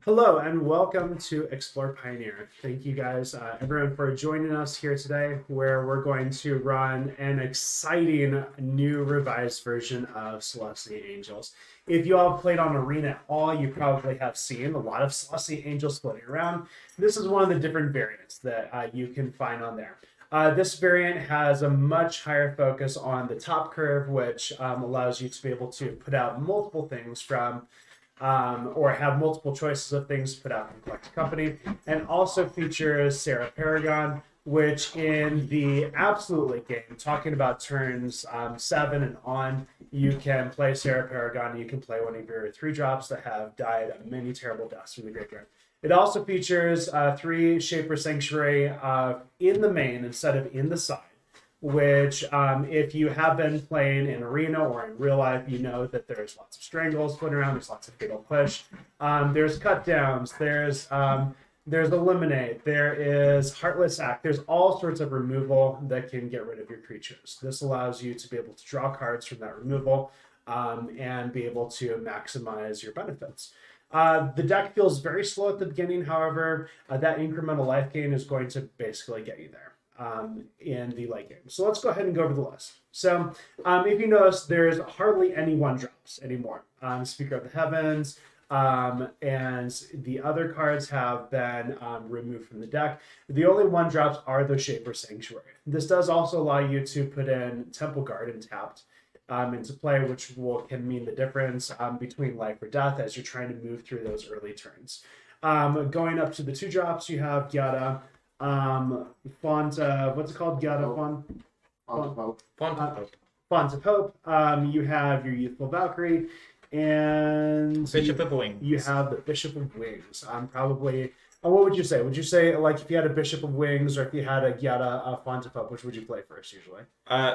Hello and welcome to Explore Pioneer. Thank you guys, everyone, for joining us here today, where we're going to run an exciting new revised version of Selesnya Angels. If you all played on Arena at all, you probably have seen a lot of Selesnya Angels floating around. This is one of the different variants that you can find on there. This variant has a much higher focus on the top curve, which allows you to be able to put out multiple things from or have multiple choices of things put out from Collected Company, and also features Sarah Paragon, which in the absolute late game, talking about turns 7 and on, you can play Sarah Paragon. You can play one of your 3-drops that have died many terrible deaths from the graveyard. It also features 3 Shaper Sanctuary in the main instead of in the side, which if you have been playing in Arena or in real life, you know that there's lots of strangles floating around, there's lots of fatal push, there's cut downs, there's eliminate, there is heartless act, there's all sorts of removal that can get rid of your creatures. This allows you to be able to draw cards from that removal and be able to maximize your benefits. The deck feels very slow at the beginning, however, that incremental life gain is going to basically get you there in the late game. So let's go ahead and go over the list. So if you notice, there's hardly any 1-drops anymore. Speaker of the Heavens and the other cards have been removed from the deck. The only 1-drops are the Shaper Sanctuary. This does also allow you to put in Temple Garden tapped into play, which can mean the difference between life or death as you're trying to move through those early turns. Going up to the 2-drops, you have Gyata, Font of, what's it called? Gyata Font of Hope. You have your Youthful Valkyrie, and Bishop of Wings. You have the Bishop of Wings. Probably. What would you say? Would you say, like, if you had a Bishop of Wings or if you had a Gyata Font of Hope, which would you play first usually?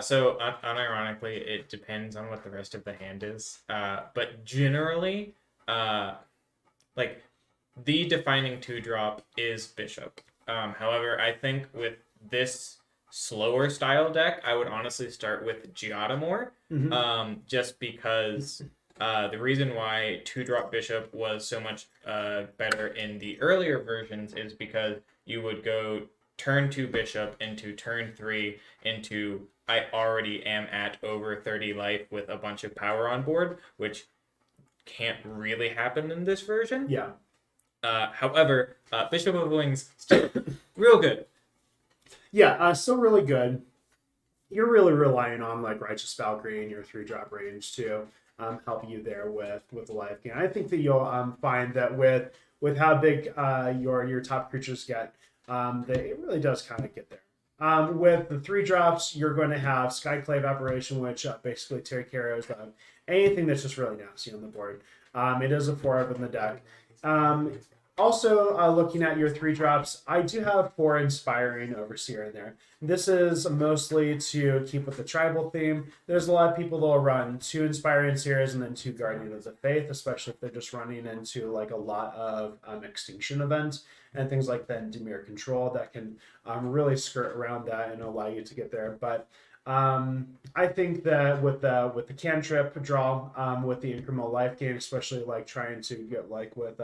So unironically, it depends on what the rest of the hand is. But generally, like the defining 2-drop is Bishop. However, I think with this slower style deck, I would honestly start with Giada more, just because the reason why 2-drop Bishop was so much better in the earlier versions is because you would go turn 2 Bishop into turn 3 into I already am at over 30 life with a bunch of power on board, which can't really happen in this version. Yeah. However, Bishop of Wings, still real good. Yeah, still really good. You're really relying on like Righteous Valkyrie and your 3-drop range to help you there with the life gain. I think that you'll find that with how big your top creatures get, that it really does kind of get there. With the 3-drops, you're going to have Skyclave Apparition, which basically take care of anything that's just really nasty on the board. It is a 4 in the deck. Also, looking at your 3-drops, I do have 4 Inspiring Overseer in there. This is mostly to keep with the tribal theme. There's a lot of people that will run 2 Inspiring Seers and then 2 Guardians of Faith, especially if they're just running into like a lot of Extinction events and things like that, and Dimir Control that can really skirt around that and allow you to get there. But I think that with the cantrip draw, with the incremental life gain, especially like trying to get like with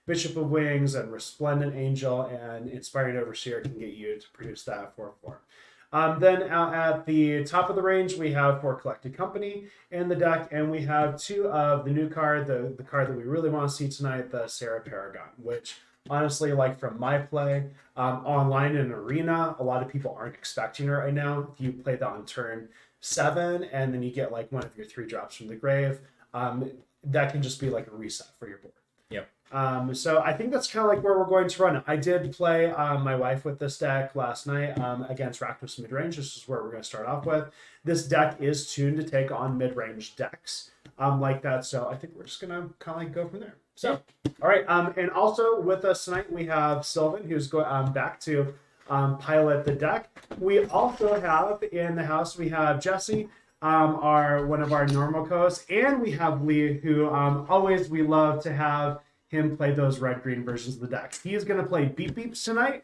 Bishop of Wings and Resplendent Angel and Inspiring Overseer can get you to produce that 4/4. Then out at the top of the range, we have 4 Collected Company in the deck, and we have 2 of the new card, the card that we really want to see tonight, the Sarah Paragon, which honestly, like from my play online in Arena, a lot of people aren't expecting it right now. If you play that on turn 7 and then you get like one of your 3-drops from the grave, that can just be like a reset for your board. Yep. So I think that's kind of like where we're going to run it. I did play my wife with this deck last night against Rakdos Midrange. This is where we're going to start off with. This deck is tuned to take on mid-range decks like that. So I think we're just going to kind of like go from there. So, all right. And also with us tonight, we have Sylvan, who's going back to pilot the deck. We also have in the house, we have Jesse, one of our normal co-hosts, and we have Lee, who always we love to have him play those red-green versions of the deck. He is going to play Beep Beeps tonight,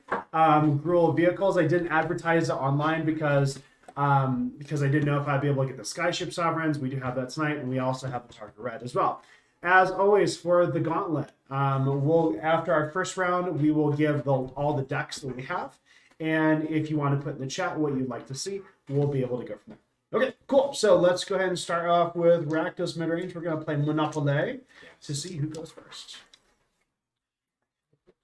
Gruel Vehicles. I didn't advertise it online because I didn't know if I'd be able to get the Skyship Sovereigns. We do have that tonight, and we also have the Target Red as well. As always, for the Gauntlet, We'll after our first round, we will give all the decks that we have, and if you want to put in the chat what you'd like to see, we'll be able to go from there. Okay, cool. So let's go ahead and start off with Rakdos midrange. We're going to play Monopoly to see who goes first.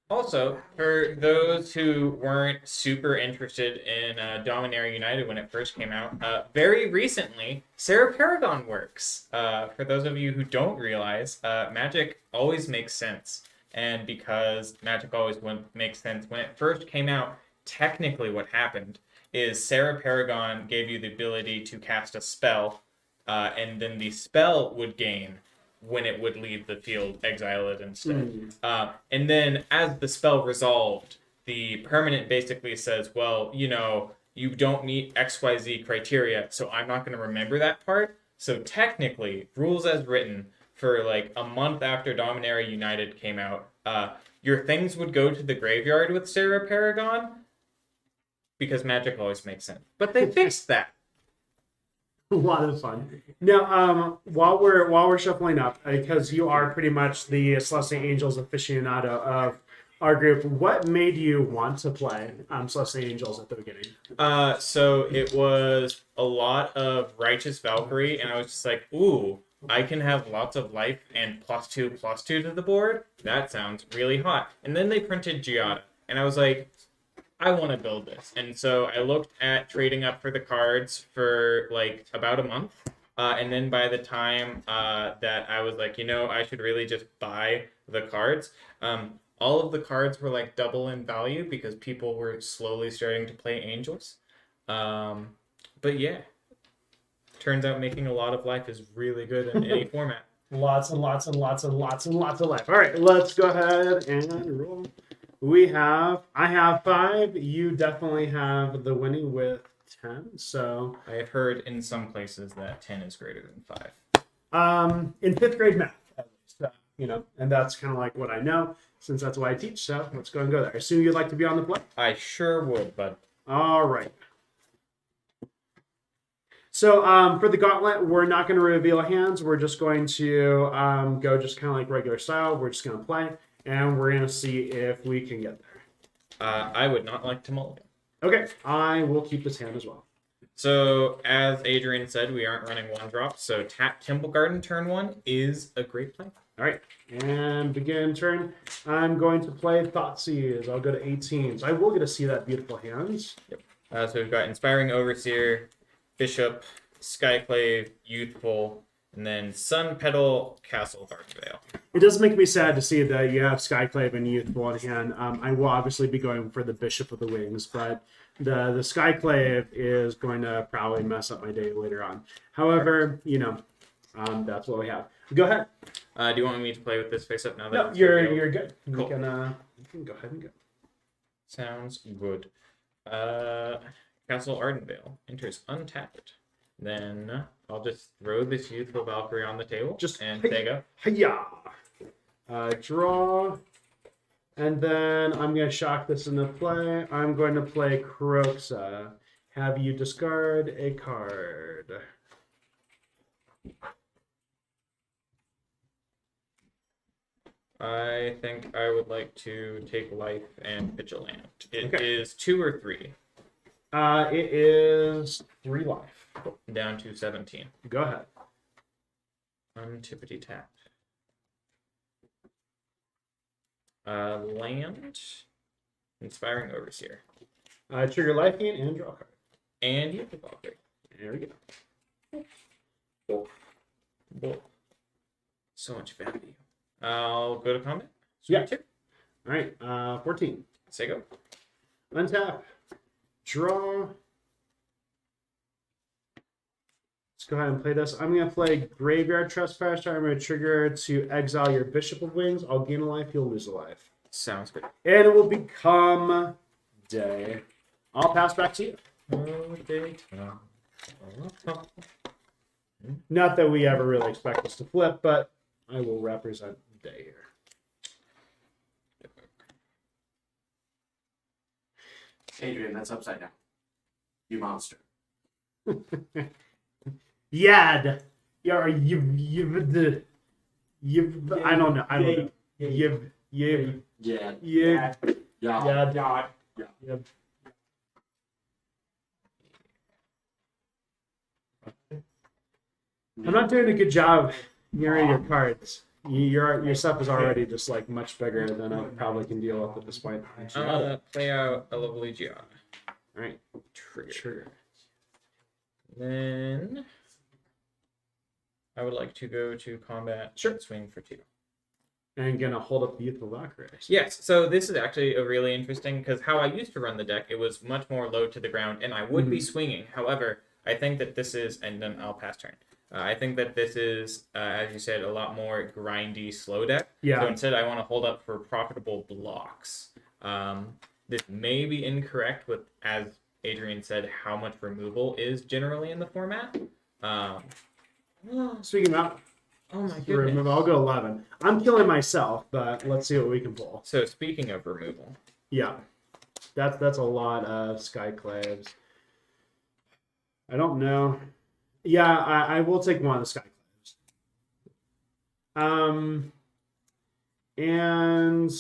Also, for those who weren't super interested in Dominaria United when it first came out, very recently, Sarah Paragon works. For those of you who don't realize, Magic always makes sense. And because Magic always makes sense, when it first came out, technically what happened is Sarah Paragon gave you the ability to cast a spell, and then the spell would gain when it would leave the field, exile it instead. And then as the spell resolved, the permanent basically says, well, you know, you don't meet XYZ criteria, so I'm not going to remember that part. So technically, rules as written, for like a month after Dominaria United came out, your things would go to the graveyard with Sarah Paragon, because Magic always makes sense. But they fixed that. A lot of fun. Now, while we're shuffling up, because you are pretty much the Selesnya Angels aficionado of our group, what made you want to play Selesnya Angels at the beginning? So it was a lot of Righteous Valkyrie, and I was just like, ooh, I can have lots of life and +2/+2 to the board. That sounds really hot. And then they printed Giada, and I was like, I want to build this. And so I looked at trading up for the cards for like about a month. And then by the time that I was like, you know, I should really just buy the cards, all of the cards were like double in value because people were slowly starting to play Angels. But yeah, turns out making a lot of life is really good in any format. Lots and lots and lots and lots and lots of life. All right, let's go ahead and roll. I have 5. You definitely have the winning with 10. So I have heard in some places that 10 is greater than 5. In 5th grade math, at least, you know, and that's kind of like what I know since that's what I teach. So let's go and go there. I assume you'd like to be on the play. I sure would, bud. All right. So for the gauntlet, we're not going to reveal hands. We're just going to go just kind of like regular style. We're just going to play. And we're going to see if we can get there. I would not like to mulligan. Okay, I will keep this hand as well. So, as Adrian said, we aren't running 1-drop, so tap Temple Garden turn 1 is a great play. All right, and begin turn. I'm going to play Thoughtseize. I'll go to 18. So I will get to see that beautiful hands. Yep. So we've got Inspiring Overseer, Bishop, Skyclave, Youthful, and then Sun Petal, Castle, Darkvale. It does make me sad to see that you have Skyclave and Youthful in hand. I will obviously be going for the Bishop of the Wings, but the Skyclave is going to probably mess up my day later on. However, you know, that's what we have. Go ahead. Do you want me to play with this face up now? No, you're good. Cool. You can go ahead and go. Sounds good. Castle Ardenvale enters untapped. Then I'll just throw this Youthful Valkyrie on the table and take up. Hiya! Draw. And then I'm going to shock this into play. I'm going to play Kroxa. Have you discard a card. I think I would like to take life and Vigilant. It is 2 or 3. It is 3 life. Down to 17. Go ahead. Untippity tap. Land. Inspiring Overseer. Trigger life gain and draw a card. And you have Valkyrie. There we go. Boom. So much value. I'll go to combat. Yeah. All right. 14. Say go. Untap. Draw. Let's go ahead and play this. I'm going to play Graveyard Trespasser. I'm going to trigger to exile your Bishop of Wings. I'll gain a life. You'll lose a life. Sounds good. And it will become day. I'll pass back to you. Not that we ever really expect this to flip, but I will represent day here. Adrian, that's upside down. You monster. Yad. I don't know. Yib. Yeah. Yib. Yeah. Yib. I'm not doing a good job mirroring your cards. Your stuff is already just like much bigger than I probably can deal with at this point. I'm gonna play out a lovely Giada. All right, Trigger. Then I would like to go to combat. Sure. Swing for 2. and gonna hold up the Youthful Valkyrie. Yes, so this is actually a really interesting because how I used to run the deck, it was much more low to the ground, and I would be swinging. However, I think that this is, and then I'll pass turn. I think that this is, as you said, a lot more grindy, slow deck. Yeah. So instead, I want to hold up for profitable blocks. This may be incorrect with, as Adrian said, how much removal is generally in the format. Speaking about Oh my goodness. removal, I'll go 11. I'm killing myself, but let's see what we can pull. So speaking of removal, Yeah, that's a lot of Skyclaves. I don't know. Yeah, I will take one of the Skyclaves. And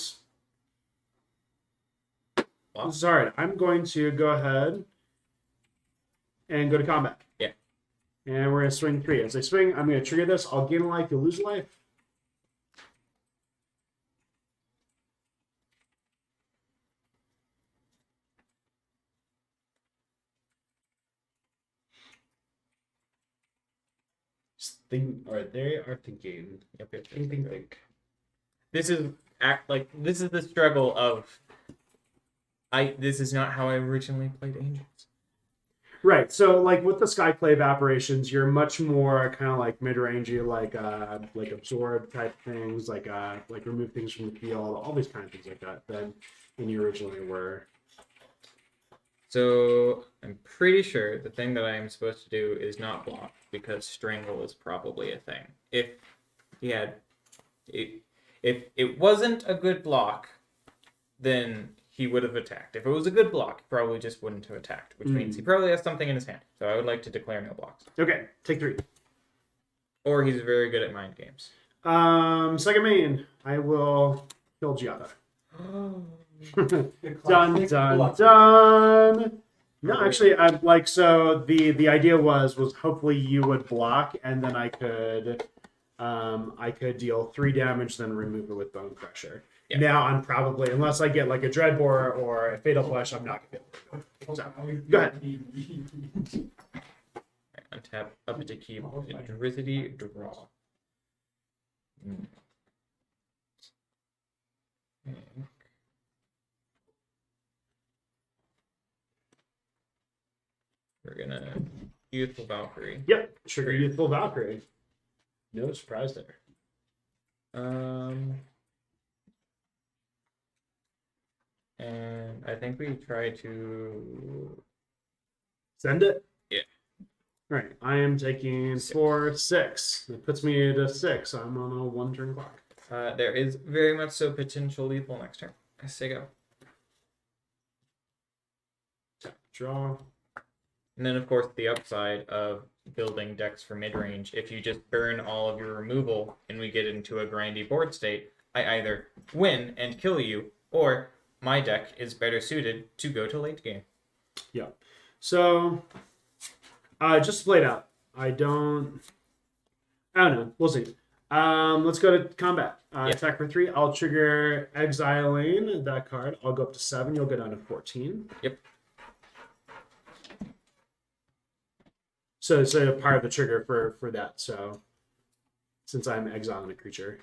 Wow. sorry, I'm going to go ahead and go to combat. Yeah. And we're gonna swing 3. As I swing, I'm gonna trigger this. I'll gain a life. You'll lose a life. Think. All right, they are thinking. Yep. Think. This is this is the struggle of this is not how I originally played Angels. Right. So, like with the Skyclave apparitions, you're much more kind of like mid-rangey, like absorb type things, like remove things from the field, all these kind of things like that. Than you originally were. So I'm pretty sure the thing that I am supposed to do is not block because strangle is probably a thing. If it wasn't a good block, then he would have attacked. If it was a good block, he probably just wouldn't have attacked, which means he probably has something in his hand. So I would like to declare no blocks. Okay, take 3. Or he's very good at mind games. Second main, I will kill Giada. Dun dun dun. No, actually, so the idea was hopefully you would block, and then I could deal 3 damage, then remove it with Bone Crusher. Yeah. Now I'm probably, unless I get like a Dreadbore or a Fatal Push, I'm not gonna be able to. So, go ahead. Untap up to keep Adversity draw. We're gonna Youthful Valkyrie. Yep, trigger Youthful Valkyrie. No surprise there. And I think we try to Send it? Yeah. All right, I am taking 4, 6. That puts me to 6. I'm on a 1-turn clock. There is very much so potential lethal next turn. I say go. Tap, draw. And then, of course, the upside of building decks for mid-range, if you just burn all of your removal and we get into a grindy board state, I either win and kill you, or my deck is better suited to go to late game. Yeah. So, just play it out. I don't know. We'll see. Let's go to combat. Attack for 3. I'll trigger exiling that card. I'll go up to 7. You'll go down to 14. Yep. So it's a part of the trigger for that. So since I'm exiling a creature.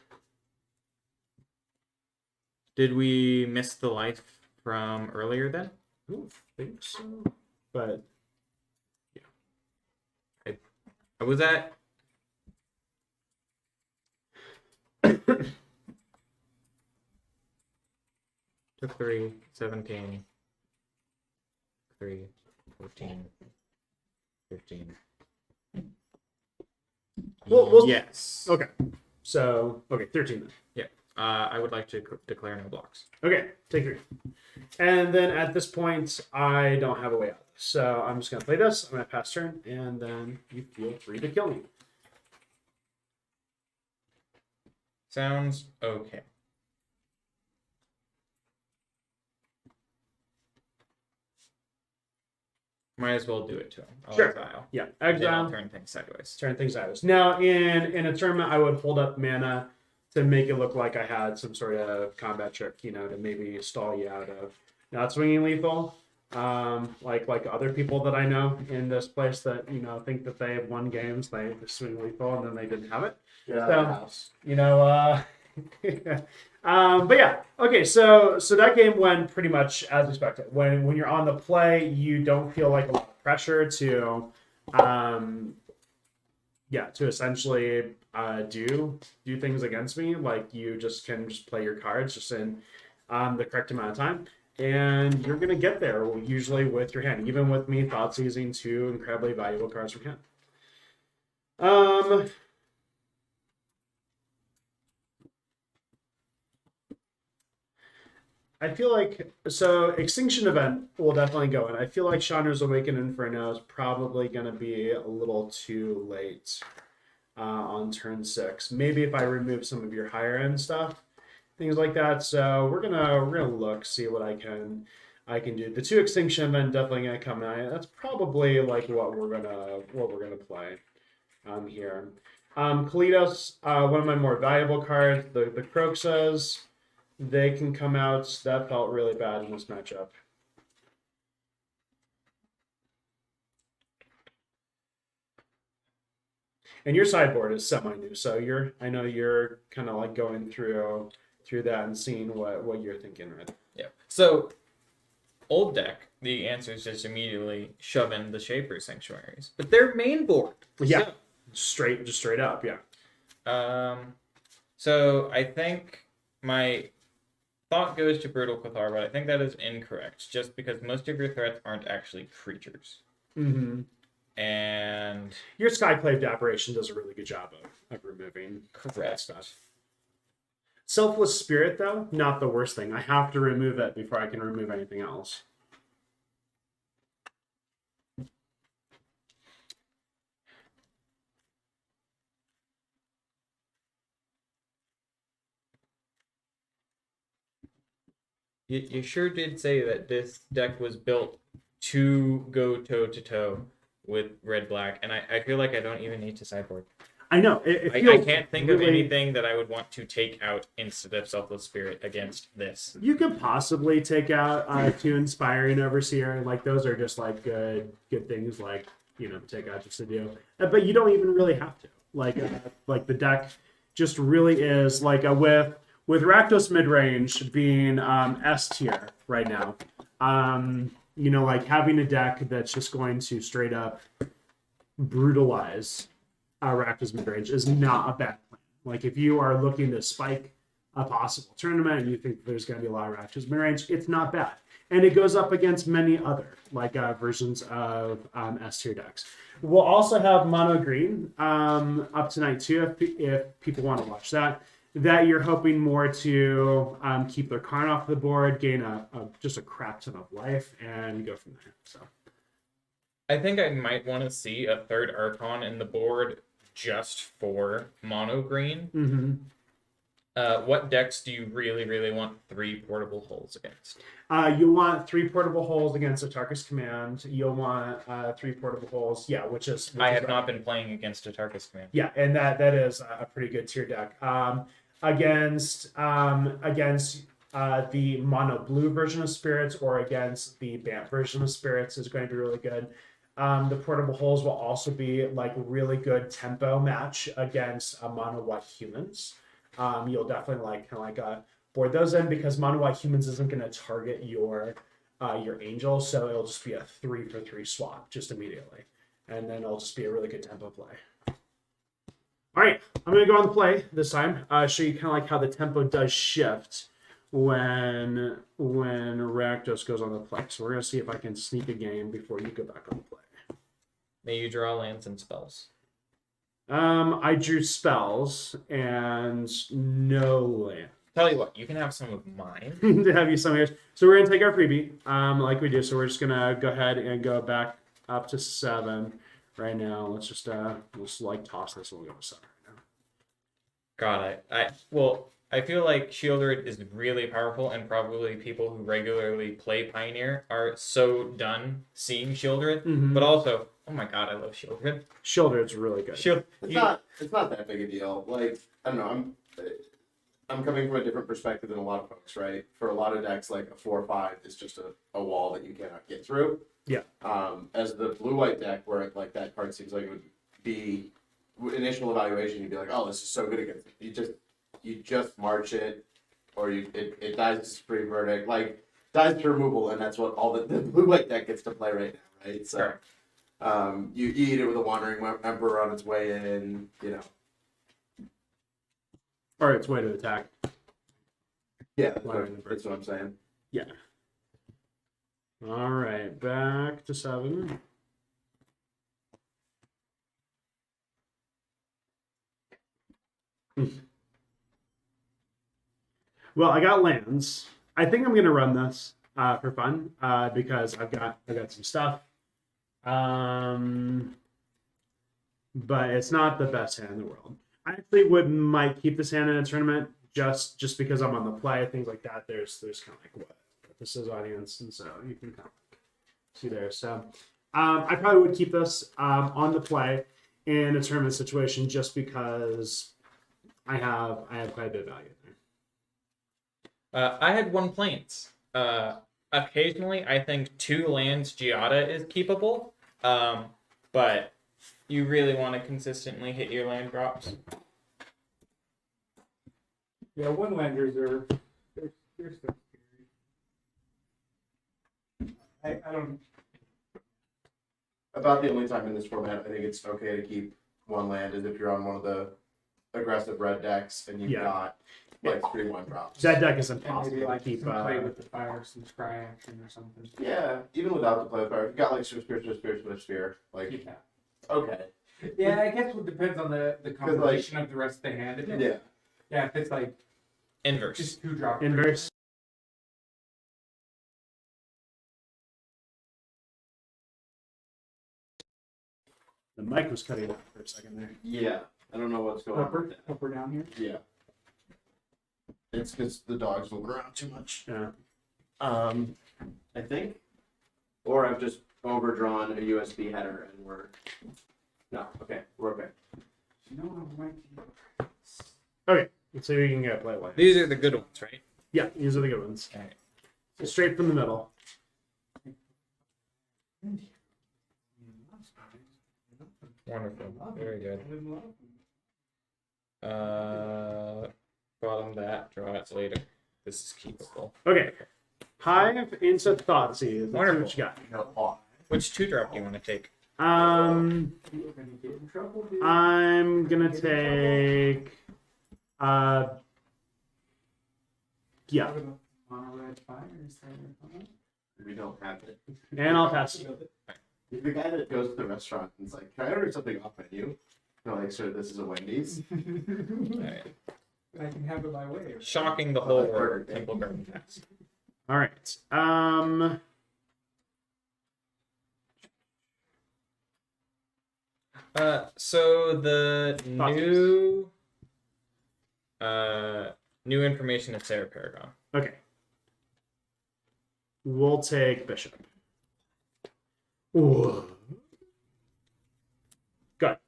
Did we miss the life from earlier then? I don't think so. But yeah. I was at 3, 17, 3, 14, 15. Well, yes. Okay. So, 13 then. Yeah. I would like to declare no blocks. Okay, take 3. And then at this point, I don't have a way out. So I'm just going to play this. I'm going to pass turn, and then you feel free to kill me. Sounds okay. Might as well do it to him. I'll Sure. exile. Yeah, And then I'll exile. turn things sideways. Turn things sideways. Now, in a tournament, I would hold up mana to make it look like I had some sort of combat trick, to maybe stall you out of not swinging lethal. Like other people that I know in this place that think that they have won games, they swing lethal and then they didn't have it. Get out of the house. But yeah, okay. So that game went pretty much as expected. When you're on the play, you don't feel like a lot of pressure to essentially do things against me. Like you can play your cards just in the correct amount of time, and you're gonna get there usually with your hand. Even with me thought seizing 2 incredibly valuable cards from hand. I feel like Extinction Event will definitely go in. I feel like Chandra's Awakened Inferno is probably going to be a little too late on turn 6. Maybe if I remove some of your higher end stuff, things like that. So we're gonna look, see what I can do. The 2 Extinction Event definitely gonna come in. That's probably like what we're gonna play here. Kalitos, one of my more valuable cards. The Croxas. They can come out. That felt really bad in this matchup. And your sideboard is semi-new, so I know you're kind of like going through that and seeing what you're thinking right now. Yeah. So, old deck, the answer is just immediately shove in the Shaper Sanctuaries. But their main board. Yeah. Straight up, yeah. So I think my thought goes to Brutal Cathar, but I think that is incorrect, just because most of your threats aren't actually creatures. Mm-hmm. And your Skyclave Apparition does a really good job of removing that stuff. Selfless Spirit, though, not the worst thing. I have to remove it before I can remove anything else. You sure did say that this deck was built to go toe-to-toe with red-black, and I feel like I don't even need to sideboard. I know. I can't think of anything that I would want to take out instead of Selfless Spirit against this. You could possibly take out 2 Inspiring Overseer. Like, those are just, like, good things, like, take out just to do. But you don't even really have to. Like the deck just really is, like, with Rakdos Midrange being S tier right now, like having a deck that's just going to straight up brutalize Rakdos Midrange is not a bad plan. Like if you are looking to spike a possible tournament and you think there's going to be a lot of Rakdos Midrange, it's not bad. And it goes up against many other versions of S tier decks. We'll also have Mono Green up tonight too if people want to watch that. That you're hoping more to keep their Karn off the board, gain just a crap ton of life, and go from there. So, I think I might want to see a third Archon in the board just for mono green. Mm-hmm. What decks do you really, really want 3 portable holes against? You want 3 portable holes against a Tarkus Command. You'll want 3 portable holes, which is I have not been playing against a Tarkus Command. Yeah, and that is a pretty good tier deck. Against the mono blue version of Spirits or against the BAMP version of Spirits is going to be really good. The portable holes will also be like really good tempo match against mono white humans. You'll definitely board those in because mono white humans isn't going to target your angel, so it'll just be a 3-for-3 swap just immediately, and then it'll just be a really good tempo play. All right, I'm going to go on the play this time. Show you kind of like how the tempo does shift when Rakdos goes on the play. So we're going to see if I can sneak a game before you go back on the play. May you draw lands and spells. I drew spells and no land. Tell you what, you can have some of mine. To have you some here. So we're going to take our freebie like we do. So we're just going to go ahead and go back up to 7. Right now, let's like toss this and we'll go to 7 right now. God, well, I feel like Shieldred is really powerful, and probably people who regularly play Pioneer are so done seeing Shieldred. Mhm. But also, oh my god, I love Shieldred. Shieldred's really good. It's not that big a deal. Like, I don't know, I'm coming from a different perspective than a lot of folks, right? For a lot of decks, like a 4/5 is just a wall that you cannot get through. Yeah. As the blue-white deck, where like that card seems like it would be initial evaluation, you'd be like, oh, this is so good against it. You just march it, or it dies to free verdict, like dies to removal, and that's what all the blue-white deck gets to play right now, right? So, you eat it with a Wandering Emperor on its way in, you know. Or its way to attack. Yeah, that's what I'm saying. Yeah. All right, back to 7. Well, I got lands. I think I'm gonna run this for fun because I've got some stuff. But it's not the best hand in the world. I actually might keep this hand in a tournament just because I'm on the play, things like that. There's kind of like what this is audience, and so you can kind of see there. So I probably would keep this on the play in a tournament situation just because I have quite a bit of value there. I had 1 Plains. Occasionally, I think 2 lands Giada is keepable, but you really want to consistently hit your land drops. Yeah, one landers are they're so scary. I don't. About the only time in this format I think it's okay to keep one land is if you're on one of the aggressive red decks and you've got like 3/1 drops. That deck is And impossible maybe like to keep. some play with the fire, some scry action or something. Yeah, even without the play fire, if you've got like Spear, like Keep that. okay. Yeah, I guess it depends on the composition of the rest of the hand. If it's, Yeah. if it's like Inverse. just 2-drop. Inverse. The mic was cutting out for a second there. Yeah. I don't know what's going on. Up or down here. Yeah. It's because the dog's moving around too much. Yeah. I think. Or I've just overdrawn a USB header and we're we're okay. You know what I might Okay, let's see if we can get play white. These are the good ones, right? Yeah, these are the good ones. All right. So straight from the middle. Wonderful. Very good. Bottom that. Draw it later. This is keepable. Okay. Hive into Thoughtseize. Let's see Wonderful. what you got. No, Which 2-drop do you want to take? I'm gonna take yeah, we don't have it. and I'll pass it. The guy that goes to the restaurant and is like, can I order something off menu? No, like, sir, this is a Wendy's. All right. I can have it my way. Shocking the whole world. Temple Garden Pass. All right. So the new information is Sarah Paragon. Okay. We'll take Bishop. Ooh. Good.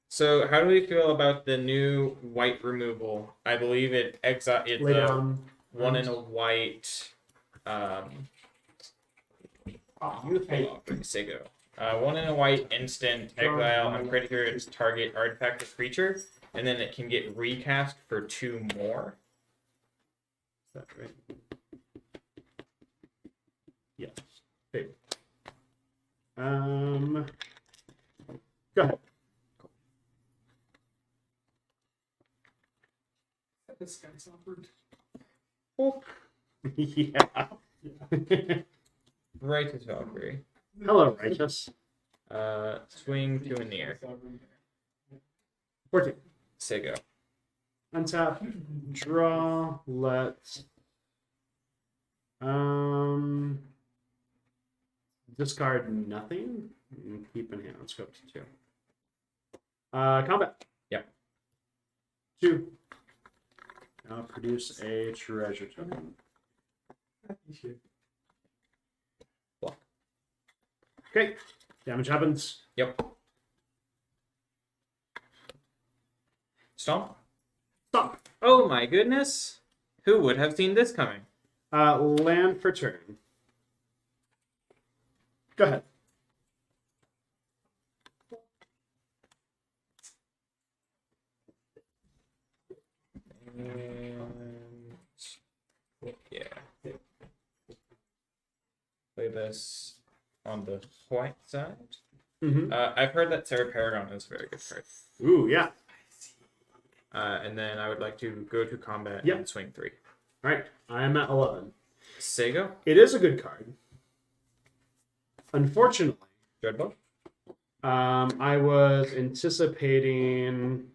So how do we feel about the new white removal? I believe it's Lay down. 1 in a white. Sigo. 1 in a white instant exile on creature's target artifact or creature, and then it can get recast for 2 more. Is that right? Yes. Okay. Go ahead. This guy's offered. Yeah. Righteous Valkyrie. Hello, Righteous. Swing 2 in the air. 14. Sigo. Untap. Draw. Let's. Discard nothing. And keep in hand. Let's go up to 2. Combat. Yep. 2. Now produce a treasure token. Block. Okay, damage happens. Yep. Stomp. Stop. Oh my goodness. Who would have seen this coming? Land for turn. Go ahead. Yeah. Play this on the white side. Mm-hmm. I've heard that Sarah Paragon is a very good card. Ooh, yeah. And then I would like to go to combat Yep. and swing 3. All right, I'm at 11. Sego. It is a good card. Unfortunately, Dreadbow. I was anticipating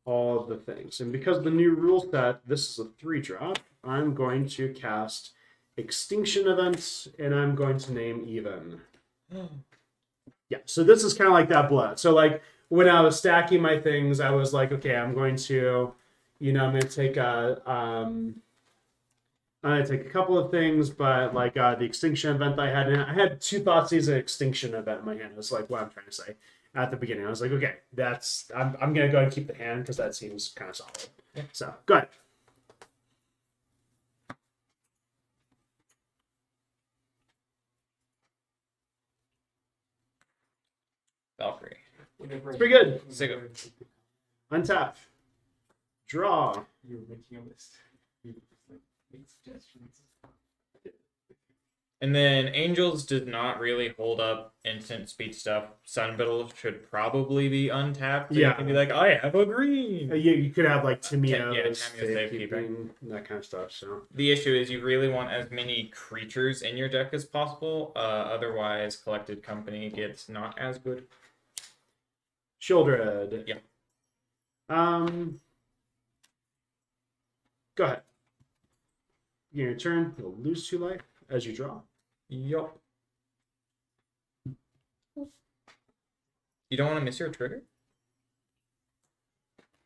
all of the things. And because the new rule set, this is a 3-drop, I'm going to cast Extinction Events, and I'm going to name Even. Yeah, so this is kind of like that blood. So, like, when I was stacking my things, I was like, okay, I'm going to take I'm gonna take a couple of things, but like the extinction event I had, and I had 2 Thoughtseize an extinction event in my hand. That's like what I'm trying to say at the beginning. I was like, okay, I'm gonna go and keep the hand because that seems kind of solid. Yeah. So go ahead. Valkyrie. It's pretty good. Sego. Untap. Draw. You were making a list. You make suggestions. And then Angels did not really hold up instant speed stuff. Sunbiddle should probably be untapped. So Yeah. You can be like, I have a green. You could have like Tamiyo's, Tamiyo's safekeeping, that kind of stuff. So The issue is you really want as many creatures in your deck as possible. Otherwise, Collected Company gets not as good. Shieldred. Yeah. Go ahead. Your turn. You'll lose 2 life as you draw. Yup. You don't want to miss your trigger?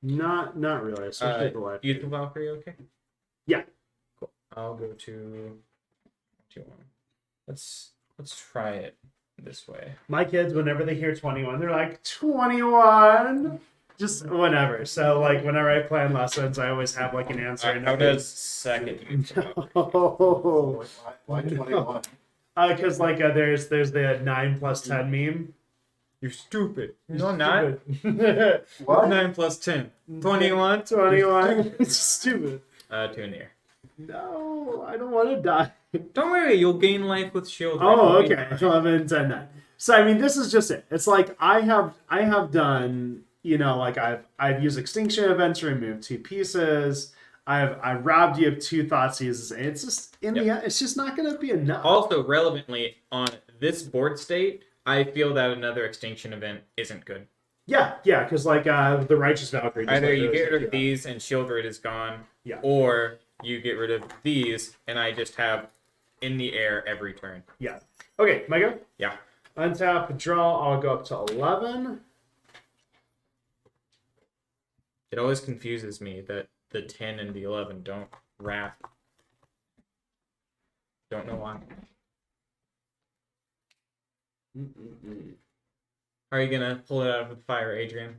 Not really, especially the life. Youthful Valkyrie, okay? Yeah. Cool. I'll go to 2-1. Let's try it this way. My kids, whenever they hear 21, they're like 21. Just whenever. So like whenever I plan lessons, I always have like an answer. How does second Youthful Valkyrie? Oh, Why 21? because like there's the 9 plus 10 meme. You're stupid. You're No, not. stupid. What? 9 plus 10. 21. 21. It's stupid. 2 in the air. No, I don't want to die. Don't worry, you'll gain life with shield. Oh, Right? okay. 11, 10, 9. So I mean, this is just it. It's like I have done, like I've used extinction events to remove 2 pieces. I robbed you of 2 Thoughtseizes. It's just in the end, it's just not going to be enough. Also, relevantly, on this board state, I feel that another extinction event isn't good. Yeah, because like the Righteous Valkyrie. just, Either like, you really get rid do of that. these and shield rate is gone, Yeah. or you get rid of these and I just have in the air every turn. Yeah. Okay, my go. Yeah. Untap, draw. I'll go up to 11. It always confuses me that the 10 and the 11 don't wrap. Don't know why. How are you gonna pull it out of the fire, Adrian?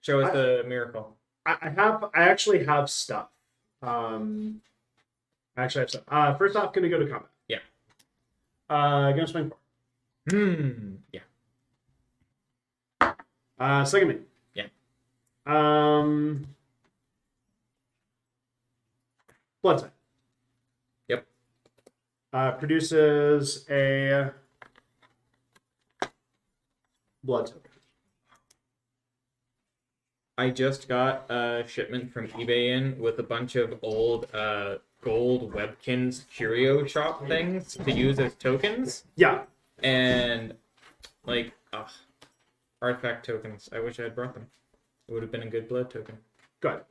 Show us the miracle. I actually have stuff. I actually have stuff. First off, gonna go to combat. Yeah. Gonna swing 4. Yeah. Second main. Yeah. Blood type. Yep. Produces a blood token. I just got a shipment from eBay in with a bunch of old gold Webkins curio shop things to use as tokens. Yeah. And like artifact tokens. I wish I had brought them. It would have been a good blood token. Go ahead.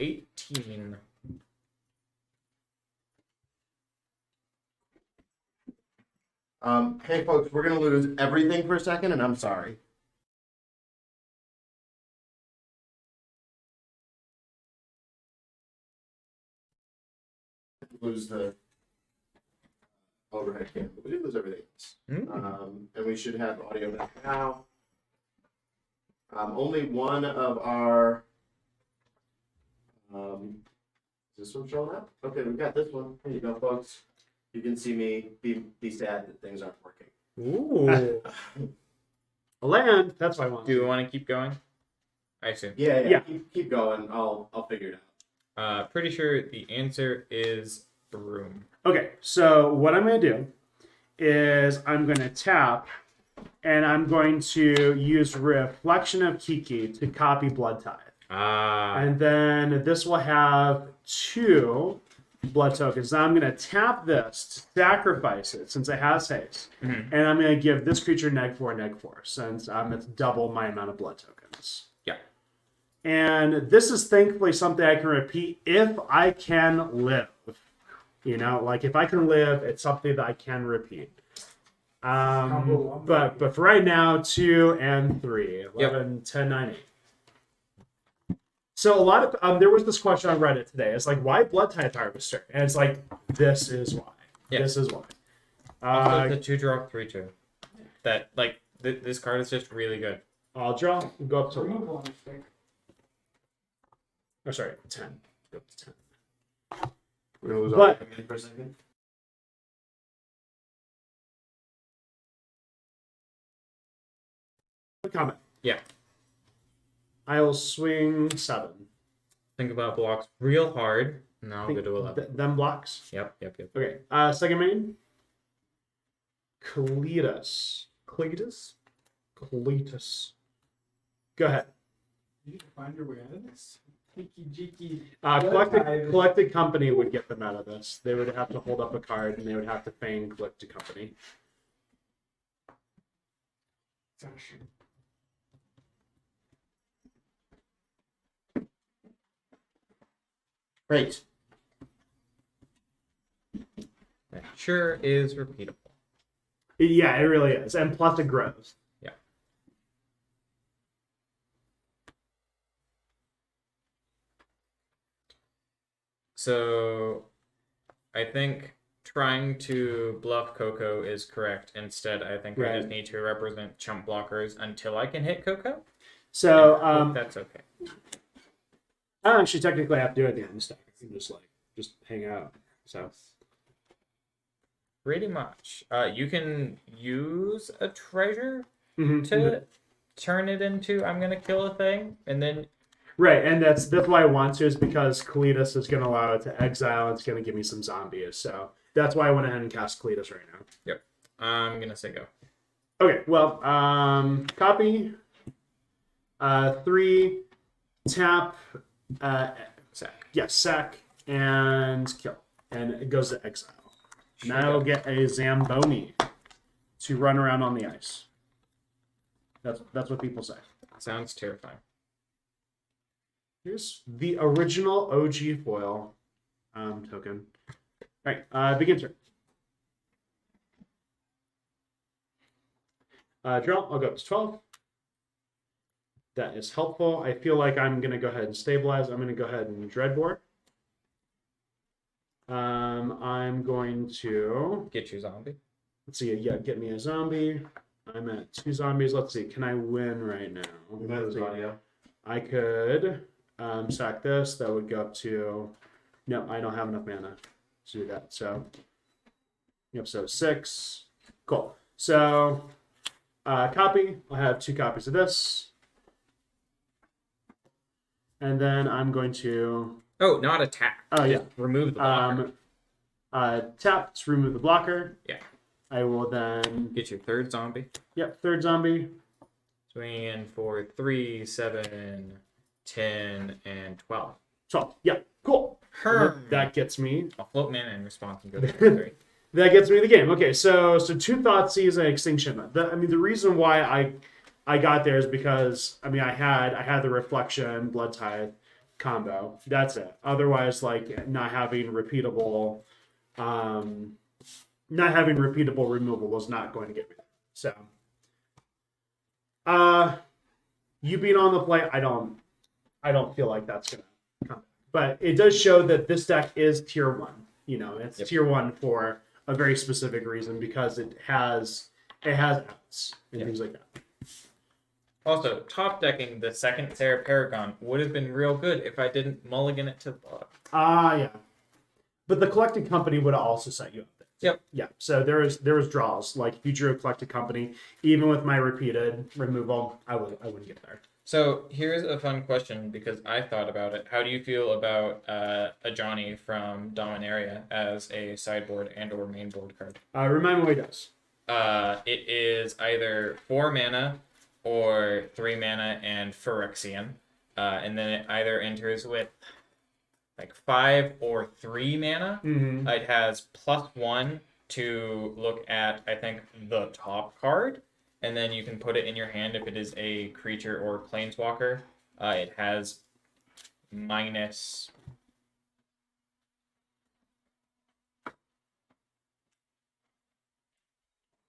18. Hey folks, we're gonna lose everything for a second, and I'm sorry. lose the overhead cam, but we didn't lose everything else. And we should have audio back now. Only one of our. Is this one showing up? Okay, we've got this one. Here you go, folks. You can see me be sad that things aren't working. Ooh. Land. That's what I want. Do we want to keep going? I assume. Yeah. Keep going. I'll figure it out. Pretty sure the answer is room. Okay, so what I'm going to do is I'm going to tap, and I'm going to use Reflection of Kiki to copy Blood Tithe. And then this will have 2 blood tokens. Now I'm going to tap this to sacrifice it since it has haste. And I'm going to give this creature -4/-4 since it's double my amount of blood tokens. Yeah. And this is thankfully something I can repeat if I can live. You know, like if I can live, it's something that I can repeat. But for right now, 2 and 3. 11, 10, 9, 8. So a lot of there was this question on Reddit today. It's like, why Blood Tithe Harvester? And it's like, this is why. Yeah. This is why. Also, the 2-drop 3/2. That like this card is just really good. I'll draw. Go up to Removal on mistake. oh, sorry, 10. Go up to 10. We're gonna lose But- our for a second. Comment. Yeah. I'll swing 7. Think about blocks real hard. And now I'll go to 11. Them blocks. Yep. Okay. Second main. Cletus. Go ahead. You need to find your way out of this. Tiki jiki. Collected company would get them out of this. They would have to hold up a card and they would have to feign collected company. Great. That sure is repeatable. Yeah, it really is. And plus it grows. Yeah. So I think trying to bluff Coco is correct. Instead, I think I just need to represent chump blockers until I can hit Coco. So That's okay. I don't actually technically have to do it at the end of the stack. I can just hang out. So Pretty much. You can use a treasure mm-hmm. to turn it into I'm gonna kill a thing, and then right, and that's why I want to, is because Cletus is going to allow it to exile. It's going to give me some zombies, so that's why I went ahead and cast Cletus right now. Yep. I'm gonna say go. Okay, well, copy. 3, tap. Sack. Yes, sack and kill, and it goes to exile. Now I'll get a Zamboni to run around on the ice. That's what people say. Sounds terrifying. Here's the original OG foil token. All right, begin turn. Draw. I'll go up to 12. That is helpful. I feel like I'm going to go ahead and stabilize. I'm going to go ahead and Dreadbore. I'm going to Get your zombie. let's see. Yeah, get me a zombie. I'm at 2 zombies. Let's see. Can I win right now? We might lose audio. I could sack this. That would go up to. No, I don't have enough mana to do that. So, yep. So 6. Cool. So, copy. I'll have 2 copies of this. And then I'm going to Oh, not attack. Oh, Just remove the blocker. tap to remove the blocker. Yeah. I will then Get your third zombie. yep, 3rd zombie. Swing in for 3, 7, 10, and 12. 12. Yeah, cool. Herm. That gets me. I'll float mana in response and go to 3. That gets me the game. Okay, so 2 Thoughtseize and Extinction. The reason why I got there is because I had the Reflection Blood Tithe combo. That's it. Otherwise, like not having repeatable removal was not going to get me there. So you being on the play, I don't feel like that's gonna come. But it does show that this deck is tier 1. It's Yep. tier 1 for a very specific reason because it has outs and things like that. Also, top decking the second Sarah Paragon would have been real good if I didn't mulligan it to the bottom. Yeah. But the collected company would have also set you up there. Yep. Yeah. So there was draws. Like if you drew a collected company, even with my repeated removal, I wouldn't get there. So here's a fun question because I thought about it. How do you feel about a Johnny from Dominaria as a sideboard and or main board card? Remind me what he does. It is either 4 mana or 3 mana and Phyrexian. And then it either enters with like 5 or 3 mana. Mm-hmm. It has +1 to look at, I think, the top card. And then you can put it in your hand if it is a creature or planeswalker. It has minus...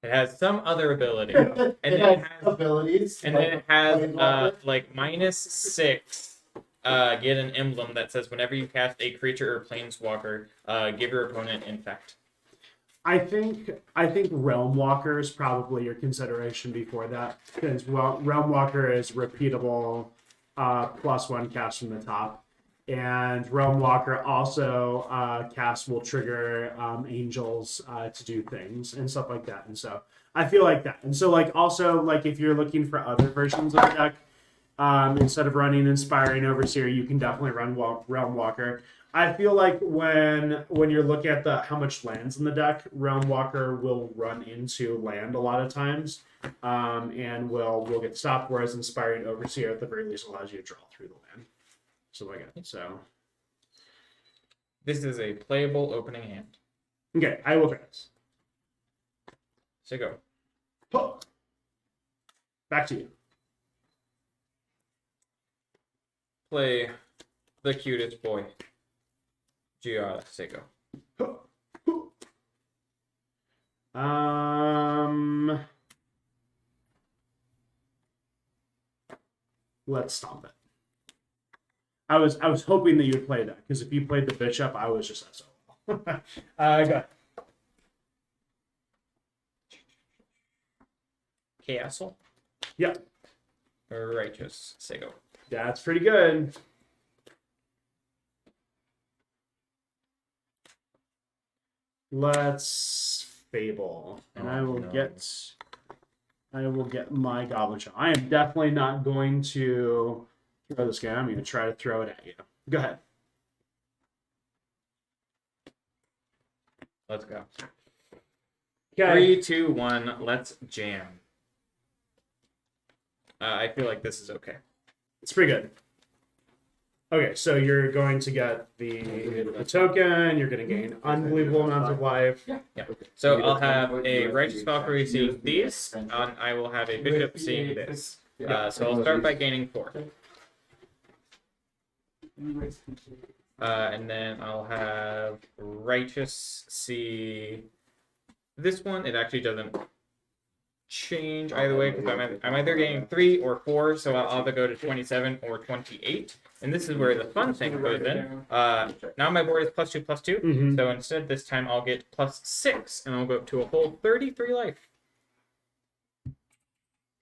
It has some other ability. And it then it has has abilities. And then it has Planeswalker. like -6. Get an emblem that says whenever you cast a creature or planeswalker, give your opponent infect. I think Realm Walker is probably your consideration before that because Realm Walker is repeatable, +1 cast from the top, and Realm Walker also cast will trigger angels to do things and stuff like that. And so I feel like that. And so like also like if you're looking for other versions of the deck, instead of running Inspiring Overseer, you can definitely run Realm Walker. I feel like when you're looking at how much lands in the deck, Realm Walker will run into land a lot of times, and will get stopped. Whereas Inspiring Overseer at the very least allows you to draw through the land. So like it. So This is a playable opening hand. okay, I will try this. So go. Oh. Back to you. Play the cutest boy. Giada, Sego. Let's stomp it. I was hoping that you would play that because if you played the bishop, I was just SOL. Go ahead. Castle. Yep, Righteous, Sego. that's pretty good. Let's Fable, and I will get my Goblin Shell. I am definitely not going to throw this game. I'm going to try to throw it at you. Go ahead. Let's go. Okay. 3, 2, 1. Let's jam. I feel like this is okay. It's pretty good. Okay, so you're going to get the token. You're going to gain unbelievable amounts of life. Yeah. So I'll have a Righteous Valkyrie seeing these, and I will have a Bishop seeing this. So I'll start by gaining 4. And then I'll have Righteous see this one. It actually doesn't change either way because I'm either getting 3 or 4, so I'll either go to 27 or 28. And this is where the fun thing goes in. Now my board is +2/+2, Mm-hmm. so instead this time I'll get +6, and I'll go up to a whole 33 life.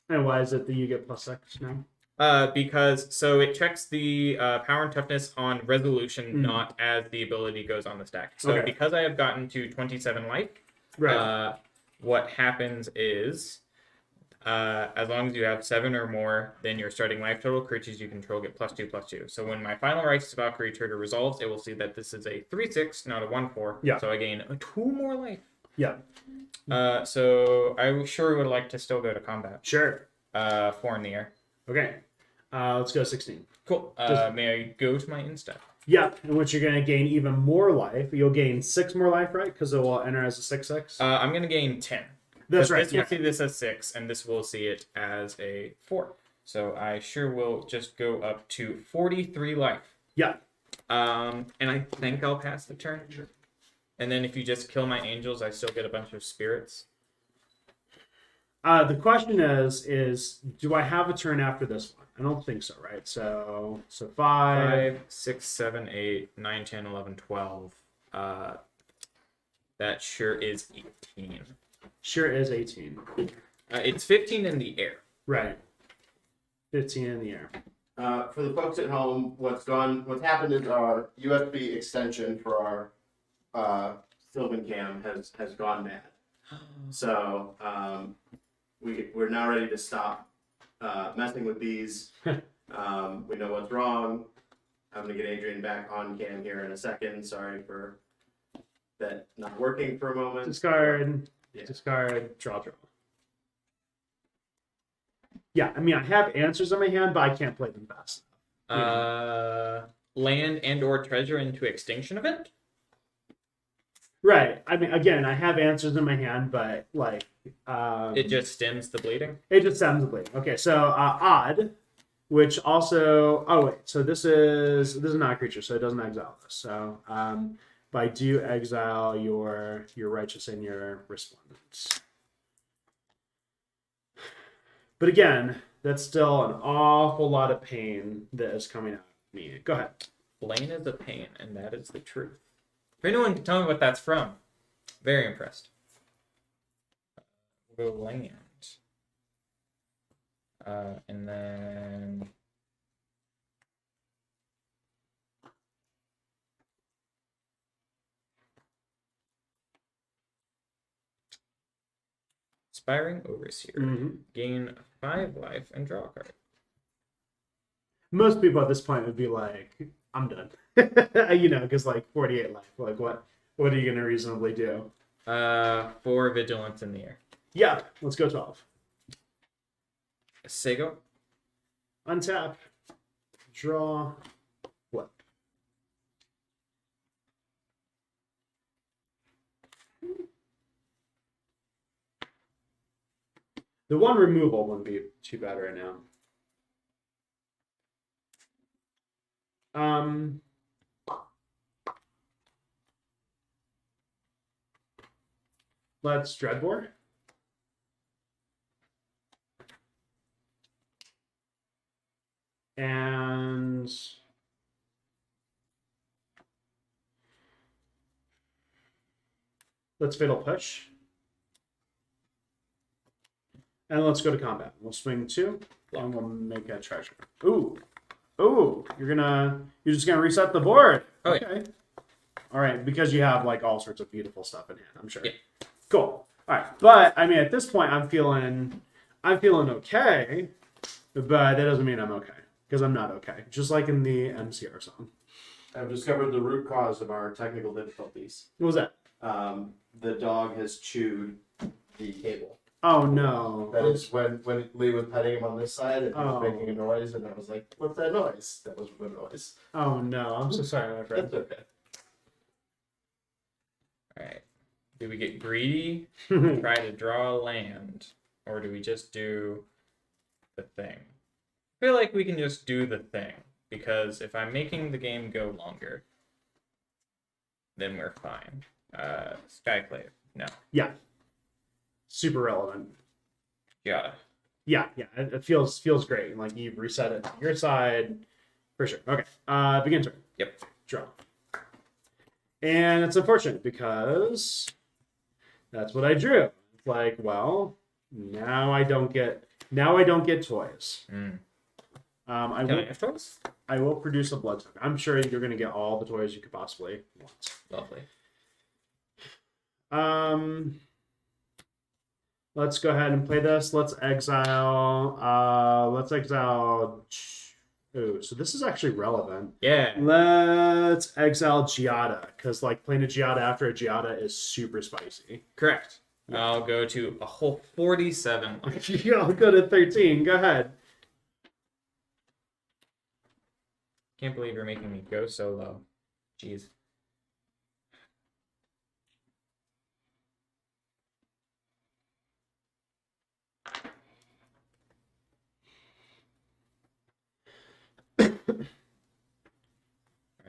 And why is it that you get +6 now? Because so it checks the power and toughness on resolution, not as the ability goes on the stack. So Okay. because I have gotten to 27 life, Right. what happens is, as long as you have 7 or more, then your starting life total, creatures you control get +2/+2. So when my final Righteous Valkyrie trigger resolves, it will see that this is a 3/6, not a 1/4. Yeah. So I gain 2 more life. Yeah. So I sure would like to still go to combat. Sure. 4 in the air. Okay. Let's go 16. Cool. May I go to my insta? Yeah, in which you're going to gain even more life. You'll gain 6 more life, right? Because it will enter as a 6/6. I'm going to gain 10. That's right. This will see this as 6, and this will see it as a 4. So I sure will just go up to 43 life. Yeah. And I think I'll pass the turn. And then if you just kill my angels, I still get a bunch of spirits. The question is do I have a turn after this one? I don't think so, right? So 5. 5, 6, 7, 8, 9, 10, 11, 12, That sure is 18. Sure is 18. It's 15 in the air. Right. 15 in the air. For the folks at home, what's happened is our USB extension for our Sylvan cam has gone bad. So we're now ready to stop messing with these. We know what's wrong. I'm gonna get Adrian back on cam here in a second. Sorry for that not working for a moment. Discard. Yeah. Discard. Draw. Yeah, I mean, I have answers in my hand, but I can't play them fast. Land and or treasure into extinction event? Right. I mean, again, I have answers in my hand, but like It just stems the bleeding? it just sounds the bleeding. Okay, so odd, which also so this is not a creature, so it doesn't exile this. So but I do exile your righteous and your respondents. But again, that's still an awful lot of pain that is coming out of me. Go ahead. Blaine is a pain, and that is the truth. If anyone can tell me what that's from, very impressed. We'll land. And then... Inspiring Overseer. Mm-hmm. Gain 5 life and draw a card. Most people at this point would be like, I'm done. Because like 48 life. Like what are you gonna reasonably do? 4 vigilance in the air. Yeah, let's go 12. Sego. Untap. Draw. Flip. The one removal wouldn't be too bad right now. Let's Dreadbore. And let's Fatal Push. And let's go to combat. We'll swing 2, and we'll make a treasure. Ooh, you're just gonna reset the board. Oh, okay. Yeah. All right, because you have like all sorts of beautiful stuff in hand, I'm sure. Yeah. Cool. All right, but I mean, at this point, I'm feeling okay, but that doesn't mean I'm okay because I'm not okay. Just like in the MCR song. I've discovered the root cause of our technical difficulties. What was that? The dog has chewed the cable. Oh no. That is when Lee was petting him on this side and he was Oh. making a noise, and I was like, "What's that noise?" That was the noise. Oh no. I'm so sorry, my friend. That's okay. Alright. Do we get greedy, try to draw a land, or do we just do the thing? I feel like we can just do the thing, because if I'm making the game go longer, then we're fine. Skyclave, no. Yeah. Super relevant. Yeah. Yeah, it feels great. Like you've reset it to your side for sure. Okay, begin turn. Yep. Draw. And it's unfortunate because that's what I drew. It's like, well, now I don't get toys. Mm. I toys? will produce a blood token. I'm sure you're gonna get all the toys you could possibly want. Lovely. Let's go ahead and play this. Let's exile. Ooh, so this is actually relevant. Yeah. Let's exile Giada, because like playing a Giada after a Giada is super spicy. Correct. I'll go to a whole 47. I'll go to 13. Go ahead. Can't believe you're making me go so low. Jeez.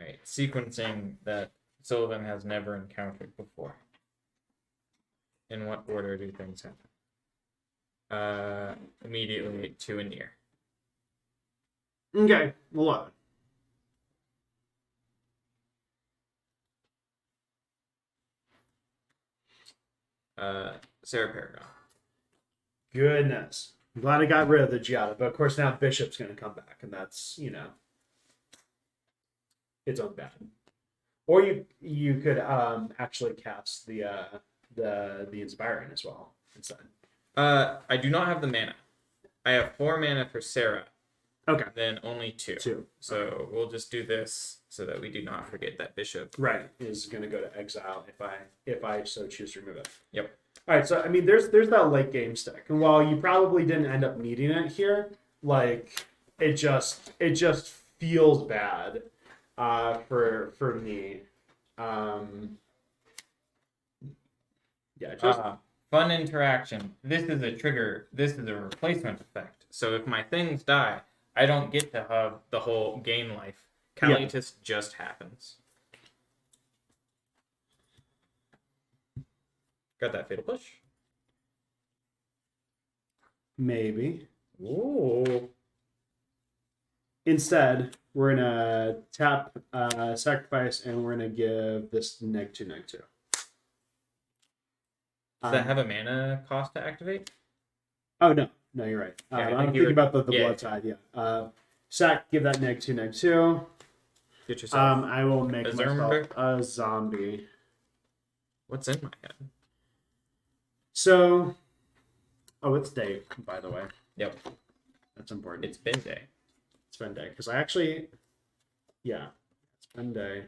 Alright, sequencing that Sylvan has never encountered before. In what order do things happen? Immediately to a near. Okay, 11. Sarah Paragon. Goodness. I'm glad I got rid of the Giada, but of course now Bishop's going to come back, and that's, its own bad. Or you could actually cast the Inspiring as well instead. I do not have the mana. I have 4 mana for Sarah. Okay. Then only 2. 2. So we'll just do this so that we do not forget that Bishop. Right, is going to go to exile if I so choose to remove it. Yep. All right, so I mean, there's that late game stick, and while you probably didn't end up needing it here, like it just feels bad for me. Yeah, just fun interaction. This is a trigger. This is a replacement effect. So if my things die, I don't get to have the whole game life. Callitus just happens. Got that fatal push? maybe. Ooh. Instead, we're gonna tap sacrifice, and we're gonna give this -2/-2. Does that have a mana cost to activate? Oh no, you're right. Yeah, I think I'm you thinking would- about the yeah. blood tide. Yeah. Sack, give that -2/-2. Get yourself. I will make A myself Zermber? a zombie. What's in my head? So, it's day, by the way. Yep. That's important. It's been day. It's been day because I actually, it's been day.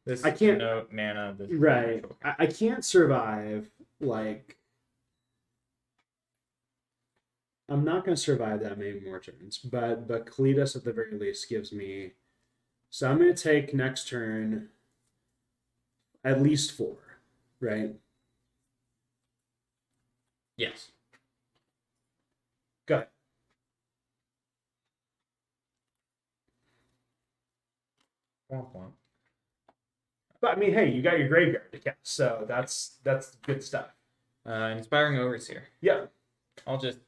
This I can't- no mana. This Right. I can't survive, like, I'm not going to survive that many more turns, but Kalidas at the very least gives me, so I'm going to take next turn at least 4, right? Yes. Go ahead. Womp womp. But I mean, hey, you got your graveyard to cast, so that's good stuff. Inspiring Overseer. Yeah, I'll just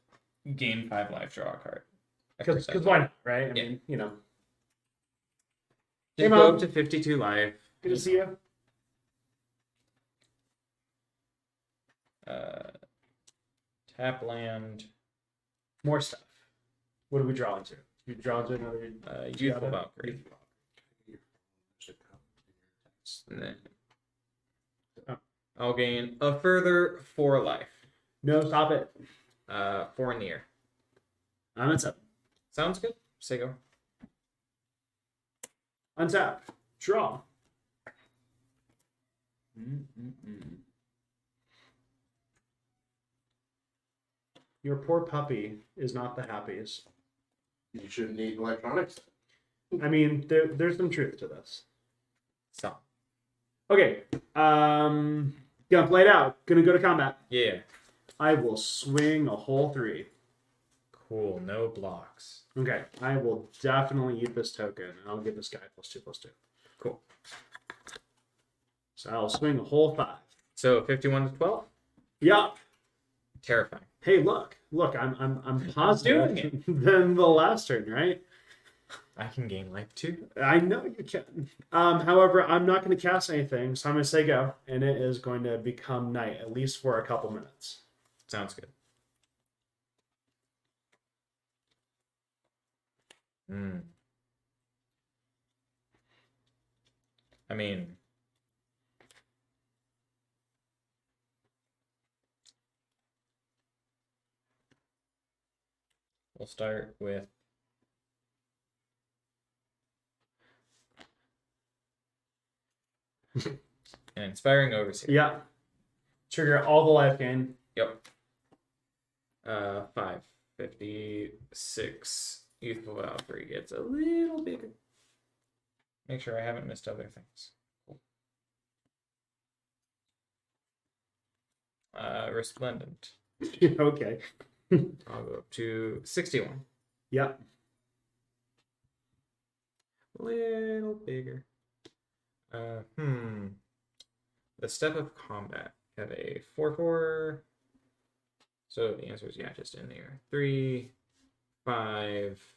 gain 5 life, draw a card. because why not, right? I Yeah. mean, Just Hey, go Mom. up to 52 life. good to see you. Tap land. More stuff. What do we draw into? You draw into another Youthful Valkyrie. And then Oh. I'll gain a further 4 life. No, stop it. 4 near. I'm at 7. Sounds good. Say go. Untap. Draw. Your poor puppy is not the happiest. You shouldn't eat electronics. I mean, there's some truth to this. So. Okay. Gonna play it out. Gonna go to combat. Yeah. I will swing a whole 3. Cool. No blocks. Okay. I will definitely eat this token, and I'll give this guy +2/+2. Cool. So I'll swing a whole 5. So 51 to 12. Yup. Terrifying. Hey, look, I'm positive Doing than the last turn, right? I can gain life too. I know you can. However, I'm not going to cast anything, so I'm going to say go, and it is going to become night, at least for a couple minutes. Sounds good. I mean, we'll start with an Inspiring Overseer. Yeah. Trigger all the life gain. Yep. 556. Youthful Valkyrie gets a little bigger. Make sure I haven't missed other things. Cool. Resplendent. Okay. I'll go up to 61. Yep. A little bigger. The Step of Combat. Have a 4/4. So the answer is yeah, just in there. 3, 5.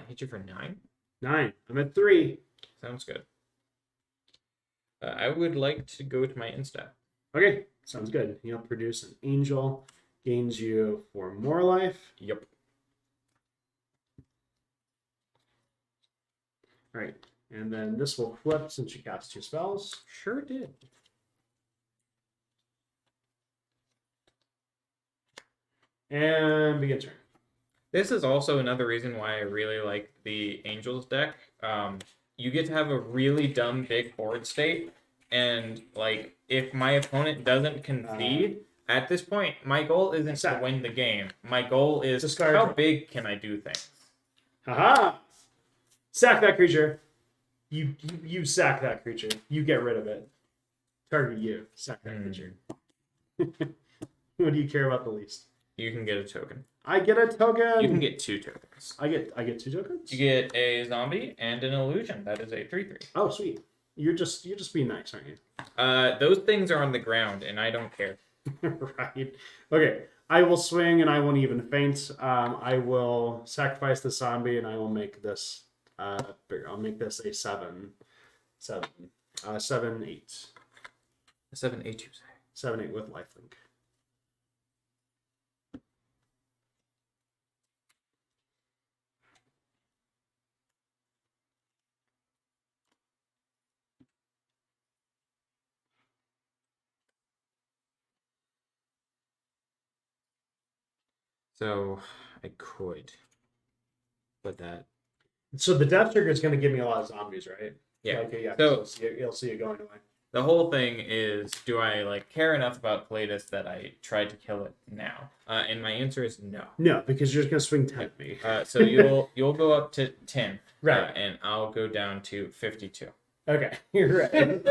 Hit you for 9. 9. I'm at 3. Sounds good. I would like to go to my insta. Okay, sounds good. You'll produce an angel, gains you 4 more life. Yep. All right, and then this will flip since you cast 2 spells. Sure did. And begin turn. This is also another reason why I really like the Angels deck. You get to have a really dumb big board state, and like if my opponent doesn't concede, at this point, my goal isn't to win the game. My goal is Discard. how big can I do things. Haha! Sack that creature. You sack that creature. You get rid of it. Target you. Sack that creature. What do you care about the least? You can get a token. I get a token. You can get 2 tokens. I get 2 tokens. You get a zombie and an illusion. That is a 3/3. Oh, sweet. You're just being nice, aren't you? Those things are on the ground, and I don't care. Right. Okay. I will swing, and I won't even feint. I will sacrifice the zombie, and I will make this bigger. I'll make this a 7, 8. 7/8, you say? 7, 8 with lifelink. So I could, but that. So the death trigger is going to give me a lot of zombies, right? Yeah. Like, yeah. So you'll see it going away. the whole thing is, do I like care enough about Cletus that I try to kill it now? And my answer is no. No, because you're just going to swing 10 at me. So you'll go up to 10, Right. And I'll go down to 52. Okay, you're right.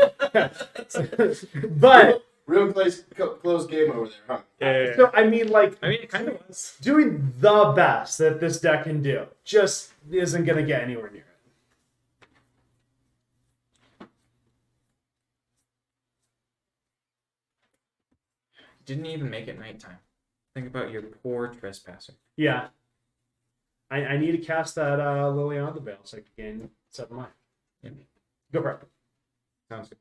But Real close game over there, huh? so I mean, like, I mean, it kind of was. doing the best that this deck can do just isn't going to get anywhere near it. Didn't even make it nighttime. Think about your poor trespasser. Yeah. I need to cast that Lily on the Veil so I can gain 7 life. Yeah. Go for it. Sounds good.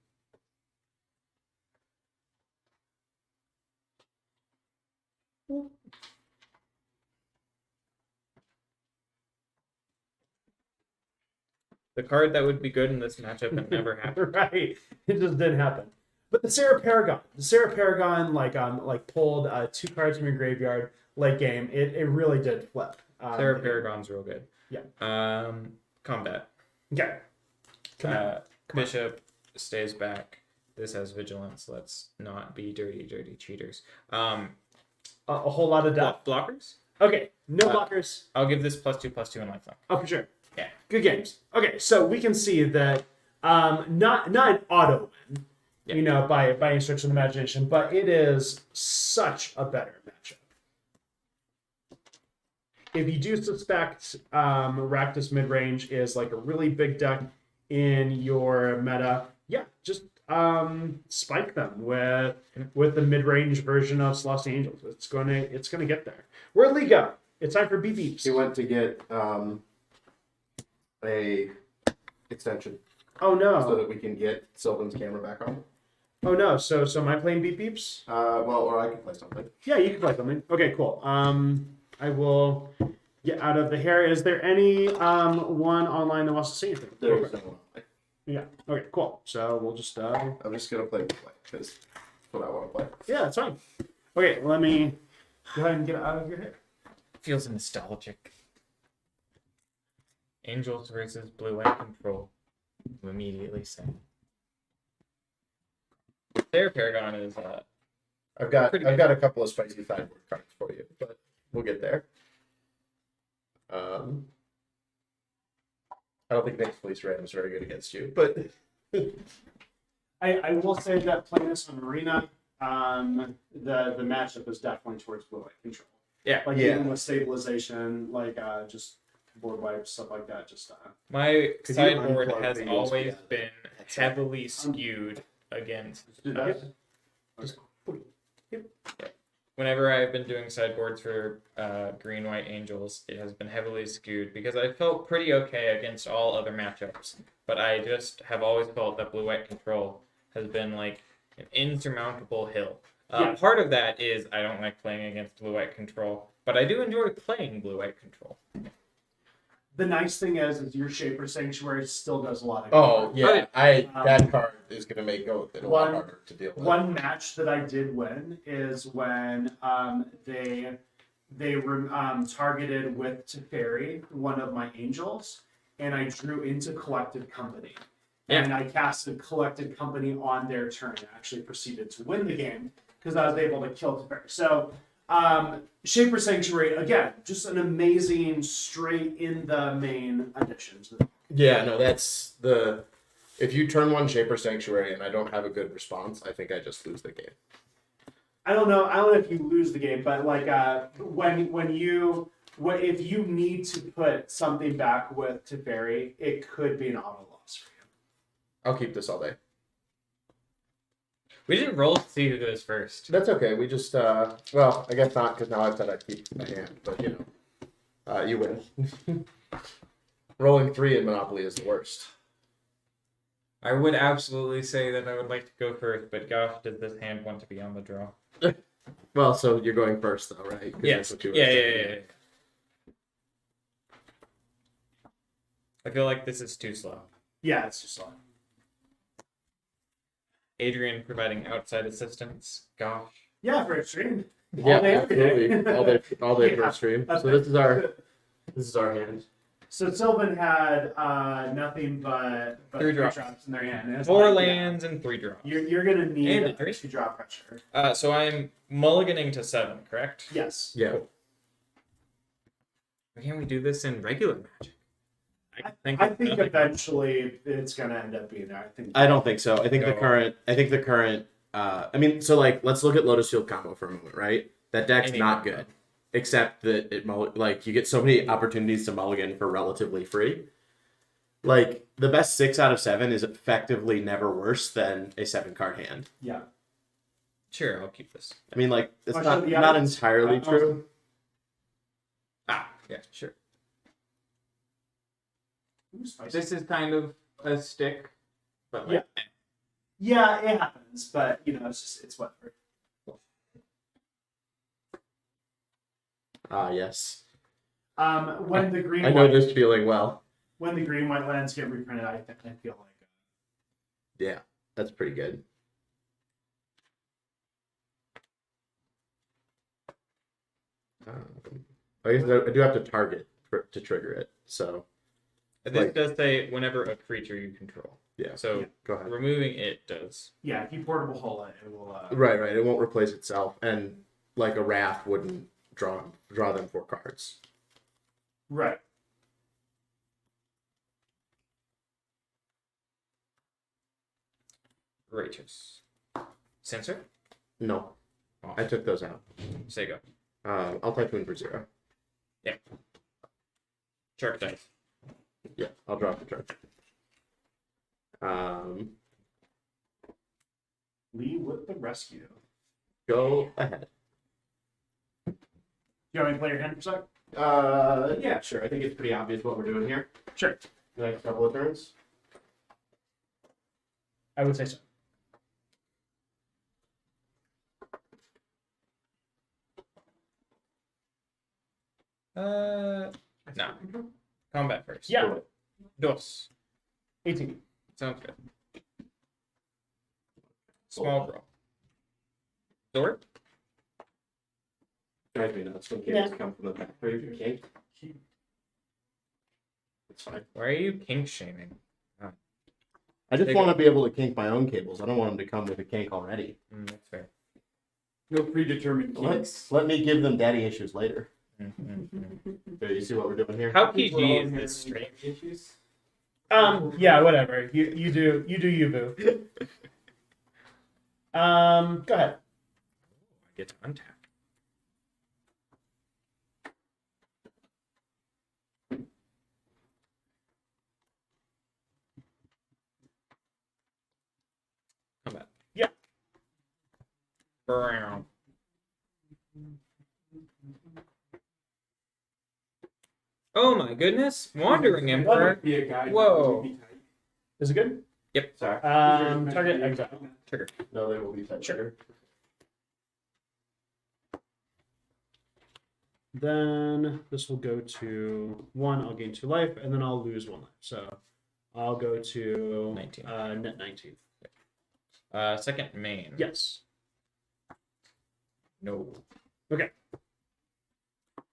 The card that would be good in this matchup and never happened. Right. It just didn't happen. But the Sarah Paragon like pulled 2 cards from your graveyard late game. It really did flip. Sarah Paragon's real good. Yeah. Combat. Okay. Come on. Bishop stays back. This has vigilance. Let's not be dirty cheaters. A whole lot of death. Blockers? Okay. No blockers. I'll give this +2/+2 in lifelink. Oh, for sure. Yeah. Good games. Okay, so we can see that not an auto win, Yeah. by any stretch of the imagination, but it is such a better matchup. If you do suspect Rakdos midrange is like a really big deck in your meta, yeah, just spike them with the mid-range version of Selesnya Angels. It's gonna get there. Where'd Lee go? It's time for beep beeps. He went to get a extension Oh no! so that we can get Sylvan's camera back on. Oh no! So am I playing beep beeps? Well, or I can play something. Yeah, you can play something. Okay, cool. I will get out of the hair. Is there any one online that wants to see anything? There's no one. Yeah. Okay, cool. So we'll just I'm just gonna play because that's what I want to play. yeah, that's fine. Okay, let me go ahead and get out of your hair. Feels nostalgic. Angels versus Blue Eye Control. I'm immediately saying. Their Paragon is I've got Pretty I've good. got a couple of spicy sideboard cards for you, but we'll get there. I don't think Nick's Police Ram is very good against you, but I will say that playing this on Arena, the matchup is definitely towards blue light control. Yeah. Like Yeah. even with stabilization, like just board wipes, stuff like that. Just my Could you sideboard unplug has the always USB? been heavily skewed against. do that. just Whenever I've been doing sideboards for Green White Angels, it has been heavily skewed because I felt pretty okay against all other matchups. But I just have always felt that Blue White Control has been like an insurmountable hill. Yeah. Part of that is I don't like playing against blue-white control, but I do enjoy playing blue-white control. The nice thing is your Shaper Sanctuary still does a lot of. Oh good. yeah, that card is gonna make it a lot harder to deal with. One match that I did win is when they targeted with Teferi, one of my angels, and I drew into Collected Company. Yeah. And I casted Collected Company on their turn and actually proceeded to win the game because I was able to kill Teferi. So Shaper Sanctuary, again, just an amazing straight in the main addition to the. Yeah, no, that's the. If you turn one Shaper Sanctuary and I don't have a good response, I think I just lose the game. I don't know if you lose the game, but like if you need to put something back with Teferi, it could be an auto loss for you. I'll keep this all day. We didn't roll to see who goes first. That's okay. We just well, I guess not because now I've said I keep my hand, but you know, you win. Rolling 3 in Monopoly is the worst. I would absolutely say that I would like to go first, but gosh, does this hand want to be on the draw? Well, so you're going first though, right? 'Cause Yes. that's what you were Yeah. saying. I feel like this is too slow. Yeah, it's just like. Adrian providing outside assistance. Gosh. Yeah, for a stream. Yeah, All day, every day. absolutely. All day for Yeah. a stream. That's So this is our hand. So Sylvan had nothing but Three three drops. in their hand. And it's 4 like, lands and 3 drops. You're gonna need And a 2-drop pressure. So I'm mulliganing to 7, correct? Yes. Yeah. Why can't we do this in regular Magic? I of think nothing. eventually it's gonna end up being there. I don't think so. I think the No. current I mean, so like let's look at Lotus Field combo for a moment, right? That deck's Any not combo. good. Except that like you get so many opportunities to mulligan for relatively free. Like the best 6 out of 7 is effectively never worse than a 7-card hand. Yeah. Sure, I'll keep this. I mean, like it's Question of not the not audience? entirely true. Yeah, sure. Ooh, spicy. This is kind of a stick, but like, Yeah, it happens, but you know, it's whatever. Ah, yes. When the green I know white, this feeling well. when the green white lands get reprinted, I feel like Yeah, that's pretty good. I guess I do have to target to trigger it. So this does say whenever a creature you control. yeah. So Go ahead. removing it does. yeah, if you portable hull it, it will. Right. It won't replace itself, and like a Wrath wouldn't draw them 4 cards. Right. Righteous. Censor? No, Off. I took those out. Say go. I'll Typhoon for 0. Shark dice. Yeah, I'll drop the charge. Lee with the rescue. Go ahead. You want me to play your hand for a sec? Yeah, sure. I think it's pretty obvious what we're doing here. Sure. The next couple of turns. I would say so. No. Combat first. Yeah. Dos. 18. Sounds good. Small brawl. Sword? Drives me nuts when Yeah. kids come from the back. Are you kink? It's fine. Why are you kink shaming? I just They want go- to be able to kink my own cables. I don't want them to come with a kink already. That's fair. No predetermined kinks. Let me give them daddy issues later. Mm-hmm. Okay, you see what we're doing here? How People PG all is here this with stream? Issues. Yeah, whatever. You do you, boo. Go ahead. I get to untap. Combat. Yeah. Brown. Oh my goodness! Wandering That Emperor. might be a guide. Whoa. Is it good? Yep. Sorry. Target exile. Trigger. No, they will be type trigger. Then this will go to 1. I'll gain 2 life, and then I'll lose 1 life. So I'll go to 19. Net 19. Second main. Yes. No.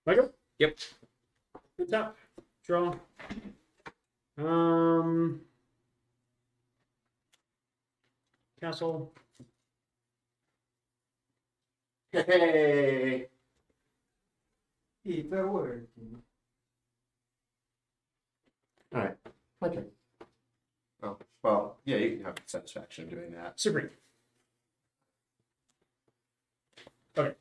Michael? Yep. Good tap. Draw. Castle. Hey. It's a word. All right. My turn. Oh, well, yeah, you can have satisfaction doing that. Supreme. Okay.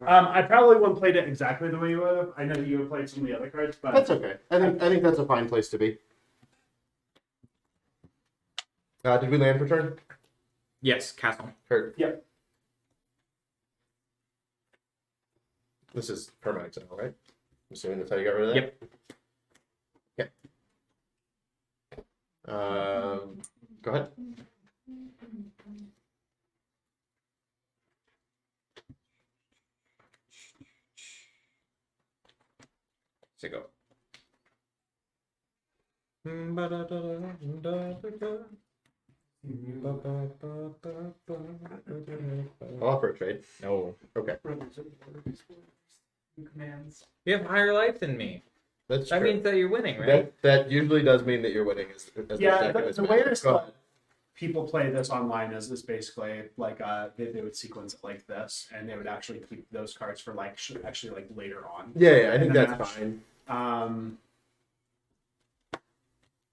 I probably wouldn't played it exactly the way you would have. I know that you would played some of the other cards, but That's okay. I think that's a fine place to be. Did we land for turn? Yes, castle. Kurt. Yep. This is permanent exile, right? I'm assuming that's how you got rid of that? Yep. Okay. Go ahead. So go. I'll offer a trade. No. Okay. Commands. You have higher life than me. That's That true. means that you're winning, right? That usually does mean that you're winning. yeah, the way there's people play this online is basically like they would sequence it like this, and they would actually keep those cards for like actually like later on. Yeah, I think in the that's match. fine.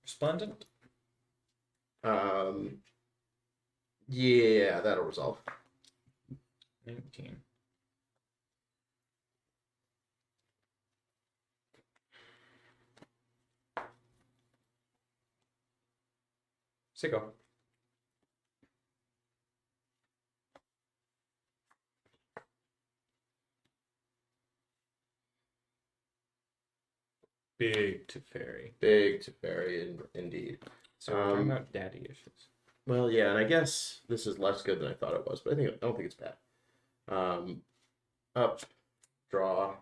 Resplendent. Yeah, that'll resolve. 19. Sicko. Big Teferi. Big to fairy, indeed. So we're talking about daddy issues. Well, yeah, and I guess this is less good than I thought it was, but I don't think it's bad. Up, draw.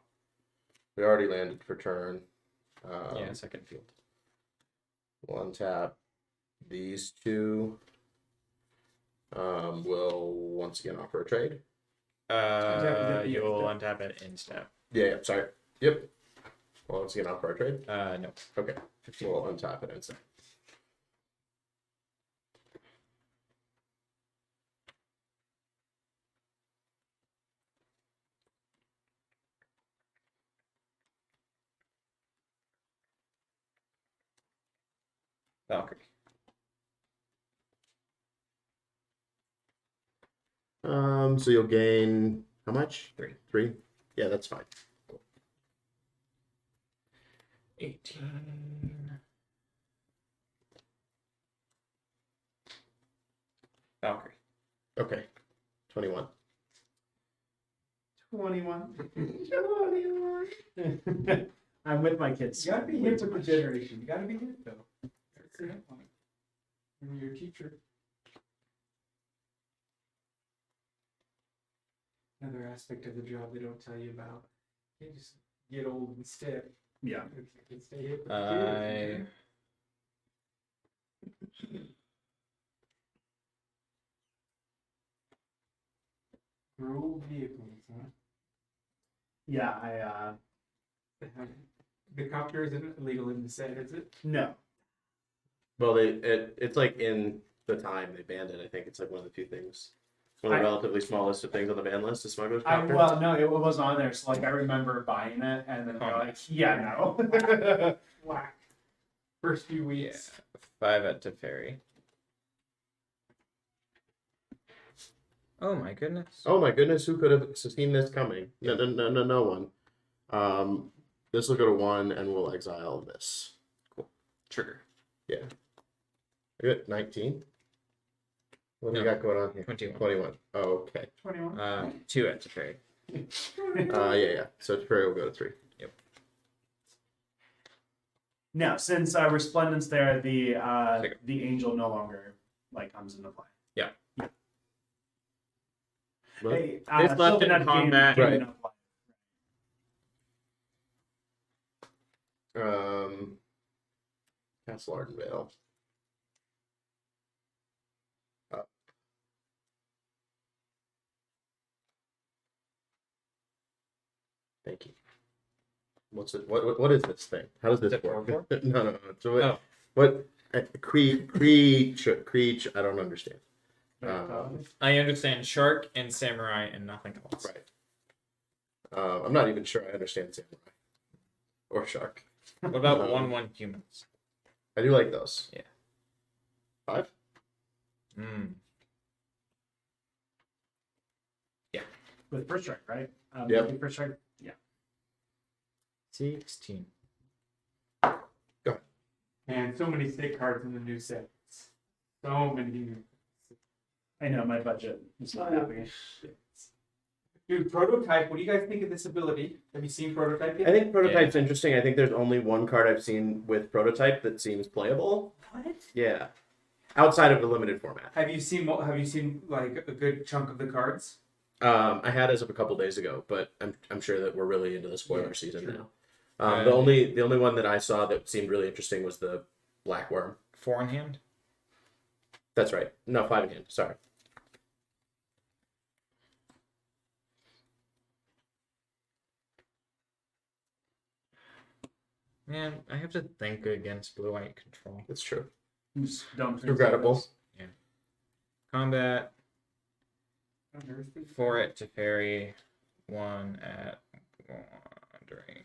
We already landed for turn. Yeah, second field. We'll untap these two. Will once again offer a trade. You'll untap it in step. Yeah, sorry. Yep. Well, once again offer a trade. No. Okay. 15. We'll untap it instead. Valkyrie. So you'll gain how much? 3. 3? Yeah, that's fine. 18. Valkyrie. Okay. 21. 21. I'm with my kids. You gotta be hip with the generation. You gotta be hip though. That's the hip one. And your teacher. Another aspect of the job they don't tell you about. You can't just get old and stiff. Yeah. You can stay hip with the kids. Ruled vehicles, huh? Yeah, The copter isn't illegal in the set, is it? no. Well, it's like in the time they banned it. I think it's like one of the few things. One of the relatively small list of things on the ban list is Smuggler's Copter. Well, no, it wasn't on there. So like, I remember buying it, and then they're like, yeah, no. Whack. First few weeks. 5 at Teferi. Oh my goodness. Oh my goodness, who could have seen this coming? No one. This will go to 1, and we'll exile this. Cool. Trigger. Yeah. Good. 19. What do we got going on here? 21. 21. Oh, okay. 21. 2 at Teferi. Yeah. So Teferi will go to 3. Yep. No, since Resplendent's there, the angel no longer like comes into play. Yeah. Well, Hey, This left Sylvan in had gained- combat. gained Right. enough life. Castle Ardenvale. Up. Thank you. What's it? What is this thing? How does this Is it work? 4/4? No. So what? Oh. What? Creech. I don't understand. I understand shark and samurai and nothing else. Right. I'm not even sure I understand samurai or shark. What about 1/1 humans? I do like those. Yeah. 5. With first strike, right? Yep. First strike. Yeah. 16. And so many stick cards in the new sets. So many. I know my budget is not happy. Dude, Prototype, what do you guys think of this ability? Have you seen Prototype yet? I think Prototype's interesting. I think there's only one card I've seen with Prototype that seems playable. What? Yeah. Outside of the limited format. Have you seen like a good chunk of the cards? I had as of a couple days ago, but I'm sure that we're really into the spoiler season true. now. The only one that I saw that seemed really interesting was the Black Worm. 4 in hand? That's right. No, 5 in hand. Sorry. Man, I have to think against blue-white control. That's true. Just don't think Regrettable. Combat. For it to ferry 1 at wandering.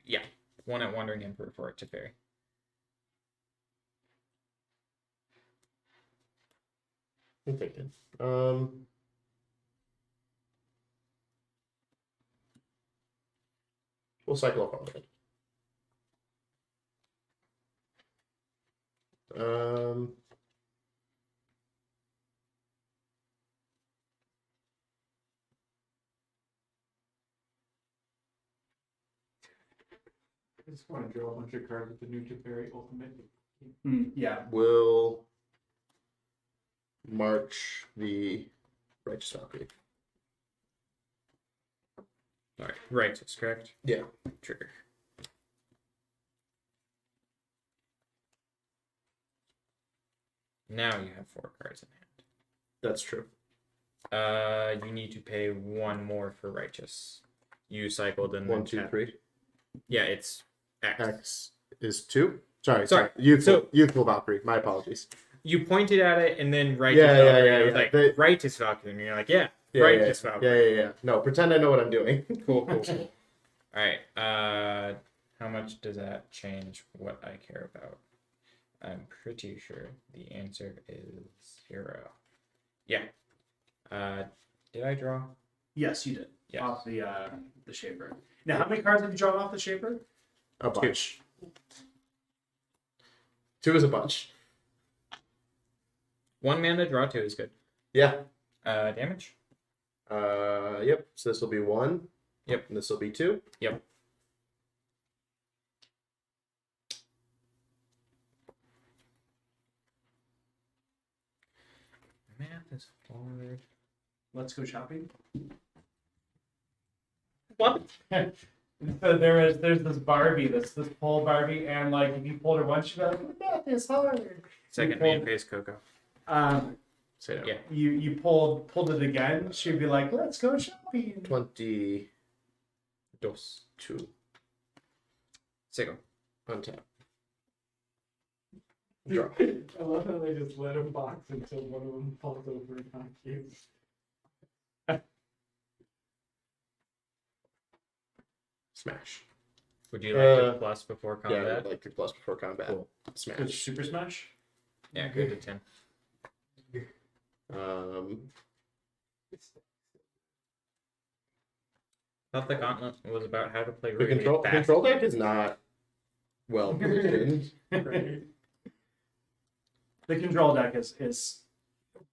Yeah, 1 at wandering emperor for it to ferry. I'm thinking. We'll cycle up on it. I just want to draw a bunch of cards with the new Teferi Ultimate. Yeah. We'll march the Righteous Valkyrie. Alright, right, that's correct. Yeah. Trigger. Now you have 4 cards in hand. That's true. You need to pay 1 more for righteous. You cycled and 1, then 2, tap. 3. Yeah, it's X. X is 2. Sorry. Sorry. Youthful Valkyrie. My apologies. You pointed at it and then righteous Yeah, Valkyrie. yeah, I was yeah. like, righteous Valkyrie. And you're like, yeah, righteous Valkyrie. Yeah. No, pretend I know what I'm doing. Cool. Alright, how much does that change what I care about? I'm pretty sure the answer is 0. Yeah. Did I draw? Yes, you did. Yes. Off the shaper. Now, how many cards have you drawn off the shaper? A bunch. 2 is a bunch. 1 mana, draw 2 is good. Yeah. Damage? Yep. So this will be 1. Yep. And this will be 2. Yep. Math is hard. Let's go shopping. What? So there's this Barbie, this pole Barbie, and like if you pulled her once, she'd be like, "Math is hard." Second main phase Coco. Say no. Yeah. You pulled it again, she'd be like, "Let's go shopping." 22. Sigo. Untap. Draw. I love how they just let him box until one of them falls over and not cute. Smash. Would you like to plus before Yeah, combat? I'd like to plus before combat. Cool. Smash. Good Super Smash. Yeah, go to 10. Thought the gauntlet was about how to play The really fast. control deck is not well positioned. The control deck is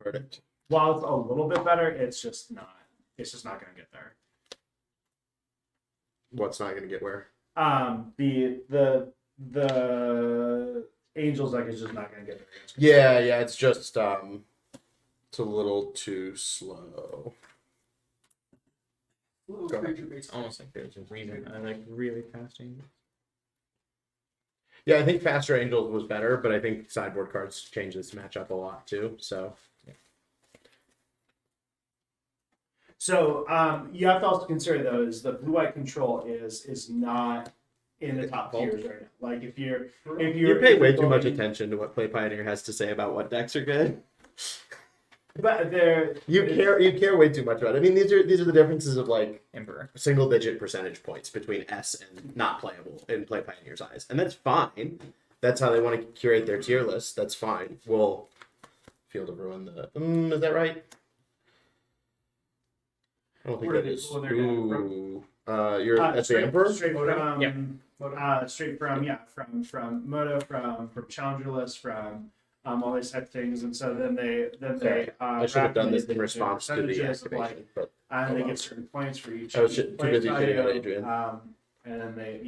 Verdict. while it's a little bit better, it's just not going to get there. What's not gonna get where? The Angels deck is just not going to get there. Yeah, it's just it's a little too slow. Little Go ahead. creature based. It's almost like there's a reason I like really fast Angels. Yeah, I think faster Angels was better, but I think sideboard cards change this matchup a lot too. So So you have to also consider though is the blue-white control is not in the top tiers right now. Like if you're you pay way too much going- attention to what Play Pioneer has to say about what decks are good. but they're You care way too much about it. I mean, these are the differences of like Emperor. single digit percentage points between S and not playable in Play Pioneer's eyes, and that's fine. That's how they want to curate their tier list. That's fine. We'll Field of Ruin the. Is that right? I don't think Where that are they is. pulling their data from? Ooh, you're at the Emperor. straight from Yeah. straight from Moto from Challenger list from all these type of things, and so then they Sorry, I should have done this in rapidly response to the percentages, activation, but and they get certain points for each. I was too play busy shitting on value, Adrian. And then they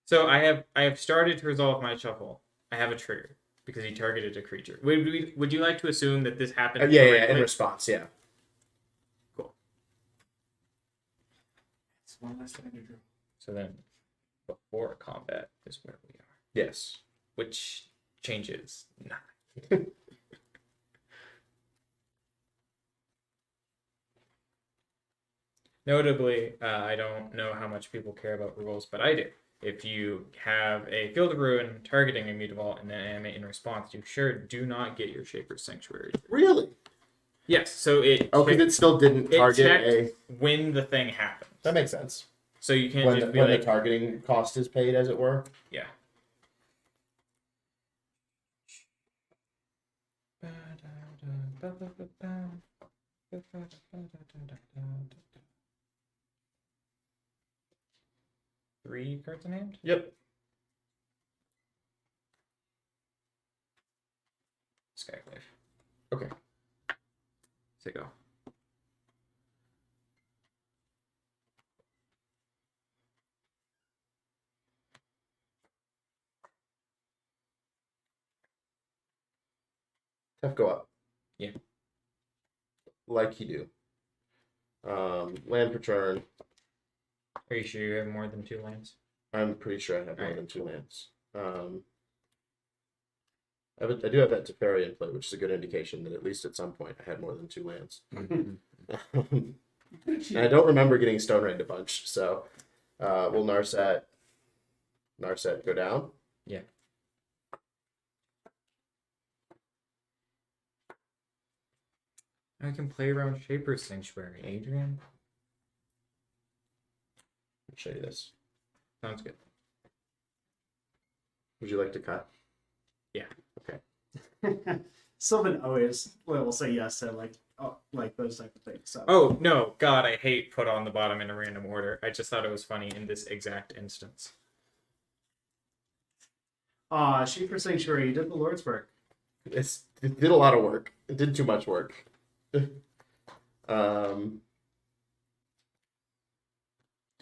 So I have started to resolve my shuffle. I have a trigger because he targeted a creature. Would you like to assume that this happened? Yeah, in correctly? response, yeah. It's one less thing to draw. So then, before combat is where we are, Yes. which changes nothing. Notably, I don't know how much people care about rules, but I do. If you have a Field of Ruin targeting a Mutavault and then animate in response, you sure do not get your Shaper's Sanctuary. Really? Yes, so it Oh, because it still didn't it target checked a. when the thing happened. That makes sense. So you can't When, just be when like, the targeting cost is paid, as it were. yeah. Three cards in hand? Yep. Skyclave. Okay. Say go. Tough go up. Yeah. Like you do. Land per turn. Are you sure you have more than 2 lands? I'm pretty sure I have more Alright, than 2 lands. I do have that Teferi in play, which is a good indication that at least at some point I had more than 2 lands. And I don't remember getting Stone Rained a bunch, so will Narset go down? Yeah. I can play around Shaper's Sanctuary, Adrian. I'll show you this. Sounds good. Would you like to cut? Sylvan always will say yes to like those type of things. So. Oh, no. God, I hate put on the bottom in a random order. I just thought it was funny in this exact instance. Shaper Sanctuary, you did the Lord's work. It did a lot of work. It did too much work. Don't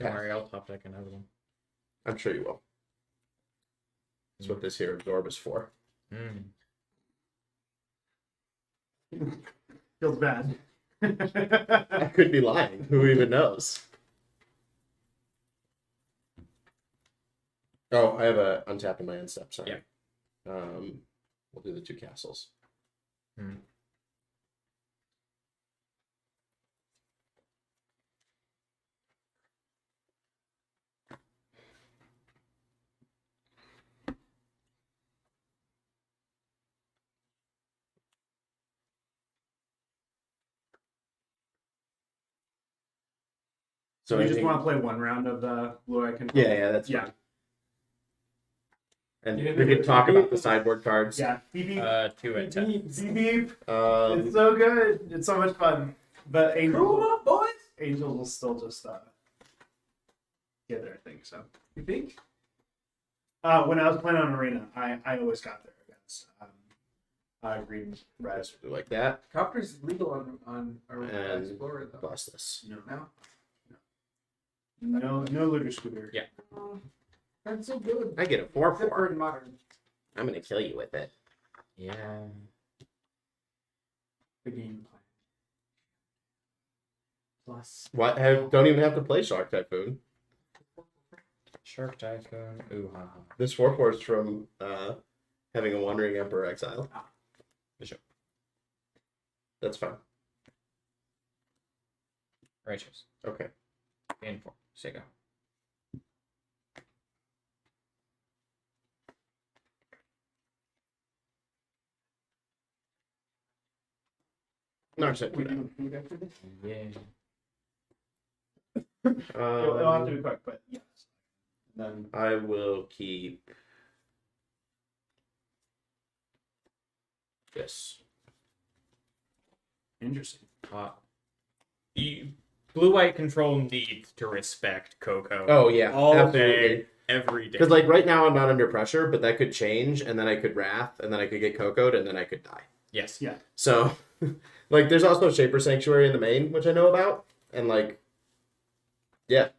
worry, I'll top deck another one. I'm sure you will. That's what this here absorb is for. Feels bad. I could be lying. Who even knows? Oh, I have a untap in my end step. Sorry. Yeah. We'll do the 2 castles. So you just anything- want to play one round of the blue eye control? Yeah, that's Yeah. fine. And Yeah, we could talk about the sideboard cards. Yeah. Beep beep. 2 and 10. Beep beep. Beep. It's Um, so good. It's so much fun. But Crew 'em Angels, up, boys! Angels will still just get there, I think. So You think? when I was playing on Arena, I always got there against green red. like that. Copter's legal on Arena And Explorer, though. blast this. No. No? No looter scooter. Yeah. That's so good. I get a Except for 4/4. in modern. I'm gonna kill you with it. Yeah. The game plan. Plus. What? Don't even have to play Shark Typhoon. Shark Typhoon. Ooh, ha, ha. This 4/4 is from having a Wandering Emperor exile. Bishop. That's fine. Righteous. Okay. Gain 4. Sega. No, except We for do food after this? Yeah. that. It'll have to be quick, but yes. And then I will keep this. interesting. Blue-white control needs to respect Coco. Oh yeah, All absolutely. day, every day. Because like right now I'm not under pressure, but that could change, and then I could wrath, and then I could get Coco'd, and then I could die. Yes. Yeah. So, like, there's also Shaper Sanctuary in the main, which I know about, and like, yeah.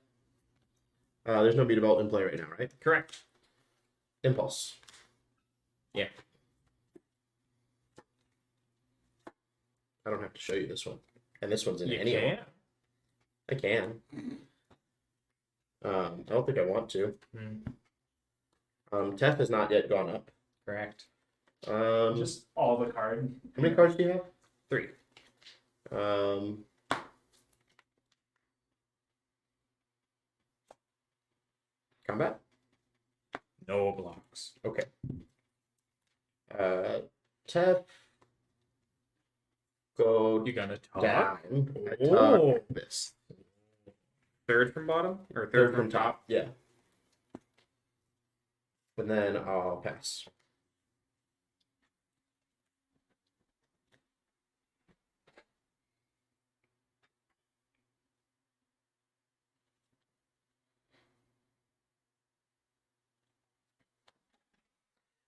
There's no Beat Vault in play right now, right? Correct. Impulse. Yeah. I don't have to show you this one, and this one's in You any can. order. I can. I don't think I want to. Tef has not yet gone up. Correct. Just all the card. How many cards do you have? 3. Combat. No blocks. Okay. Tef. Go You gonna talk? down. I Oh. talk this. Third from bottom or Third from top. Yeah. And then I'll pass.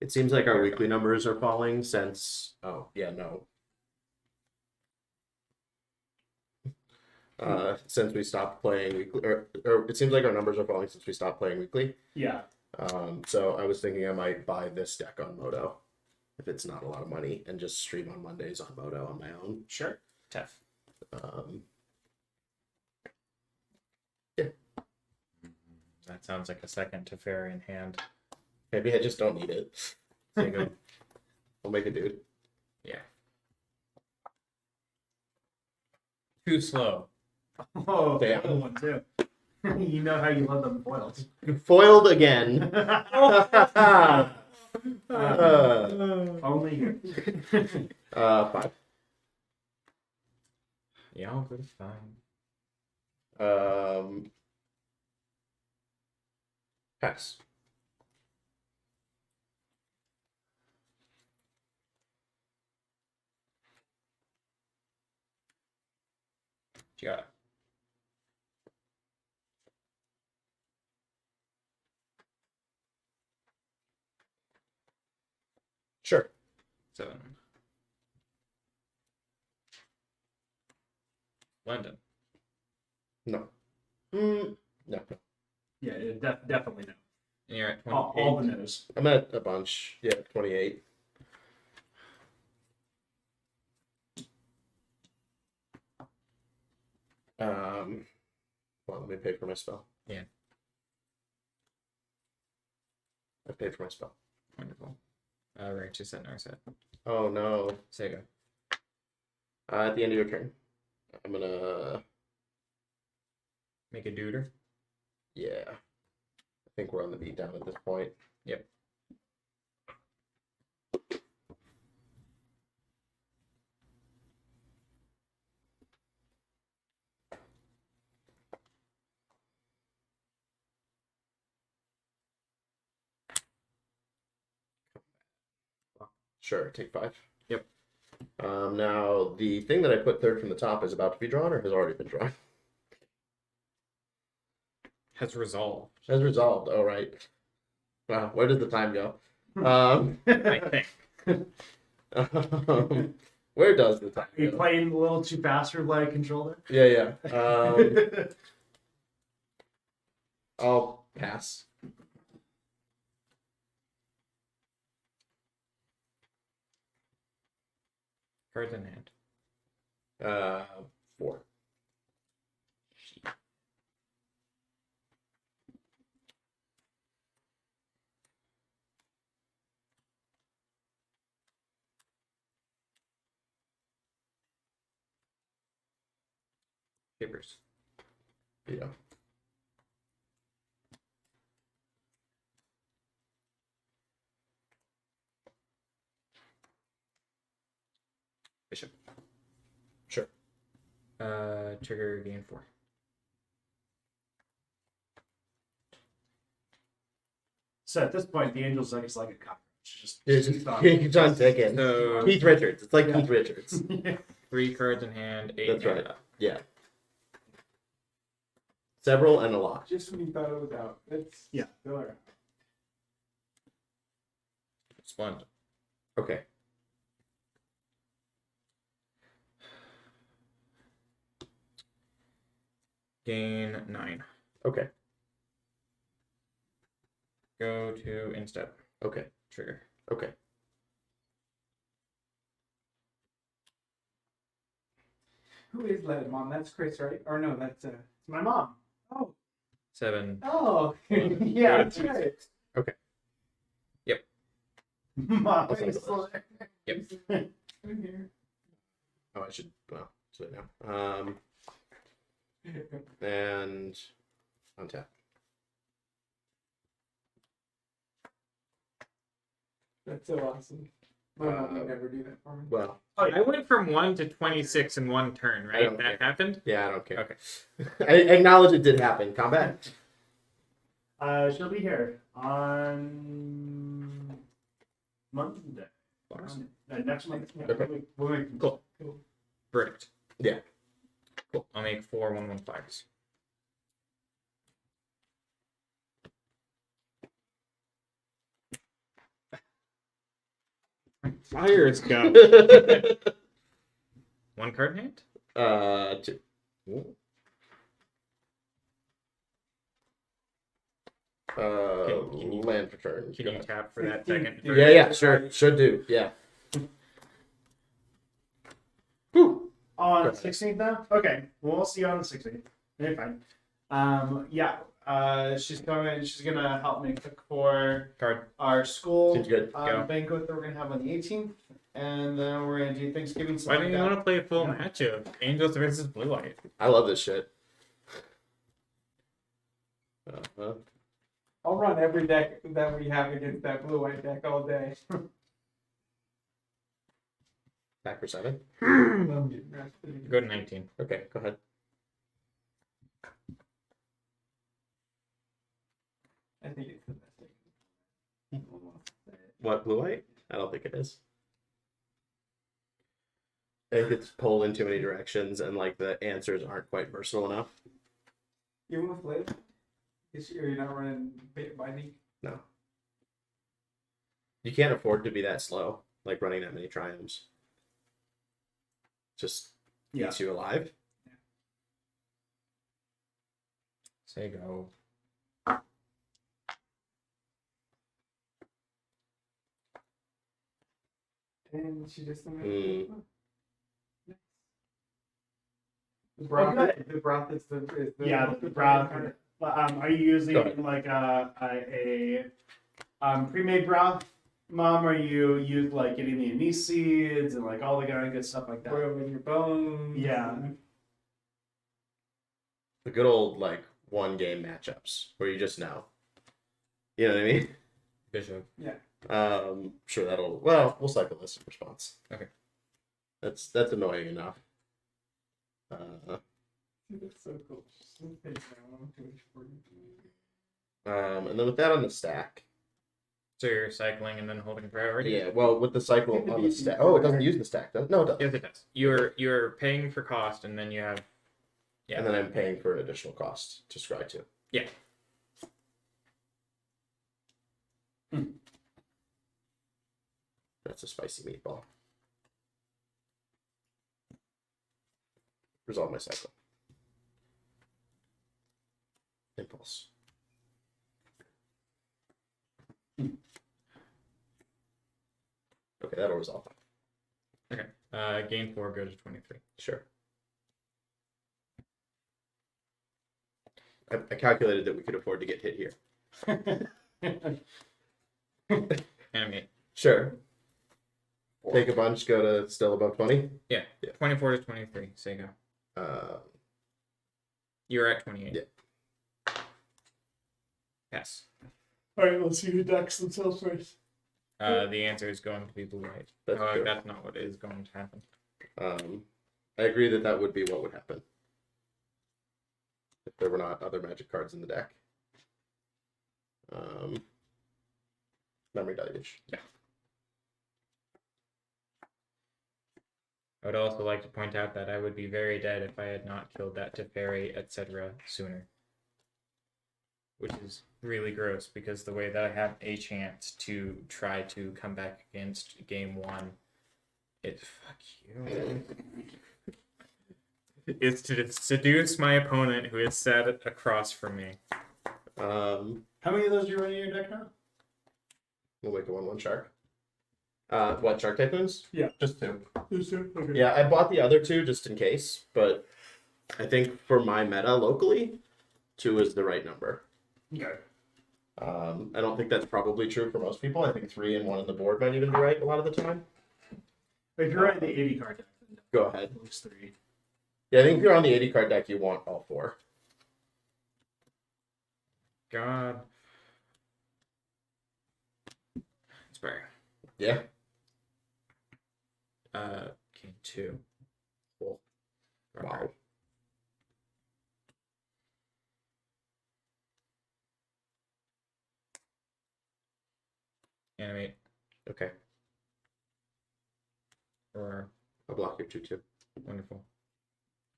It seems like our weekly numbers are falling since. Oh, yeah, no. Since we stopped playing weekly, or it seems like our numbers are falling since we stopped playing weekly. Yeah. So I was thinking I might buy this deck on Moto if it's not a lot of money and just stream on Mondays on Moto on my own. Sure. Tough. Yeah. That sounds like a second Teferi in hand. Maybe I just don't need it. So you go, I'll make a dude. Yeah. Too slow. Oh, Damn. the other one too. You know how you love them foils. Foiled again. Only you. 5. Yeah, I'll go to 5. Pass. You got it. Sure. 7. London. No. No. Yeah, definitely no. And you're at 28. All the no's. I'm at a bunch. Yeah, 28. Well, let me pay for my spell. Yeah. I paid for my spell. Wonderful. Righteous at Narset. Oh no. Sega. At the end of your turn, I'm gonna. Make a duder. Yeah. I think we're on the beatdown at this point. Yep. Sure, take 5. Yep. Now, the thing that I put third from the top is about to be drawn or has already been drawn? Has resolved. Has resolved. Oh, right. Wow, where did the time go? I think. Where does the time Are you go? playing a little too fast for like controller? Yeah, yeah. I'll pass. Cards in hand. 4. Papers. Yeah. Bishop. Sure. Trigger gain 4. So at this point, the Angels like it's like a cockroach. Just It's keep just on. keeps on ticking. So Keith Richards. It's like Yeah. Keith Richards. 3 cards in hand, 8 That's right. mana. Yeah. Several and a lot. Just when you thought it was out. It's Yeah. still around. Splendid. Okay. Gain 9. Okay. Go to instep. Okay. Trigger. Okay. Who is Let Mom? That's Chris, right? Or no, that's It's my mom. oh 7. oh Yeah, that's right. Mom. I'll take is it. still there. Yep. I'm here. Oh, I should. Well, do it now. And untap. That's so awesome. My mom would never do that for me. Well, I went from 1 to 26 in one turn, I right? don't That care. happened? yeah, I don't care. Okay. I acknowledge it did happen. Combat. She'll be here on Monday. Next month. Yeah, Okay. we'll make- Cool. Verdict. Yeah. Cool. I'll make 4 1/1/5s. Fires go. 1 card in hand? 2. Can you- Land for turn. Can Go you ahead. tap for that 15. second? Yeah, sure. Should do. Yeah. Whew. On Go ahead. 16th now? Okay. We'll see you on the 16th. Okay, fine. Yeah. She's coming. She's gonna help me cook for Card. our school Seems good. Go. banquet that we're gonna have on the 18th, and then we're gonna do Thanksgiving. Why stuff don't like you that. want to play a full Yeah. match of Angels versus Blue White? I love this shit. Uh-huh. I'll run every deck that we have against that blue-white deck all day. Back for 7. I'm getting rested. Go to 19. Okay, go ahead. I think it's the best deck. What, blue white? I don't think it is. I think it's pulled in too many directions and like the answers aren't quite versatile enough. Even with live, you're not running binding. No. You can't afford to be that slow, like running that many triumphs. Just Yeah. keeps you alive. Say go. And she just the Oh, broth. good. The broth is the Yeah, the broth. Are you using Go ahead. like a pre-made broth, Mom? Are you like getting the anise seeds and like all the kind of good stuff like that? boiling your bones. Yeah. The good old like one game matchups where you just know. You know what I mean? Bishop. Sure that'll we'll cycle this in response. Okay. That's annoying enough. That's so cool. And then with that on the stack. So you're cycling and then holding priority? Yeah, well with the cycle on the stack. Oh, it doesn't use the stack, does it? No, it doesn't. Yes, it does. You're paying for cost and then you have. Yeah. And then I'm paying for an additional cost to scry to. Yeah. That's a spicy meatball. Resolve my cycle. Impulse. that'll resolve. Okay. Gain 4, go to 23. Sure. I calculated that we could afford to get hit here. Animate. Sure. Take a bunch, go to still above 20. Yeah. 24 to 23. So you go. You're at 28. Yeah. Yes. All right, let's see who decks themselves first. The answer is going to be blue white. That's true. That's not what is going to happen. I agree that that would be what would happen if there were not other magic cards in the deck. Memory deluge. Yeah. I would also like to point out that I would be very dead if I had not killed that Teferi, etc. sooner. Which is really gross because the way that I have a chance to try to come back against game 1, it fuck you. Is to seduce my opponent who is sat across from me. How many of those do you run in your deck now? We'll make a 1/1 shark. What shark typhoons? Yeah. Just 2. Okay. Yeah, I bought the other 2 just in case, but I think for my meta locally, 2 is the right number. Okay. I don't think that's probably true for most people. I think 3 and 1 on the board might even be right a lot of the time. If you're running the 80 card deck, then Go ahead. at least 3. Yeah, I think if you're on the 80 card deck, you want all 4. God. Inspire. Yeah. King 2. Cool. Draw Wow. card. Animate. Okay. Or I'll block your 2/2. wonderful.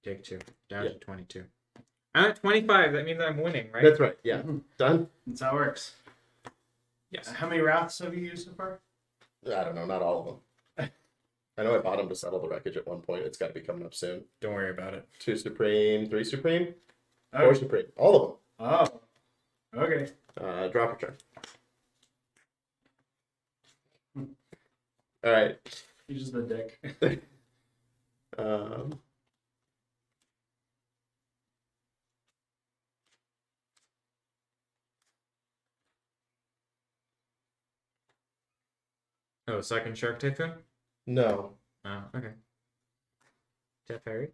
Take 2. Down Yeah. to 22. I'm at 25. That means I'm winning, right? That's right. Yeah. Mhm. Done? That's how it works. Yes. How many wraths have you used so far? I don't know. Not all of them. I know I bought them to settle the wreckage at one point. It's got to be coming up soon. Don't worry about it. 2 Supreme, 3 Supreme, 4 Oh, Supreme. All of oh. Okay. them. Drop a turn. All right. You're just a dick. Um, Oh, second Shark Typhoon? no. Oh, okay. Teferi?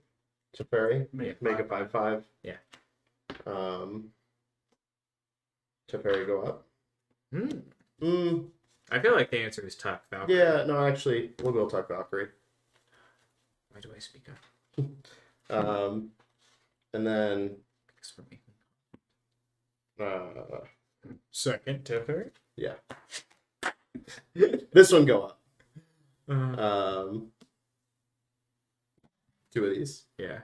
Teferi. Make Make a 5/5. Yeah. Teferi go up. I feel like the answer is Tuck Valkyrie. Yeah, no, actually, we'll go Tuck Valkyrie. Why do I speak up? And then Because we're making uh, second Teferi? yeah, this one go up. Uh, 2 of these. yeah.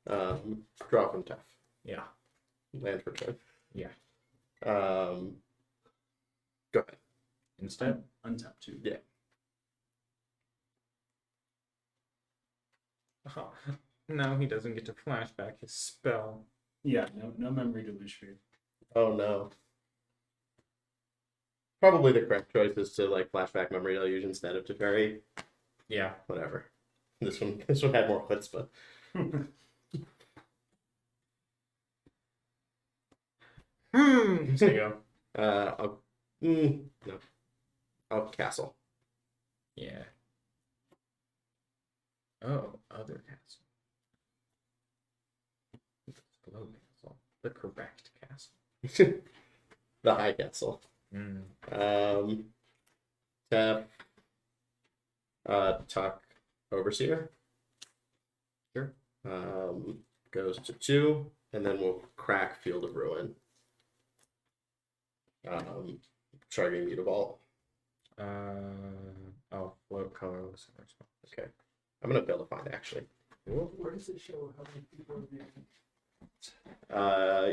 Draw from Tef. Yeah. Land for turn. Yeah. Go ahead. Instead? Untap 2. Yeah. Oh, no, he doesn't get to flashback his spell. Yeah, no memory deluge for you. Oh no. Probably the correct choice is to like flashback memory deluge instead of Teferi. Yeah. Whatever. This one had more chutzpah. So you go. No. I'll castle. Yeah. Oh, other castle. Low castle. The correct castle. The high castle. Tap. Tuck Overseer. Sure. Goes to 2, and then we'll crack Field of Ruin. Charging Mutavault. Oh, float colorless. Okay. I'm gonna build a find actually. Where does it show how many people are being?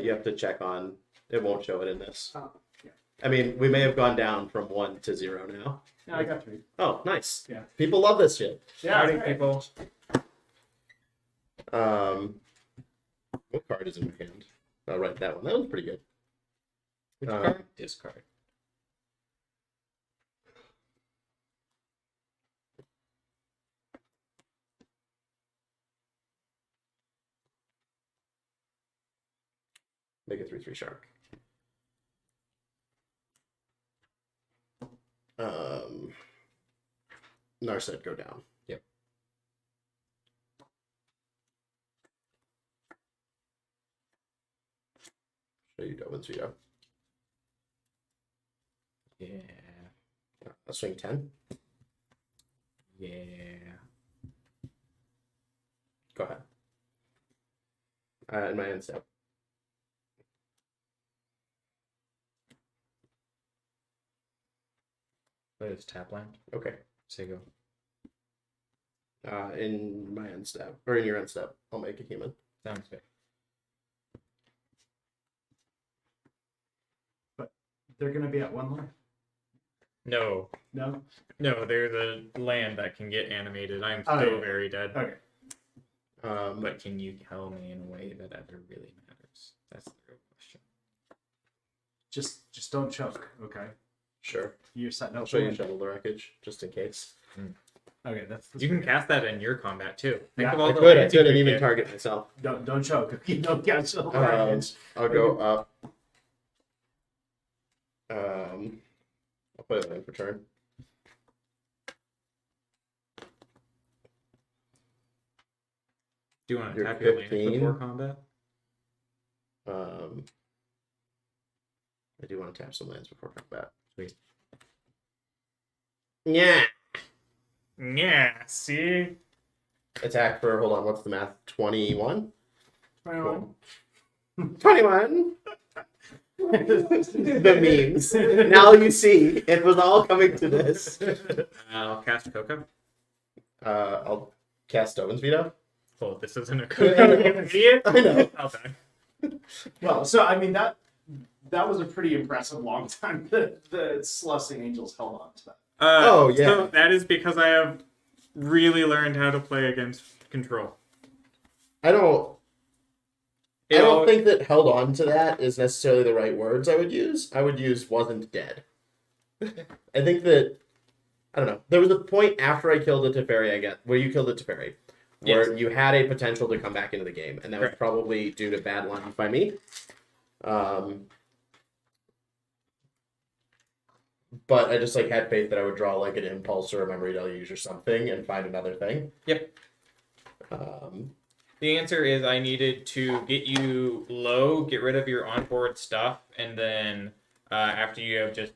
You have to check on. It won't show it in this. Oh, yeah. I mean, we may have gone down from 1 to 0 now. Yeah, I got 3. Oh, nice. Yeah. People love this shit. Yeah, Howdy, right. people. What card is in my hand? Oh, right, that one. That one's pretty good. Which Uh, card? Discard. Make a 3/3 shark. Narset go down. Yep. Show you Dovin's veto. Yeah. I'll swing 10. Yeah. Go ahead. And my end step. Play this tap land. Okay. Say go. In my end step, or in your end step, I'll make a human. Sounds good. They're gonna be at 1 life. No. No. No, they're the land that can get animated. I'm Oh, still yeah. very dead. Okay. But can you kill me in a way that ever really matters? That's the real question. Just don't choke. Okay. Sure. You're setting I'll up. show you for Shuttle the Wreckage, just in case. Okay, that's You can cast that in your combat too. Think Yeah, of all I the could lands you and even get. target myself. don't choke. You don't catch the wreckage. I'll go up. I'll play a land for turn. Do you want to You're tap your lands 15. before combat? I do want to tap some lands before combat. Sweet. Yeah. Yeah. See. Attack for, hold on, what's the math? 21? 21. 21. The memes. Now you see, it was all coming to this. I'll cast Coco. I'll cast Dovin's veto. Oh, this isn't a Coco, you idiot. I know. I'll die. Well, so I mean that was a pretty impressive long time that the Selesnya Angels held on to that. Oh, yeah. So that is because I have really learned how to play against control. I don't think that held on to that is necessarily the right words I would use. I would use wasn't dead. I think that, I don't know. There was a point after I killed the Teferi, I guess, where you killed the Teferi, where you had a potential to come back into the game, and that was Correct. probably due to bad lines by me. But I just had faith that I would draw an impulse or a memory deluge or something and find another thing. Yep. The answer is I needed to get you low, get rid of your onboard stuff, and then after you have just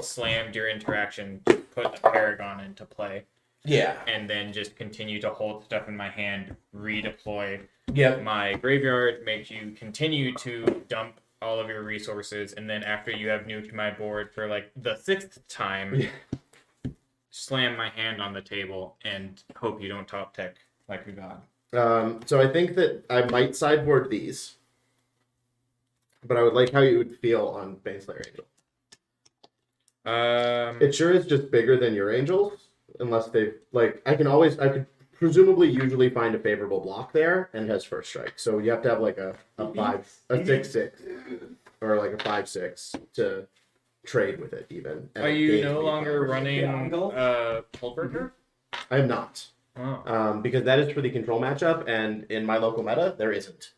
slammed your interaction, put the Paragon into play. Yeah. And then just continue to hold stuff in my hand, redeploy Yep. my graveyard, make you continue to dump all of your resources, and then after you have nuked my board for the 6th time, slam my hand on the table and hope you don't top tech like a god. So I think that I might sideboard these, but I would like how you would feel on Baneslayer Angel. It sure is just bigger than your Angels, unless they I could presumably usually find a favorable block there and has first strike. So you have to have a 6/6 or a 5/6 to trade with it even. Are you no longer running Hullbreaker? I am not. Oh. Because that is for the control matchup, and in my local meta, there isn't.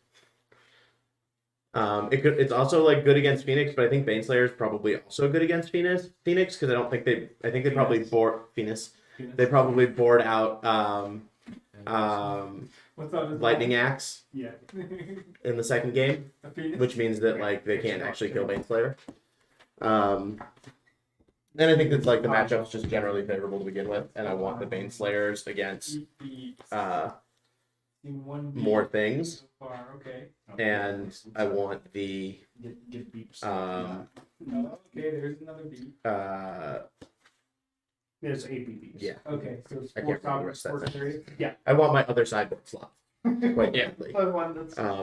It's also good against Phoenix, but I think Baneslayer is probably also good against Phoenix because I think they probably board Phoenix. They probably board out What's on his Lightning Axe Yeah. in the second game, A Phoenix? which means that they can't actually kill Baneslayer. And I think that the matchup's just generally favorable to begin with, and I want the Baneslayers against more things, So far, okay. and I want the Get beeps. Oh, okay, there's another beat. There's 8 beeps. yeah. Okay, so it's I four can't remember copies, what that 43. I want my other sideboard slot quite Yeah. badly. One that's I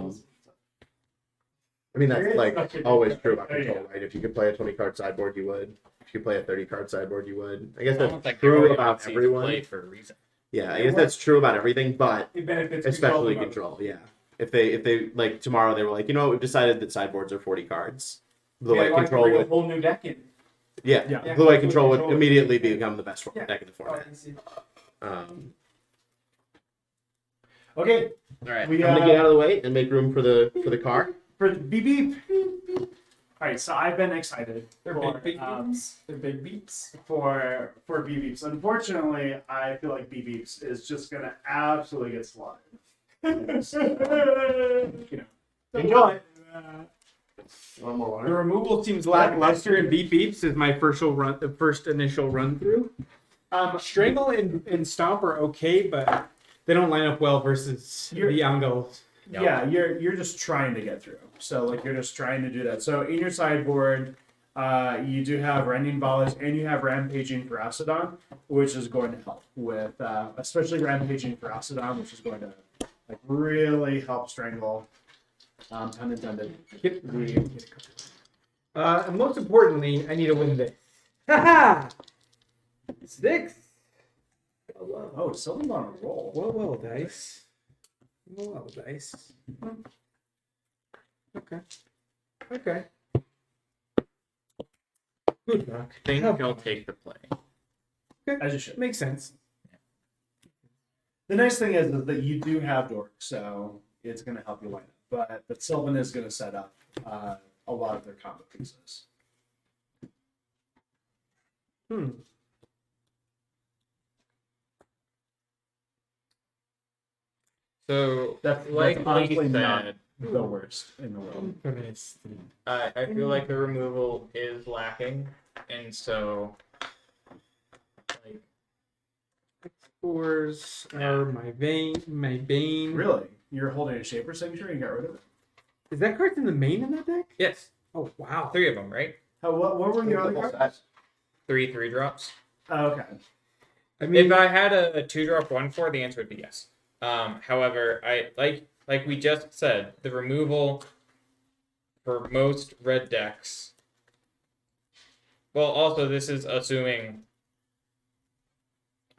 mean, There is that's such a- always true about Oh, yeah. control, right? If you could play a 20-card sideboard, you would. If you could play a 30-card sideboard, you would. I guess Almost that's you're true already about on safe everyone. play for a reason. Yeah, I guess that's true about everything, but It benefits especially control. control. Yeah, if they tomorrow they were we've decided that sideboards are 40 cards. blue white like to control bring a would. whole new deck in. Yeah, Yeah. blue white control would Control. immediately become the best Yeah. deck in the Oh, format. I see. Okay, All right. we I'm gonna get out of the way and make room for the car. for the beep beep. All right, so I've been excited They're for big beeps. They're big beeps. for beep beeps. Unfortunately, I feel like beep beeps is just gonna absolutely get slaughtered. You know, Enjoy. One more The water. removal seems lackluster in beep beeps is my first initial run through. Strangle and Stomp are okay, but they don't line up well versus You're- the Angels. Yeah, you're just trying to get through. So like you're just trying to do that. So in your sideboard, you do have Rending Volleys and you have Rampaging Ferocidon, which is going to help with especially Rampaging Ferocidon, which is going to like really help strangle. Pun intended. And most importantly, I need to win this. Haha! 6. Oh, Sylvan on a roll. Well, dice. Well, dice. Okay. Good luck. I think Have he'll fun. take the play. As you should. Makes sense. The nice thing is that you do have Dork, so it's going to help you line up. But Sylvan is going to set up a lot of their combo pieces. So That's like honestly Lee not said, the worst in the world. I feel like the removal is lacking, and so like Scores are my bane. Really? You're holding a Shaper Sanctuary and got rid of it? Is that card in the main in that deck? yes, Oh wow. 3 of them, right? What were your other cards? 3 drops. Oh, okay. I mean, If I had a 2-drop 1/4, the answer would be yes. However, I like we just said, the removal for most red decks. Well, also this is assuming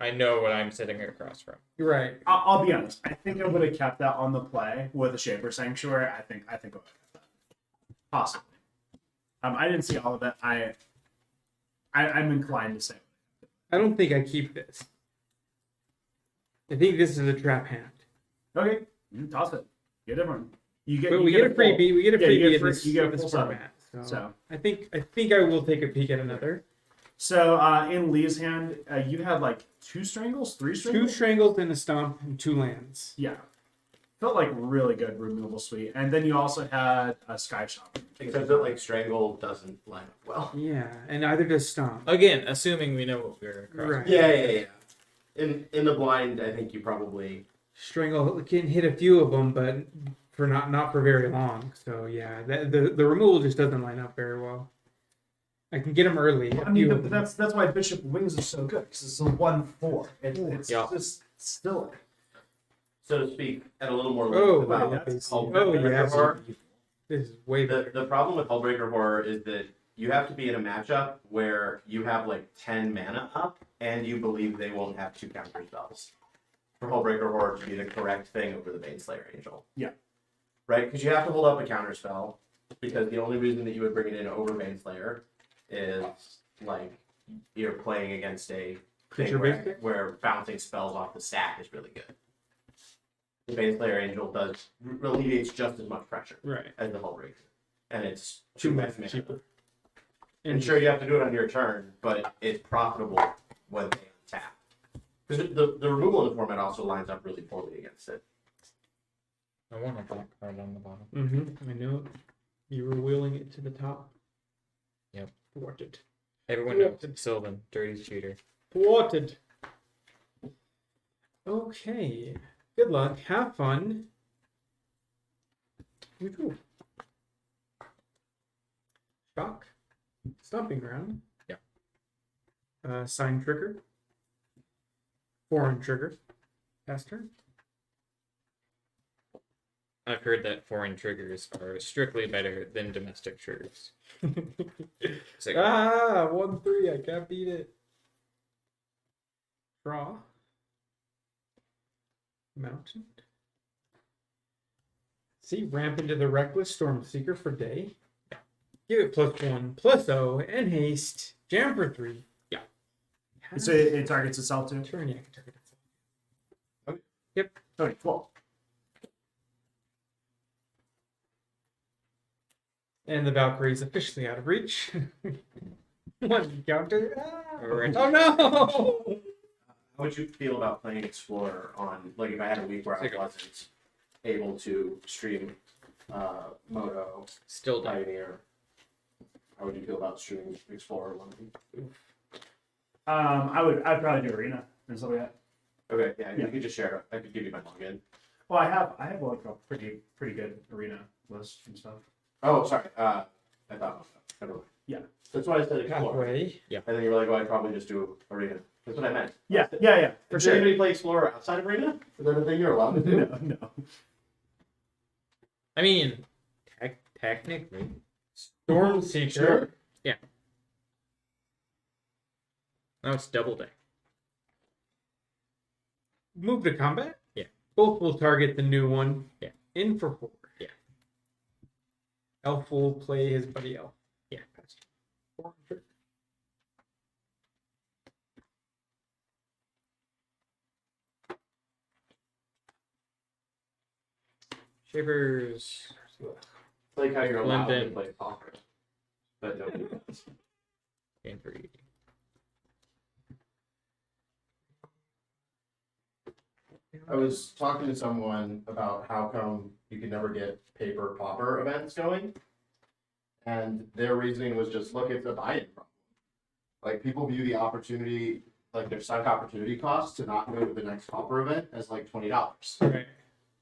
I know what I'm sitting across from. you're right. I'll be honest. I think I would have kept that on the play with a Shaper Sanctuary. I think I would have kept that. Possibly. I didn't see all of it. I'm inclined to say. I don't think I keep this. I think this is a trap hand. Okay, toss it. Get different. You get. But you we get a full- freebie. We get a Yeah, you freebie get in free- this, you get in this full seven. format. So, So I think I will take a peek at another. so in Lee's hand, you had like 2 strangles, 3 2 strangles. strangles and a stomp and 2 lands. Yeah, felt like really good removal suite, and then you also had a Sky Shop. Except that like strangle doesn't line up well. Yeah, and either does stomp. Again, assuming we know what we're across. Right. Yeah. In the blind, I think you probably. Strangle can hit a few of them, but for not for very long. So yeah, the removal just doesn't line up very well. I can get them early. a I mean, few but of them. that's why Bishop Wings is so good because it's a 1/4. It's Yeah. just still. So to speak, at a little more Oh, length about yeah, that's- Hullbreaker yeah. Horror. This is way better. The problem with Hullbreaker Horror is that you have to be in a matchup where you have like 10 mana up and you believe they won't have 2 counter spells for Hullbreaker Horror to be the correct thing over the Baneslayer Angel. Yeah. Right? Because you have to hold up a counter spell because the only reason that you would bring it in over Baneslayer is like you're playing against a Creature thing based deck? where bouncing spells off the stack is really good. The Baneslayer Angel alleviates just as much pressure Right. as the Hullbreaker. And it's Too too much much cheaper. And sure, you have to do it on your turn, but it's profitable when they untap. Because the removal in the format also lines up really poorly against it. I want a black card on the bottom. Mm-hmm. I know. You were wheeling it to the top. Yep. Thwarted. Everyone knows Sylvan, dirty cheater. Thwarted. Okay. Good luck. Have fun. Woohoo. Shock. Stomping ground. Yeah. Sign trigger. Foreign trigger. Pass turn. I've heard that foreign triggers are strictly better than domestic triggers. So, 1-3. I can't beat it. Draw. Mountain. See, ramp into the Reckless Storm Seeker for day. Give it +1/+0 and haste. Jam for 3. Yeah. So it targets itself too. Turn, yeah, can target itself. Okay. Yep. Okay, cool. And the Valkyrie is officially out of reach. One counter. Alright. Oh no! How would you feel about playing Explorer on, like, if I had a week where I wasn't able to stream Moto, Still die. Pioneer? How would you feel about streaming Explorer one week? I'd probably do Arena or something like that. Okay, yeah, Yeah. you could just share it. I could give you my login. Well, I have like a pretty good Arena list and stuff. Oh, sorry. I thought. Never mind. Yeah. That's why I said Explorer. Halfway. And then you were like, "Oh, I'd probably just do Arena." That's what I meant. Yeah, for Does sure. anybody play Explorer outside of Arena? Is that a thing you're allowed to do? No. I mean, technically. Storm Seeker. Sure. Now it's double deck. Move to combat? Yeah. Both will target the new one. Yeah. In for 4. Yeah. Elf will play his buddy Elf. Yeah. 400. Shivers. It's like how you're allowed to London. play poker, but nobody does. Game 3. I was talking to someone about how come you can never get paper popper events going, and their reasoning was just, look, it's a buy-in problem. Like, people view the opportunity, like their sunk opportunity cost to not go to the next popper event as like $20 Right.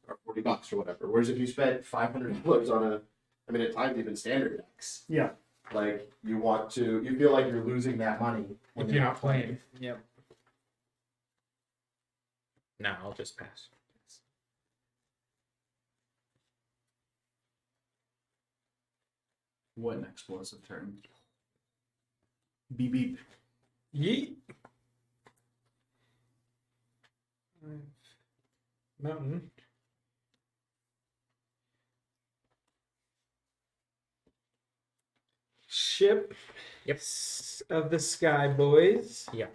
or $40 or whatever. Whereas if you spent $500 on a, I mean, at times even standard decks, Yeah. like you feel like you're losing that money when If you're not playing. Yep. Nah, I'll just pass. What an explosive turn. Beep beep. Yeet. Mountain. Ship. Yep. Of the Sky Boys. Yeah.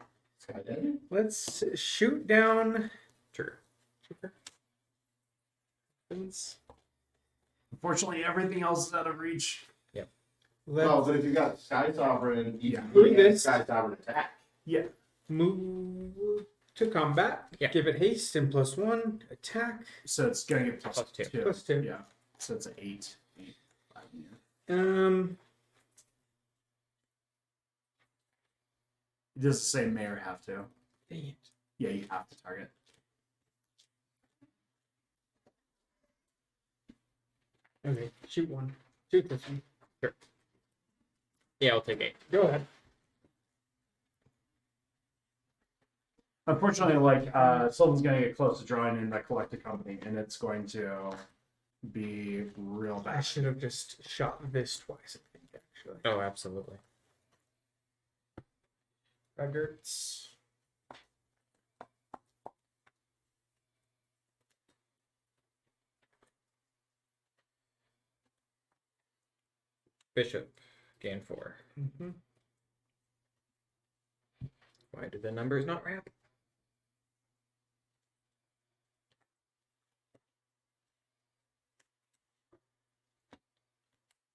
Skydiving? Let's shoot down. True. Unfortunately, everything else is out of reach. Let's Well, but if you got Sky Sovereign, you Yeah. can Move get this. Sky Sovereign attack. Yeah. move to combat. Yeah. Give it haste and +1 attack. So it's gonna get plus Plus two. two. +2. Yeah. So it's an 8. 5, yeah. It does the same may or have to. Dang it. Yeah, you have to target. Okay, shoot one. Shoot this one. Yeah, I'll take 8. Go ahead. Unfortunately, like Sylvan's gonna get close to drawing in that collected company, and it's going to be real I bad. should have just shot this twice, I think, actually. Oh, absolutely. Regards. Bishop, gain 4. Mm-hmm. Why do the numbers not wrap?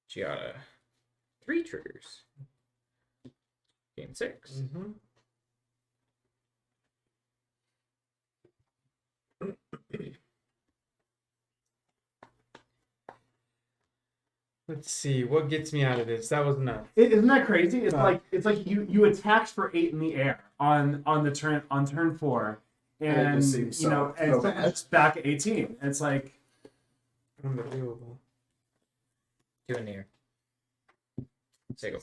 Giada. 3 triggers. Gain 6. Mm-hmm. Let's see what gets me out of this. That was nuts. Isn't that crazy? It's Uh, like you attacked for 8 in the air on turn 4, And it and just seems you know, so and bad. it's back at 18. It's like Unbelievable. 2 in the air. Say go.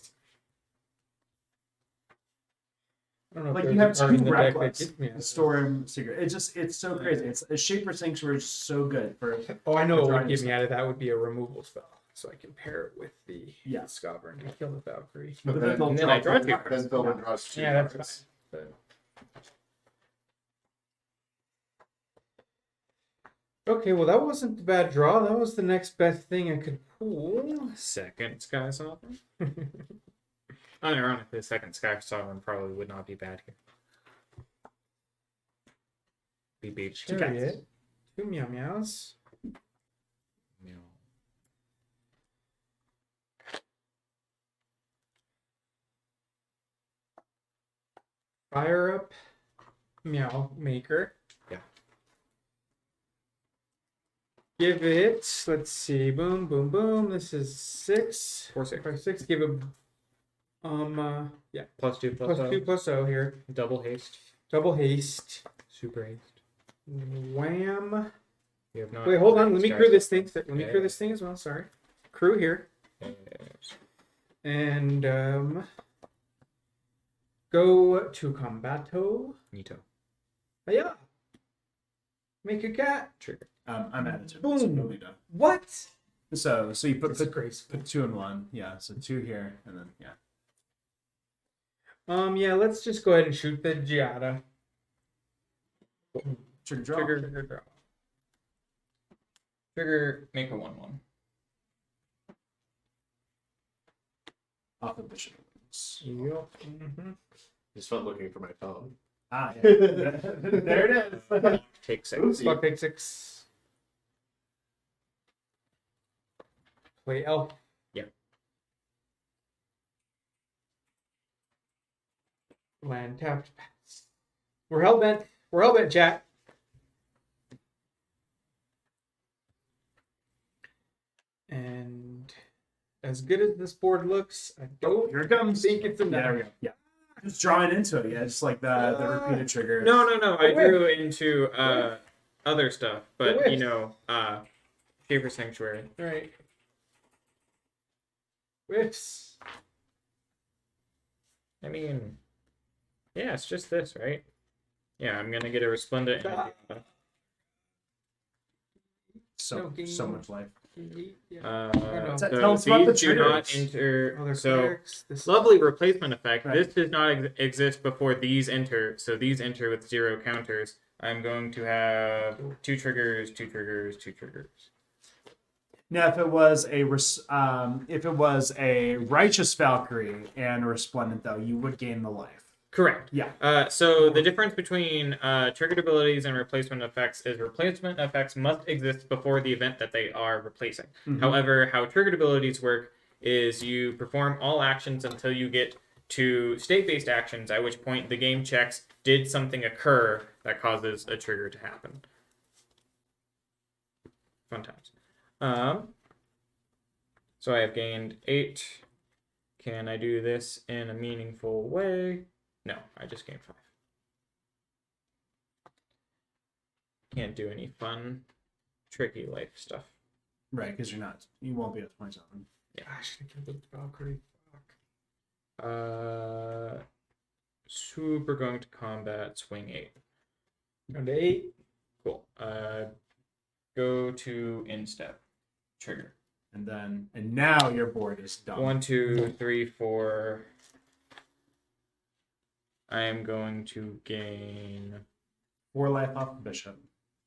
I don't know. Like if you there's have a card 2 in the deck that reckless gets me out of this. storm secret. It's so crazy. It's a Shaper Sanctuary is so good for Oh, I know what drawing would get stuff. me out of that would be a removal spell. So I can pair it with the Yeah. Sovereign and kill the Valkyrie. But then they'll then I draw 2 Then cards. Sylvan draws 2 Yeah, that's cards. fine. Okay, well that wasn't a bad draw. That was the next best thing I could pull. Second Sky Sovereign. Unironically, second Sky Sovereign probably would not be bad here. Beep beep. Chariot. 2 meow meows. Meow. Fire up. Meow maker. Yeah. Give it. Let's see. Boom, boom, boom. This is 6. 4 6. 5, 6. Give it. Yeah. Plus 2 Plus 2 plus 0 here. Double haste. Double haste. Super haste. Wham. You have not. Wait, hold on. Let me Sky crew this thing. Let me Okay. crew this thing as well. Sorry. Crew here. Yes. And go to combato. Nito. Yeah. Make a cat. Trigger. I'm at it. Boom. So no need to- What? So you put It's graceful. put 2 in 1. Yeah. So 2 here and then yeah. Yeah, let's just go ahead and shoot the Giada. Trigger draw. Trigger draw. Trigger. Make a 1/1. Off the bishop. Yup. Mm-hmm. Just felt looking for my phone. Ah, yeah. There it is. Take 6. Oopsie. Fuck, take 6. Play elf. Yeah. Land tapped. Pass. We're hellbent. We're hellbent, chat. And as good as this board looks, I don't Here it comes. think it's enough. There we go. Yeah. Just drawing into it. Yeah. Just like the repeated trigger. No. I whiff. drew into other stuff, but whiff. you know, Shaper Sanctuary. All right. Whiffs. I mean, yeah, it's just this, right? Yeah, I'm gonna get a Resplendent. Ah. So much life. Yeah. So Tell us about the these do not triggers. enter. Other So clerics. This lovely replacement effect. Right. This does not exist before these enter. So these enter with 0 counters. I'm going to have 2 triggers, 2 triggers, 2 triggers. Now, if it was a righteous Valkyrie and a resplendent, though, you would gain the life. Correct. Yeah. So the difference between triggered abilities and replacement effects is replacement effects must exist before the event that they are replacing. Mhm. However, how triggered abilities work is you perform all actions until you get to state-based actions, at which point the game checks did something occur that causes a trigger to happen. Fun times. So I have gained 8. Can I do this in a meaningful way? No, I just gained 5. Can't do any fun, tricky life stuff. Right, because you won't be at 27. I should have killed the Valkyrie. Fuck. Super going to combat, swing 8. Down to 8. Cool. Go to instep, trigger. And now your board is done. 1, 2, 3, 4. I am going to gain 4 life off the bishop.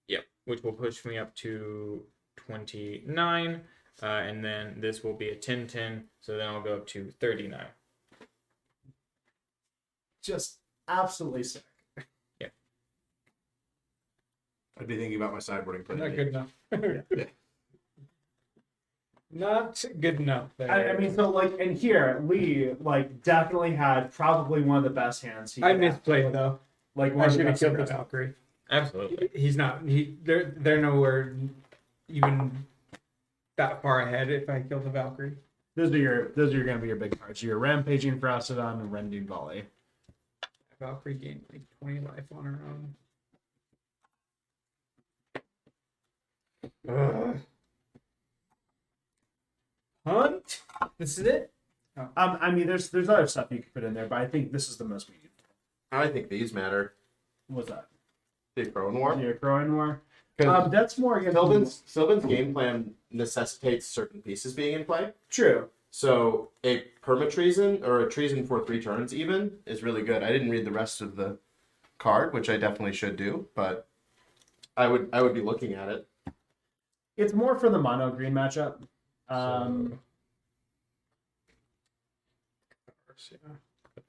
Yep, which will push me up to 29. And then this will be a 10-10, so then I'll go up to 39. Just absolutely sick. I'd be thinking about my sideboarding plan. Not good enough. Yeah. Not good enough. There. I mean, so like, and here Lee like definitely had probably one of the best hands. I could have. misplayed though. Like I one of the should have best killed the hands. Valkyrie. Absolutely. He's not. They're nowhere even that far ahead. If I kill the Valkyrie, Those are gonna be your big cards. Your rampaging Ferocidon and Rending Volley. Valkyrie gained like 20 life on her own. Hunt. This is it. I mean, there's other stuff you could put in there, but I think this is the most meaningful. I think these matter. What's that? The Throne War. Your Crowing War. Because That's more against Sylvan's game plan necessitates certain pieces being in play. True. So a perma-treason, or a treason for 3 turns even, is really good. I didn't read the rest of the card, which I definitely should do, but I would be looking at it. It's more for the mono green matchup.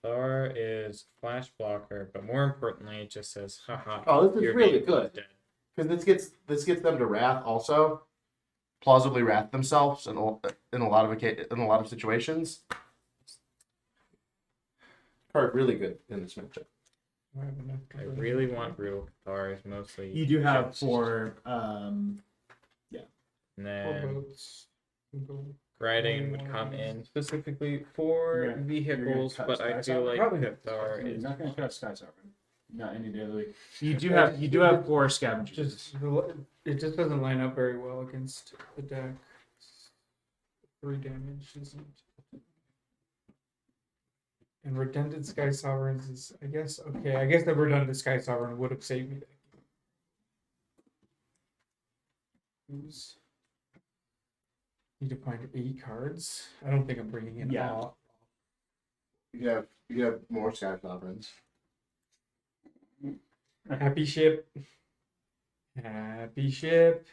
Cathar is flash blocker, but more importantly, it just says, haha. Oh, this is your really game good. is dead. Because this gets them to wrath also, plausibly wrath themselves in a lot of situations. Card really good in this matchup. I really want Brutal Cathar is mostly. You do have just- 4. And Four then boats. Griding would come in specifically for You're gonna vehicles, cut but I Sky feel Sovereign? like Probably Cathar You're is. not going to cut Sky Sovereign. Not any day of the week. You do have 4 scavengers. It just doesn't line up very well against the deck. 3 damage isn't. And redundant Sky Sovereigns is, I guess, okay. I guess the redundant Sky Sovereign would have saved me. Who's need to find 8 cards. I don't think I'm bringing in Yeah. all. You have more Sky Sovereigns. Happy ship. Happy ship.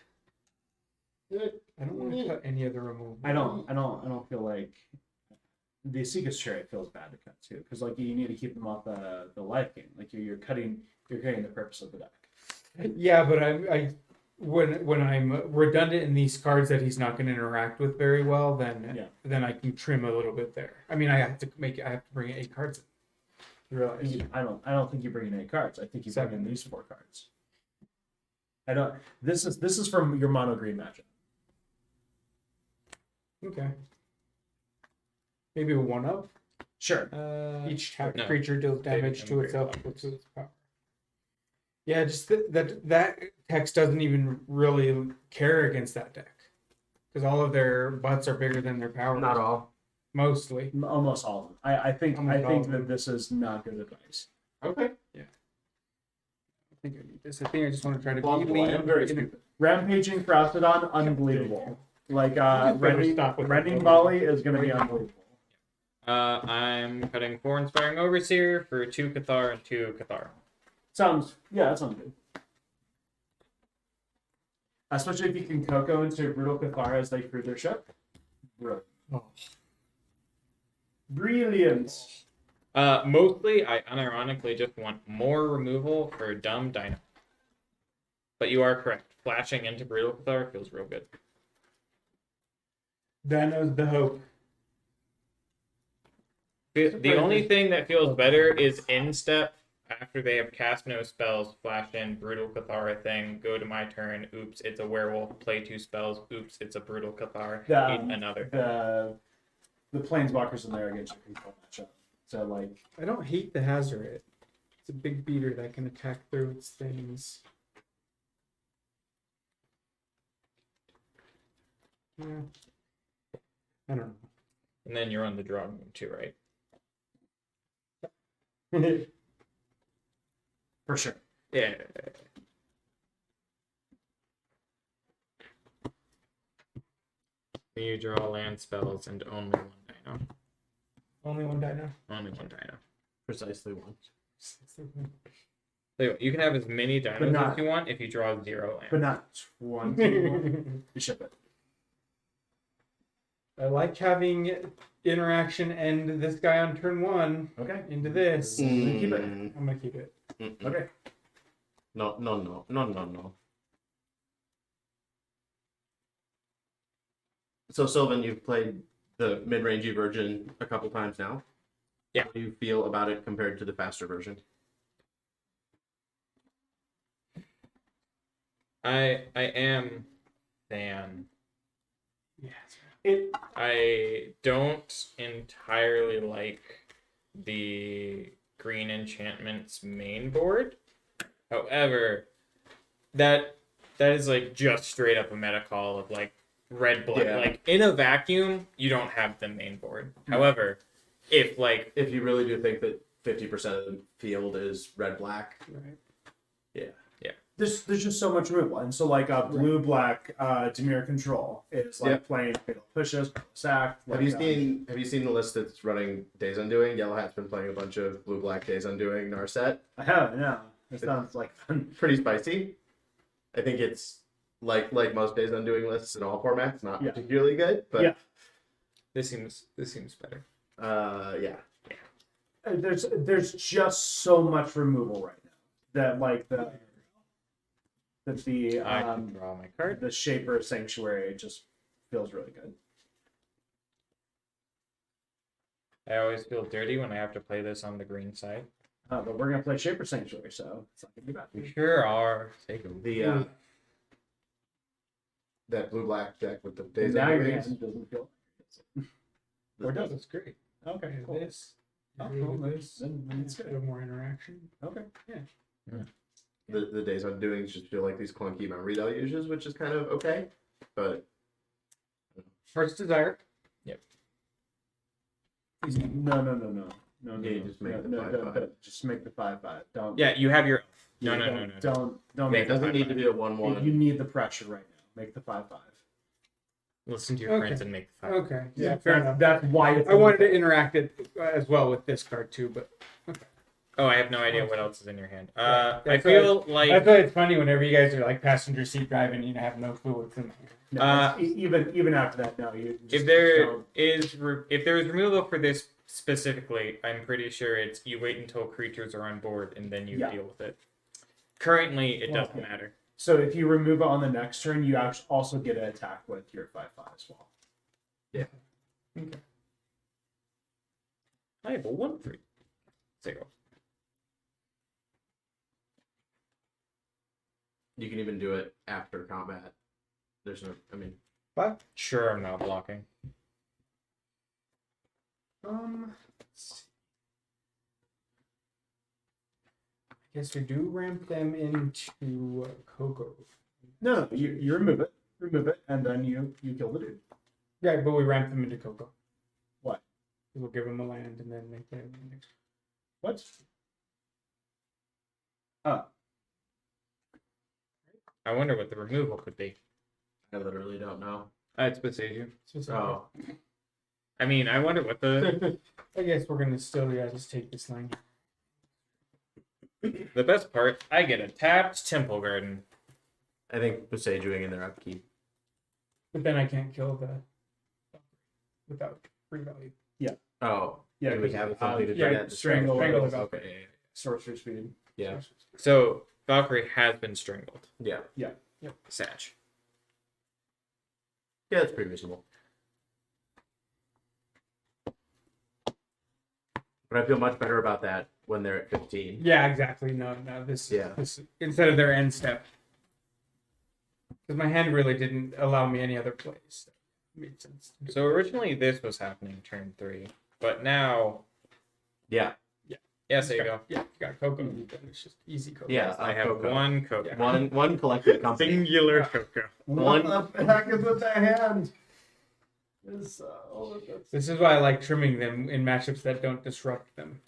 I don't want to cut any other removal. I don't feel like the Seeker's Chariot feels bad to cut too, because like you need to keep them off the life gain. Like you're cutting the purpose of the deck. Yeah, but when I'm redundant in these cards that he's not going to interact with very well, then I can trim a little bit there. I mean, I have to bring 8 cards in. You realize? I don't think you bring in 8 cards. I think you bring in these 4 cards. I don't. This is from your mono green matchup. Okay. Maybe a 1-up. Sure. Each tapped no. creature deals damage I'm to very itself focused. equal to its power. Yeah, just that text doesn't even really care against that deck because all of their butts are bigger than their powers. Not all. Mostly. Almost all of them. I think that this is not good advice. Okay. I think I need this. I think I just want to try to Plausible. I am very stupid. Rampaging Crocodon, unbelievable. Like better stop with Rending that. Volley is going to be unbelievable. I'm cutting 4 Inspiring Overseer for 2 Cathar and 2 Cathar. That sounds good. Especially if you can Coco into Brutal Cathar as they crew their ship. Brilliant. Oh. Brilliant. Mostly, I unironically just want more removal for dumb Dino. But you are correct. Flashing into Brutal Cathar feels real good. Dino's the hope. The only thing that feels better is instep. After they have cast no spells, flash in Brutal Cathar a thing, go to my turn, oops, it's a werewolf, play 2 spells, oops, it's a Brutal Cathar, eat another. The Planeswalkers in there against your control matchup. So like I don't hate the Hazard. It's a big beater that can attack through its things. Yeah. I don't And then you're on the draw move too, right? know. for sure. Yeah. You draw land spells and only 1 Dino. Only 1 Dino. Only 1 Dino. Precisely one. So you can have as many dinos not- as you want if you draw 0 land. But not 21. You ship it. I like having interaction end this guy on turn 1 Okay. into this. Keep it. I'm gonna keep it. Okay. No. So Sylvan, you've played the mid-rangey version a couple times now. Yeah. How do you feel about it compared to the faster version? I am fan. Yes. I don't entirely like the Green Enchantments main board. However, that is like just straight up a meta call of like red black. Yeah. Like in a vacuum, you don't have the main board. However, if like If you really do think that 50% of the field is red-black, Right. There's just so much removal, and so like blue black Demir control is like Yep. playing fatal pushes, sack. have you seen the list that's running Days Undoing? Yellow Hat's been playing a bunch of blue-black Days Undoing Narset. I haven't. No, it sounds like fun. Pretty spicy. I think it's like most days undoing lists in all formats, not Yeah. particularly good, but Yeah. This seems better. yeah. There's just so much removal right now that like the I can draw my card. the Shaper Sanctuary just feels really good. I always feel dirty when I have to play this on the green side. But we're gonna play Shaper Sanctuary, so it's not gonna be bad. We sure are. Take them. The that blue black deck with the And days now your undoings. hand doesn't feel. Or does it's great. Okay, cool. This. Oh, Agree cool. with this. Then it's A good. little more interaction. Okay. The days undoings just feel like these clunky memory deluges, which is kind of okay, but Heart's Desire. No. Yeah, you just make the 5/5. Don't. Just make the 5/5. Don't. Yeah, you have your. No. Don't. Don't yeah, make it doesn't it need to be a 1/1. You need the pressure right now. Make the 5/5. Listen to your Okay. friends and make the 5. Okay. Yeah, fair enough. That's why it's. I wanted to interact it as well with this card too, but Oh, I have no idea what else is in your hand. Yeah, I that's feel I like feel it's funny whenever you guys are like passenger seat driving, you have no clue what's in there. No, even after that, no. You just if there don't. is removal for this specifically, I'm pretty sure it's you wait until creatures are on board and then you Yeah. deal with it. Currently, it Well, doesn't matter. So if you remove it on the next turn, you also get an attack with your 5/5 as well. I have a 1/3. 0. You can even do it after combat. There's no, I mean, Sure, I'm not blocking. Let's see. I guess we do ramp them into Coco. No, you remove it, and then you kill the dude. Yeah, but we ramp them into Coco. What? We'll give them a land and then make them next. What? I wonder what the removal could be. I literally don't know. It's Besage. Oh, I mean, I wonder what the I guess we're gonna still just take this line. the best part. I get a tapped Temple Garden. I think Besageing in their upkeep. But then I can't kill the without free value. Oh, Yeah, do we 'cause, have something to do yeah, that? strangle the Okay, sorcerer speed. yeah, So Valkyrie has been strangled. yeah, Satch. yeah. That's pretty reasonable. But I feel much better about that when they're at 15. Yeah, exactly. No, this instead of their end step. Because my hand really didn't allow me any other plays. Made sense. So originally this was happening turn 3, but now Yeah, yes, there you go. Yeah, you got Coco. Then it's just easy Coco. yeah. I have Coco. one Coco. One collected company. Singular Coco. What the heck is with that hand? This This is why I like trimming them in matchups that don't disrupt them.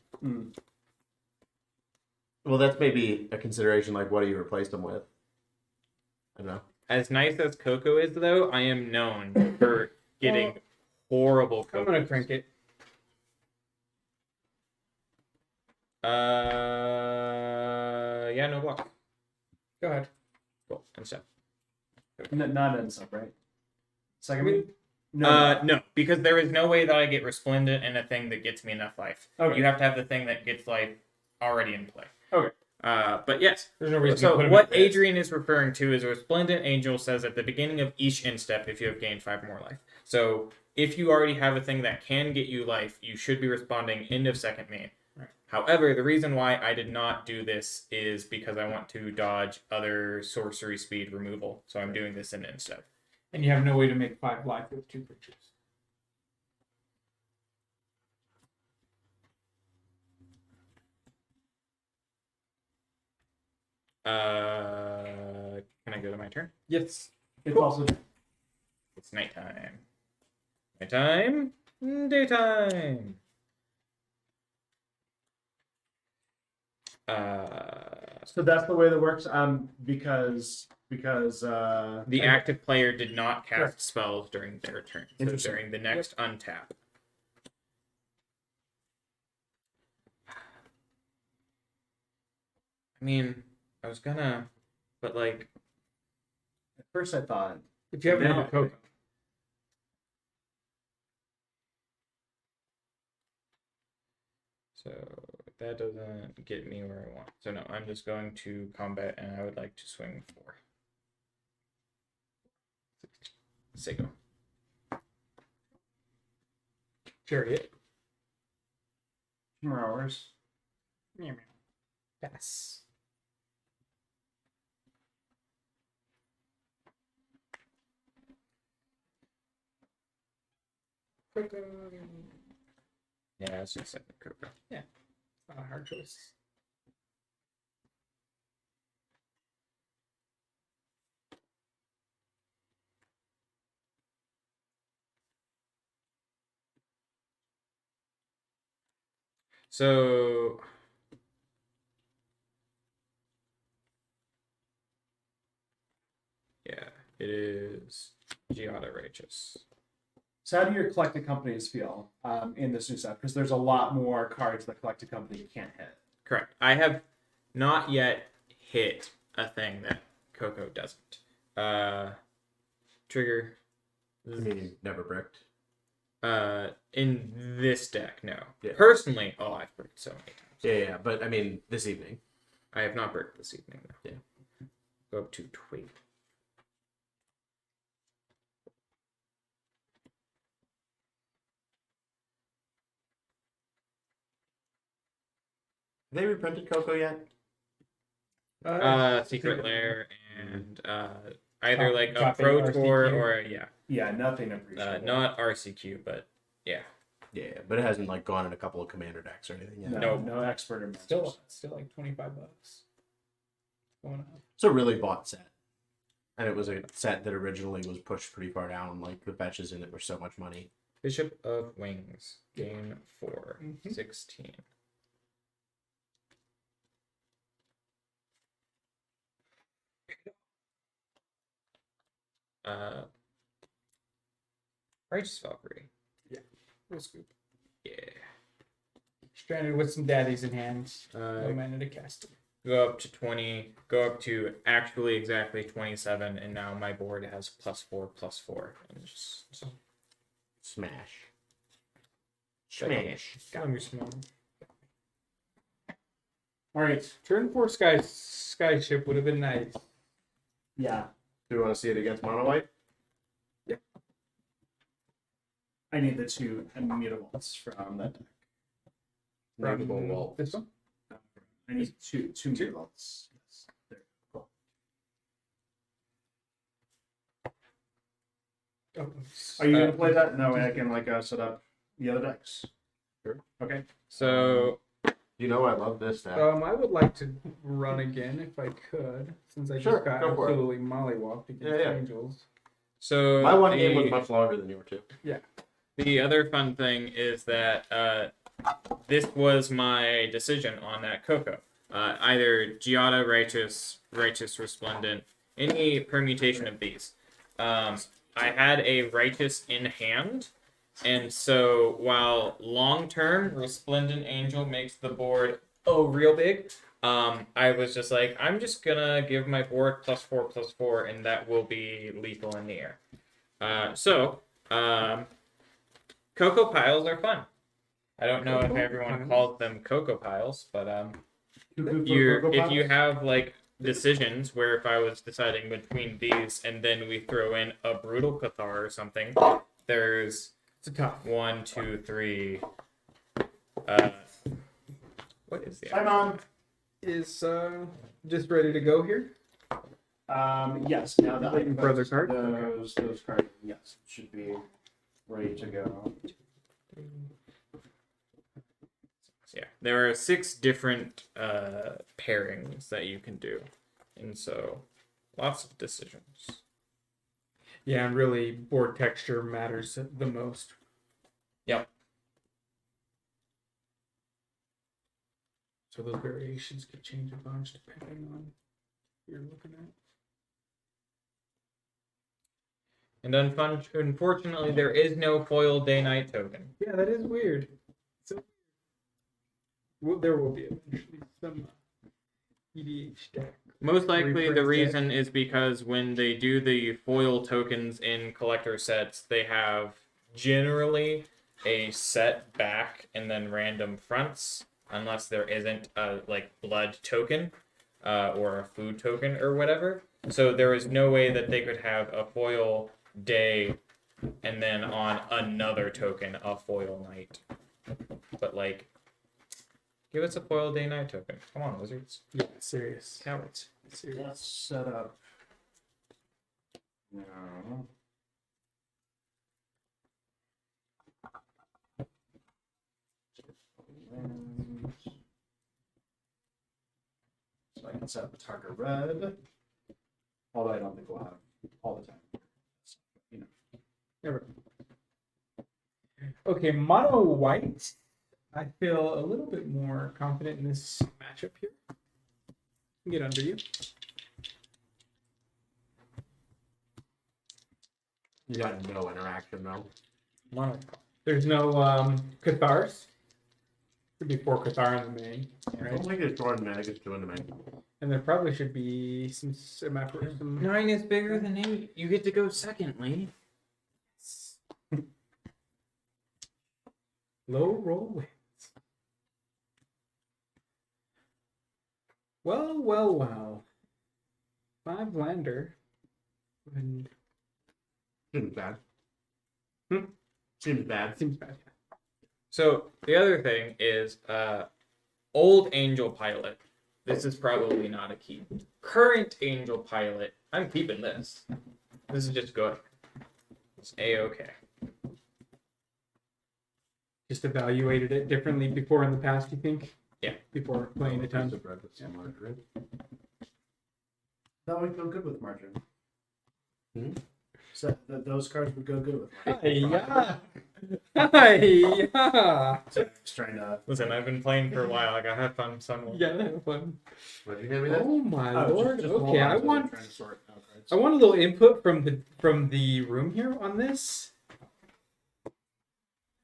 Well, that's maybe a consideration. Like, what do you replace them with? I don't know. As nice as Coco is, though, I am known for getting horrible I'm Coco. gonna crank it. Yeah, no block. Go ahead. Cool. And so. not end up, right? Second I mean, mean, no. No, because there is no way that I get Resplendent and a thing that gets me enough life. Okay. You have to have the thing that gets life already in play. Okay. But yes. There's no reason to So put him what at this. Adrian is referring to is a Resplendent Angel says at the beginning of each instep if you have gained 5 more life. So if you already have a thing that can get you life, you should be responding end of second main. Right. However, the reason why I did not do this is because I want to dodge other sorcery speed removal. So I'm doing this in instep. And you have no way to make 5 life with 2 creatures. Can I go to my turn? Yes. It's also It's nighttime. Nighttime. Daytime. so that's the way that works. Because The active player did not cast Correct. spells during their turn. So Interesting. during the next untap. I mean, I was gonna, but like, First, I thought If you haven't had No. the cocoa. So that doesn't get me where I want. So no, I'm just going to combat, and I would like to swing 4. Sego. Chariot. more hours. Pass. Cocoa. Yeah, it's just like the Coco. Not a hard choice. So yeah, it is Giada Righteous. So how do your collected companies feel in this new set? Because there's a lot more cards that collected company can't hit. Correct. I have not yet hit a thing that Coco doesn't. Trigger. I mean, you've never bricked. In this deck, no. Yeah. Personally, I've bricked so many times. Yeah, but I mean, this evening. I have not bricked this evening, though. Yeah. Go up to 12. Have they reprinted Coco yet? Secret Lair and either Top- like a top Pro eight Tour RCQ. or yeah, Yeah, nothing appreciable. not RCQ, but yeah. Yeah, but it hasn't like gone in a couple of commander decks or anything yet. no, Nope. no expert or masters. Still like $25 going on. It's a really bought set. And it was a set that originally was pushed pretty far down. Like the fetches in it were so much money. Bishop of Wings, gain 4, Mhm. 16. Righteous Valkyrie. We'll scoop. Yeah. Stranded with some daddies in hand. No Uh, mana to cast it. go up to 20. Go up to actually exactly 27, and now my board has +4/+4, and just Smash. Smash. Let me smell. All right. Turn 4 skyship would have been nice. Yeah. Do you want to see it against mono white? I need the 2 immutables from that deck. Mutable wall. This one? I need two mutables. Yes. There. Cool. Oh, Are you gonna play that? No way I can set up the other decks. Sure. Okay. so You know I love this deck. I would like to run again if I could, since I Sure, just got go for it. absolutely mollywopped against Yeah. Angels. so My one game was much longer than yours too. The other fun thing is that this was my decision on that Coco. Either Giada Righteous, Righteous Resplendent, any permutation of these. I had a Righteous in hand, and so while long term Resplendent Angel makes the board real big, I was just like, I'm just gonna give my board +4/+4, and that will be lethal in the air. Cocoa piles are fun. I don't know if Cocoa everyone piles? calls them cocoa piles, but Cuckoo for you're Cocoa if you Pops? have like decisions where if I was deciding between these and then we throw in a brutal Cathar or something, there's It's a tough. 1, 2, 3. What is the Hi, Mom. Is just ready to go here? Yes. Now that Waiting for other cards? those cards, yes, should be ready to go. Yeah, there are 6 different pairings that you can do, and so lots of decisions. Yeah, and really board texture matters the most. Yep. So those variations could change a bunch depending on what you're looking at. And unfortunately, there is no foil day-night token. Yeah, that is weird. So, well, there will be eventually some EDH deck Most likely the Rephrase reason is because when they do the foil tokens in collector sets, they have generally a set back and then random fronts, unless there isn't a like blood token or a food token or whatever. So there is no way that they could have a foil day and then on another token a foil night. But like, give us a foil day night token. Come on, wizards. Yeah, serious. Cowards. Serious. Let's set up. No. So I can set the target red. Although I don't think we'll have all the time. You know. Never. Okay, mono white. I feel a little bit more confident in this matchup here. Get under you. You got no interaction though. Mono. There's no Cathars. Should be 4 Cathar in the main, I right? don't think it's drawing mag is doing the mag. And there probably should be some 9 is bigger than 8. You get to go second, Lee. low roll wins. Well. 5 lander. And Seems bad. Hmm? Seems bad. seems bad. So the other thing is old Angel Pilot. This is probably not a keep. Current Angel Pilot. I'm keeping this. This is just good. It's A-okay. Just evaluated it differently before in the past, you think? Yeah. Before playing a ton. Bread with some margarine. That would go good with margarine. Hmm? So those cards would go good with Hiya! Hiya! So I was trying to. Listen, I've been playing for a while. Like I had fun. Some Yeah, have fun. What did you hand me that? Oh my Oh, lord. just hold Okay, on I to it, want trying to sort out cards. I want a little input from the room here on this.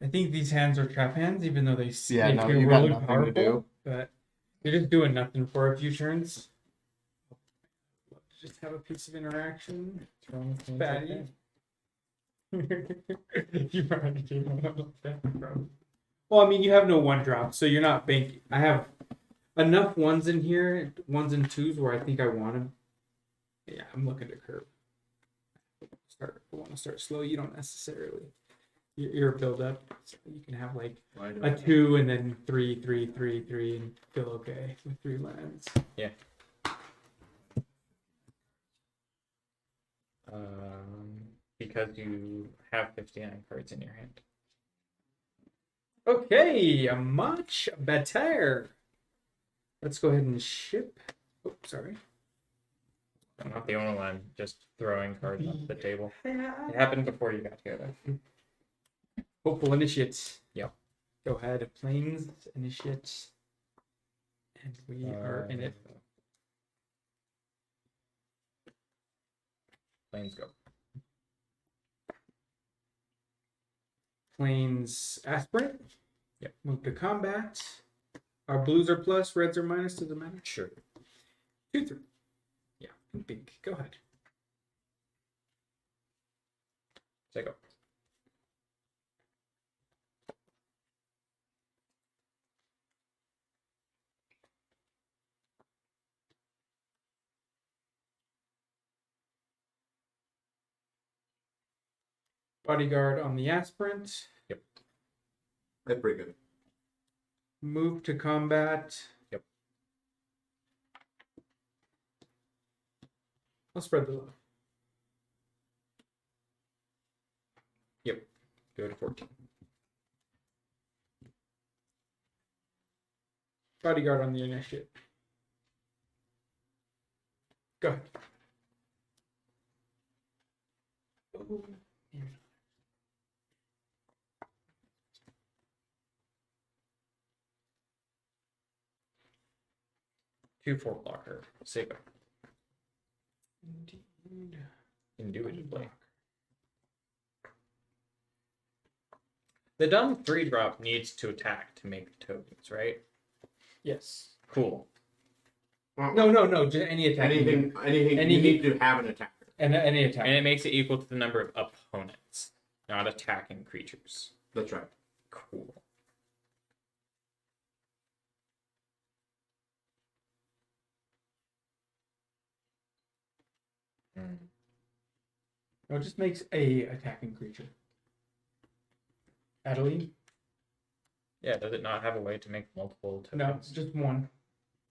I think these hands are trap hands, even though they feel really powerful. But you're just doing nothing for a few turns. Just have a piece of interaction. Fatty. You probably came up with that, bro. Well, I mean, you have no 1-drop, so you're not banking. I have enough 1s in here, 1s and 2s, where I think I want them. Yeah, I'm looking to curve. I want to start slow. You don't necessarily. You're a build up, so you can have like a 2 and then 3, 3, 3, 3, and feel okay with 3 lands. Yeah. Because you have 59 cards in your hand. Okay, much better. Let's go ahead and ship. Oh, sorry. I'm not the only one just throwing cards off the table. It happened before you got here, though. Hopeful initiates. Yep. Go ahead, planes initiates. And we are in it. Planes go. Planes aspirant. Yep. Move to combat. Our blues are plus, reds are minus. Does it matter? Sure. 2-3. Yeah, big. Go ahead. Say go. Bodyguard on the aspirant. That's pretty good. Move to combat. Yep. I'll spread the love. Yep. Go to 14. Bodyguard on the initiate. Go ahead. Oh. 2/4 blocker. Say go. Indeed. Indubitably. The dumb 3-drop needs to attack to make the tokens, right? Yes. Cool. No. Just any attack. Anything Any you need to have an attacker. And any attack. And it makes it equal to the number of opponents, not attacking creatures. That's right. Cool. No, it just makes a attacking creature. Adeline? Yeah, does it not have a way to make multiple tokens? No, it's just one.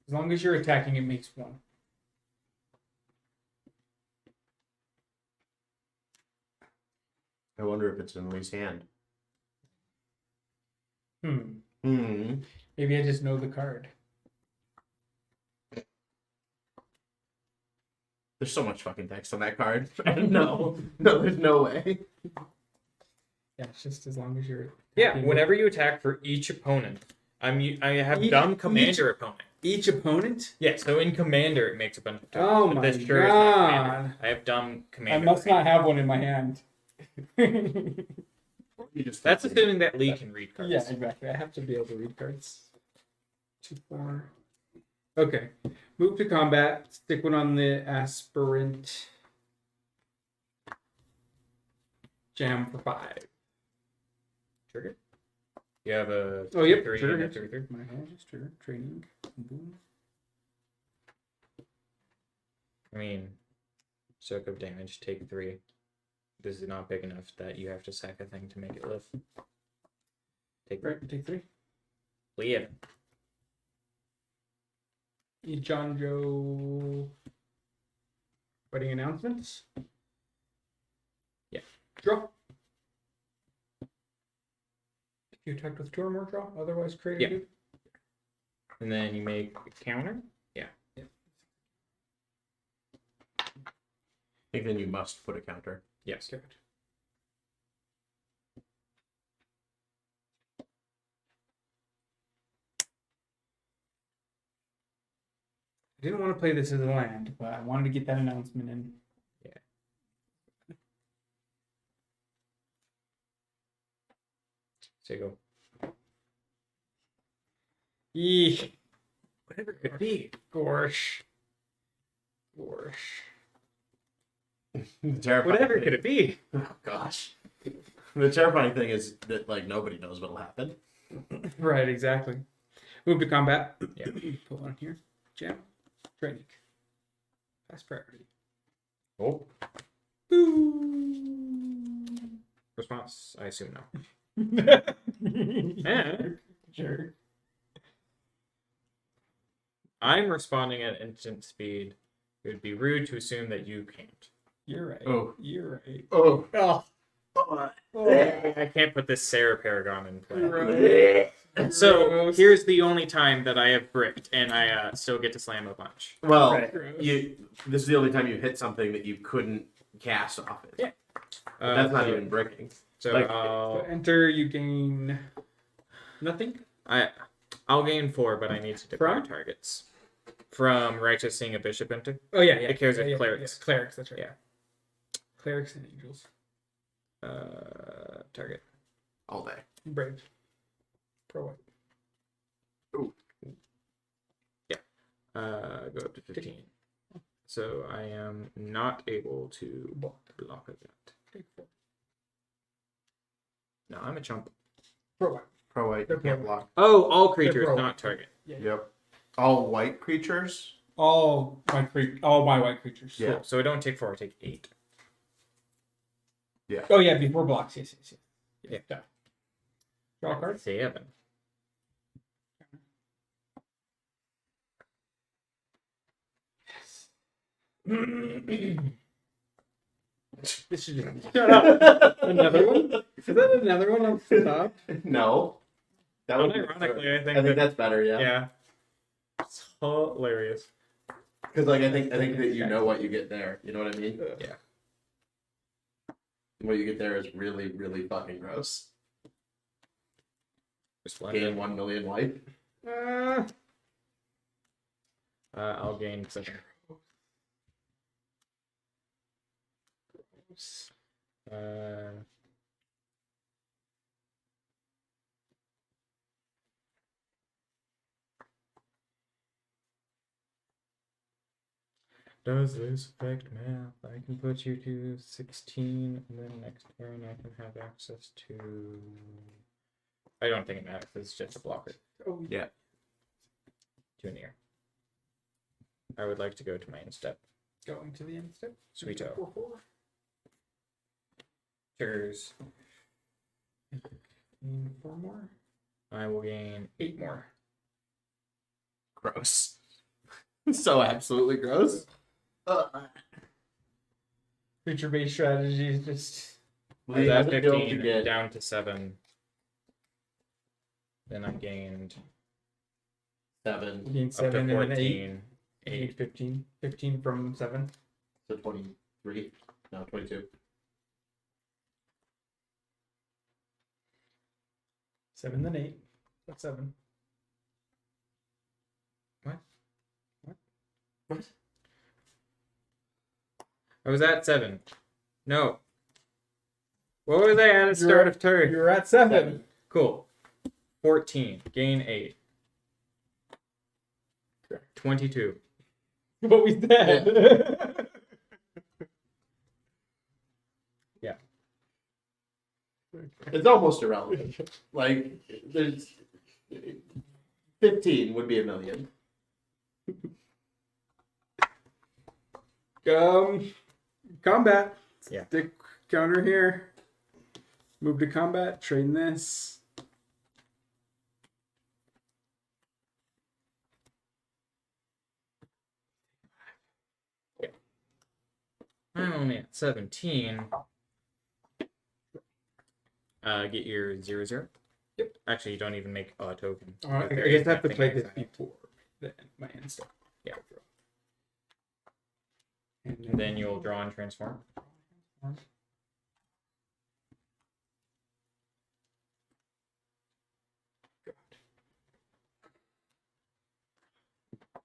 As long as you're attacking, it makes one. I wonder if it's in Lee's hand. Maybe I just know the card. There's so much fucking text on that card. No, there's no way. Yeah, it's just as long as you're. Yeah, whenever you attack for each opponent, I have dumb commander opponent. Each opponent? Yeah, so in commander it makes a bunch of tokens. Oh but my this sure is not commander. god! I have dumb I commander. must not have one in my hand. That's assuming that Lee can read cards. Yeah, exactly. I have to be able to read cards. 2, 4. Okay. Move to combat. Stick one on the aspirant. Jam for 5. Trigger. You have a Oh, yep. 3 Trigger. and a 3/3. My hand is trigger. Training. Boom. I mean, soak of damage, take 3. This is not big enough that you have to sack a thing to make it live. Take 3. Right, take 3. Leave. John Joe. Wedding announcements. Yeah. Draw. If you attacked with 2 or more, draw. Otherwise, create a Yeah. new. And then you make a counter. I think then you must put a counter. Yes. Good. I didn't want to play this as a land, but I wanted to get that announcement in. So you go. Eek. Whatever it could be. Gorsh. The terrifying Whatever thing- could it be? Oh gosh. The terrifying thing is that like nobody knows what'll happen. Right, exactly. Move to combat. Yeah. Put one here. Jam. Training. Pass priority. Oh. Boo. Response, I assume no. Jerk. I'm responding at instant speed. It would be rude to assume that you can't. You're right. Oh. You're right. Oh. Oh. I can't put this Sarah Paragon in play. Gross. So Gross. here's the only time that I have bricked, and I still get to slam a bunch. Well, Right. this is the only time you hit something that you couldn't cast off it. Yeah. That's not so- even bricking. So like- So enter, you gain nothing. I'll gain 4, but I need to declare From? targets. From Righteous seeing a bishop enter. Oh yeah, It cares with yeah, clerics. Yeah. Clerics, that's right. Yeah. Clerics and angels. Target. All day. Brave. Pro white. Go up to 15. So I am not able to block it yet. Take 4. No, I'm a chump. Pro white. Pro white, you They're can't pro block. Oh, all creatures, pro. not target. Yep. All white creatures. All my white creatures. Yeah. Cool. So I don't take 4, I take 8. Oh yeah, before blocks. Yes. Yeah. Duh. Draw a card. 7. This should just shut up. Another one? Is that another one on the top? No. That would be Unironically, I I think think that's better. Yeah. yeah. It's hilarious. Because like I think that you know what you get there. You know what I mean? Yeah. What you get there is really, really fucking gross. Resplendent. Gain 1 million life. I'll gain 7. Does this affect math? I can put you to 16, and then next turn I can have access to. I don't think it matters. It's just a blocker. Oh, Yeah. To an ear. I would like to go to my end step. going to the end step. Sweeto. 4/4. Cheers. And 4 more. I will gain 8 more. Gross. So absolutely gross. Creature-based strategy is just. I was at Leave it built to 15 get- down to 7. Then I gained 7 You gain up 7 to and then 8. 14. You need 8. 15. 15 from 7. to 23. No, 22. 7 then 8. That's 7. I was at 7. No. What was I at start of turn? You're at 7. Cool. 14. Gain 8. 22. What we said. Yeah. It's almost irrelevant. Like, there's 15 would be a million. Combat. Yeah. Stick counter here. Move to combat. Train this. I'm only at 17. Get your 0/0. Yep. Actually, you don't even make a token. Alright, There I guess is I have to nothing play this exiled. before then my end step. Yeah. And Then you'll draw and transform.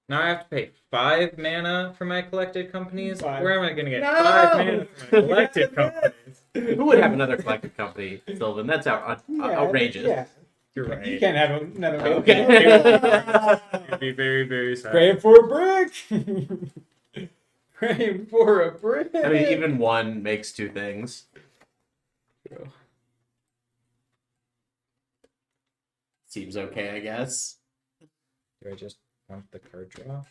Now I have to pay 5 mana for my collected companies. 5. Where am I going to get No! 5 mana for my collected companies? Who would have another collective company, Sylvan? That's outrageous. Yeah. You're You right. can't have another one. Okay. You'd be very, very sad. Praying for a brick. Praying for a brick. I mean, even one makes 2 things. Seems okay, I guess. Do I just want the card draw?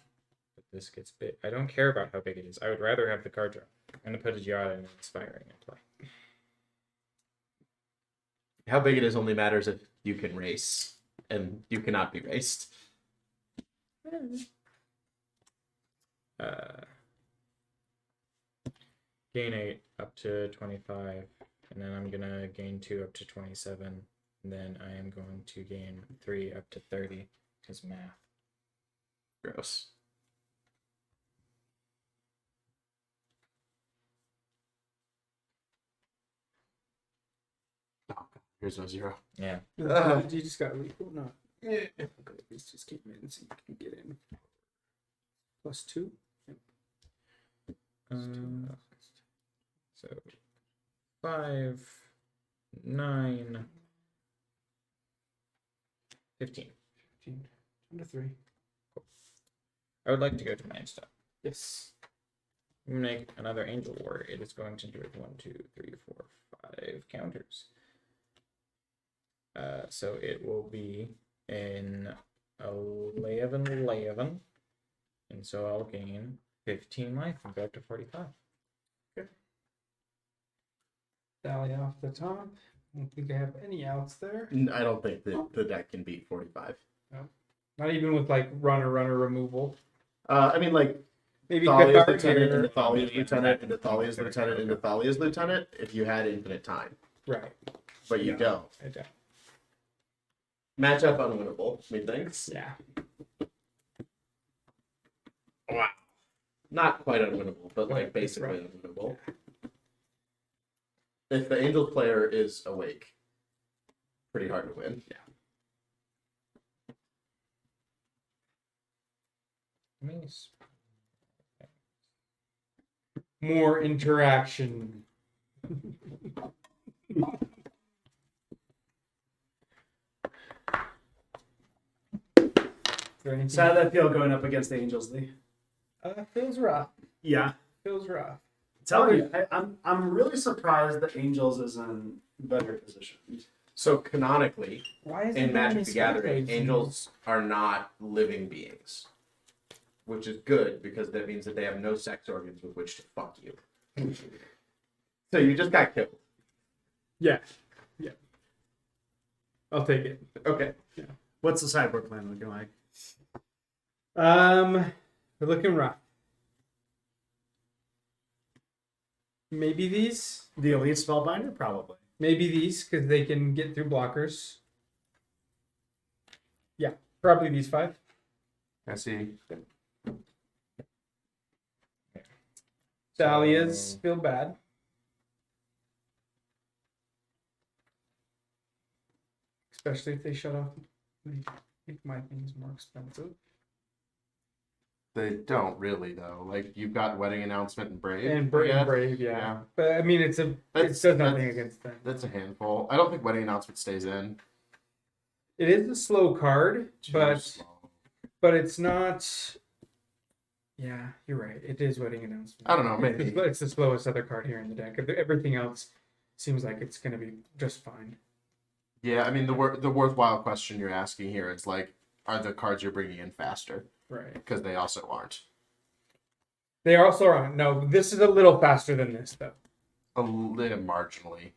But this gets big. I don't care about how big it is. I would rather have the card draw. I'm going to put a Giada and Inspiring in play. How big it is only matters if you can race, and you cannot be raced. Gain 8 up to 25. And then I'm going to gain 2 up to 27. And then I am going to gain 3 up to 30. Because math. Gross. Oh, God. Here's no 0. Yeah. You just got lethal, no. Let's just keep in so you can get in. +2. So 5, 9, 15. 15. Under 3. I would like to go to my end step. Yes. Make another Angel War. It is going to do it 1, 2, 3, 4, 5 counters. So it will be an 11. And so I'll gain 15 life and go up to 45. Tally off the top. I don't think I have any outs there. I don't think that the deck can beat 45. Not even with like runner removal. I mean, like, Maybe Thalia's Cathars Lieutenant, and here. Thalia's Lieutenant, and Thalia's Lieutenant, and Thalia's Lieutenant, if you had infinite time. Right. But you Yeah. don't. I don't. Matchup unwinnable, methinks. Yeah. Wow. Not quite unwinnable, but like Right, basically right. unwinnable. If the Angels player is awake, pretty hard to win. Yeah. Nice. More interaction. Is there anything- So how did that feel going up against the Angels, Lee? Feels rough. Yeah. Feels rough. Tell you, I'm really surprised that Angels isn't better positioned. So canonically, Why is in Magic the Gathering, angels are not living beings, which is good because that means that they have no sex organs with which to fuck you. So you just got killed. Yeah. I'll take it. Okay. What's the sideboard plan looking like? We're looking rough. Maybe these. The Elite Spellbinder, probably. Maybe these, because they can get through blockers. Yeah, probably these 5. I see. Dahlias feel bad. Especially if they shut off. Make my things more expensive. They don't really though. Like you've got Wedding Announcement and Brave. And Brave, yeah. But I mean, it does nothing against them. That's a handful. I don't think Wedding Announcement stays in. It is a slow card, but it's not. Yeah, you're right. It is Wedding Announcement. I don't know, maybe. It's the slowest other card here in the deck. Everything else seems like it's going to be just fine. Yeah, I mean the worthwhile question you're asking here is like, are the cards you're bringing in faster? Right. Because they also aren't. They also aren't. No, this is a little faster than this though. A little marginally.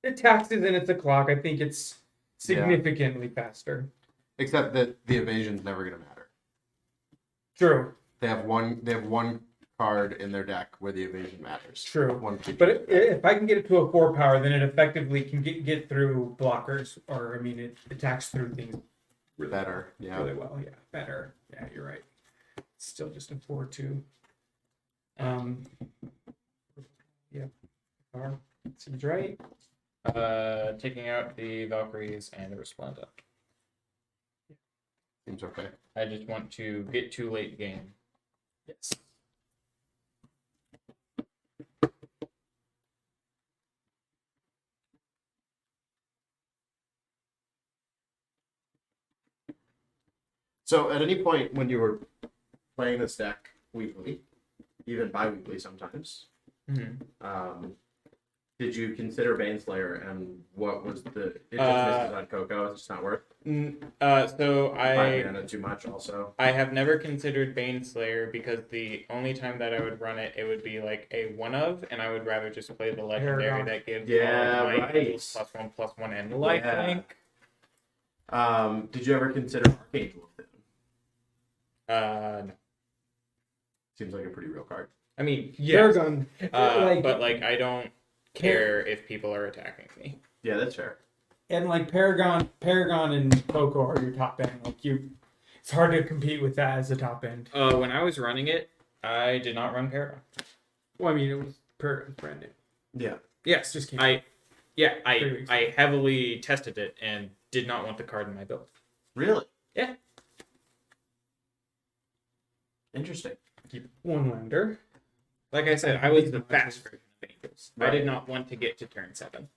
It taxes and it's a clock. I think it's significantly faster. Except that the evasion's never gonna matter. True. They have one card in their deck where the evasion matters. True. One creature. But if I can get it to a 4 power, then it effectively can get through blockers, or I mean, it attacks through things better. Yeah. really well. Yeah, better. Yeah, you're right. It's still just a 4/2. Yeah. Power seems right. Taking out the Valkyries and the Resplendent. Seems okay. I just want to get to late game. Yes. So at any point when you were playing this deck weekly, even bi-weekly sometimes, did you consider Baneslayer, and what was it just misses on Coco? It's just not worth. So 5 mana too much. Also, I have never considered Baneslayer because the only time that I would run it, it would be like a 1/of, and I would rather just play the legendary Paragon. that gives Yeah, all of my right. angels +1/+1 and lifelink. Did you ever consider Archangel with it? No. Seems like a pretty real card. I mean, Paragon. but like I don't care if people are attacking me. Yeah, that's fair. And like Paragon and Coco are your top end. Like it's hard to compete with that as a top end. When I was running it, I did not run Paragon. Well, I mean, it was Paragon's brand new. Yeah. Yes, Just came I 3 weeks I heavily tested it and did not want the card in my build. Really? Yeah. Interesting. One lander. Like I said, I was the fast version of Angels. I did not want to get to turn 7.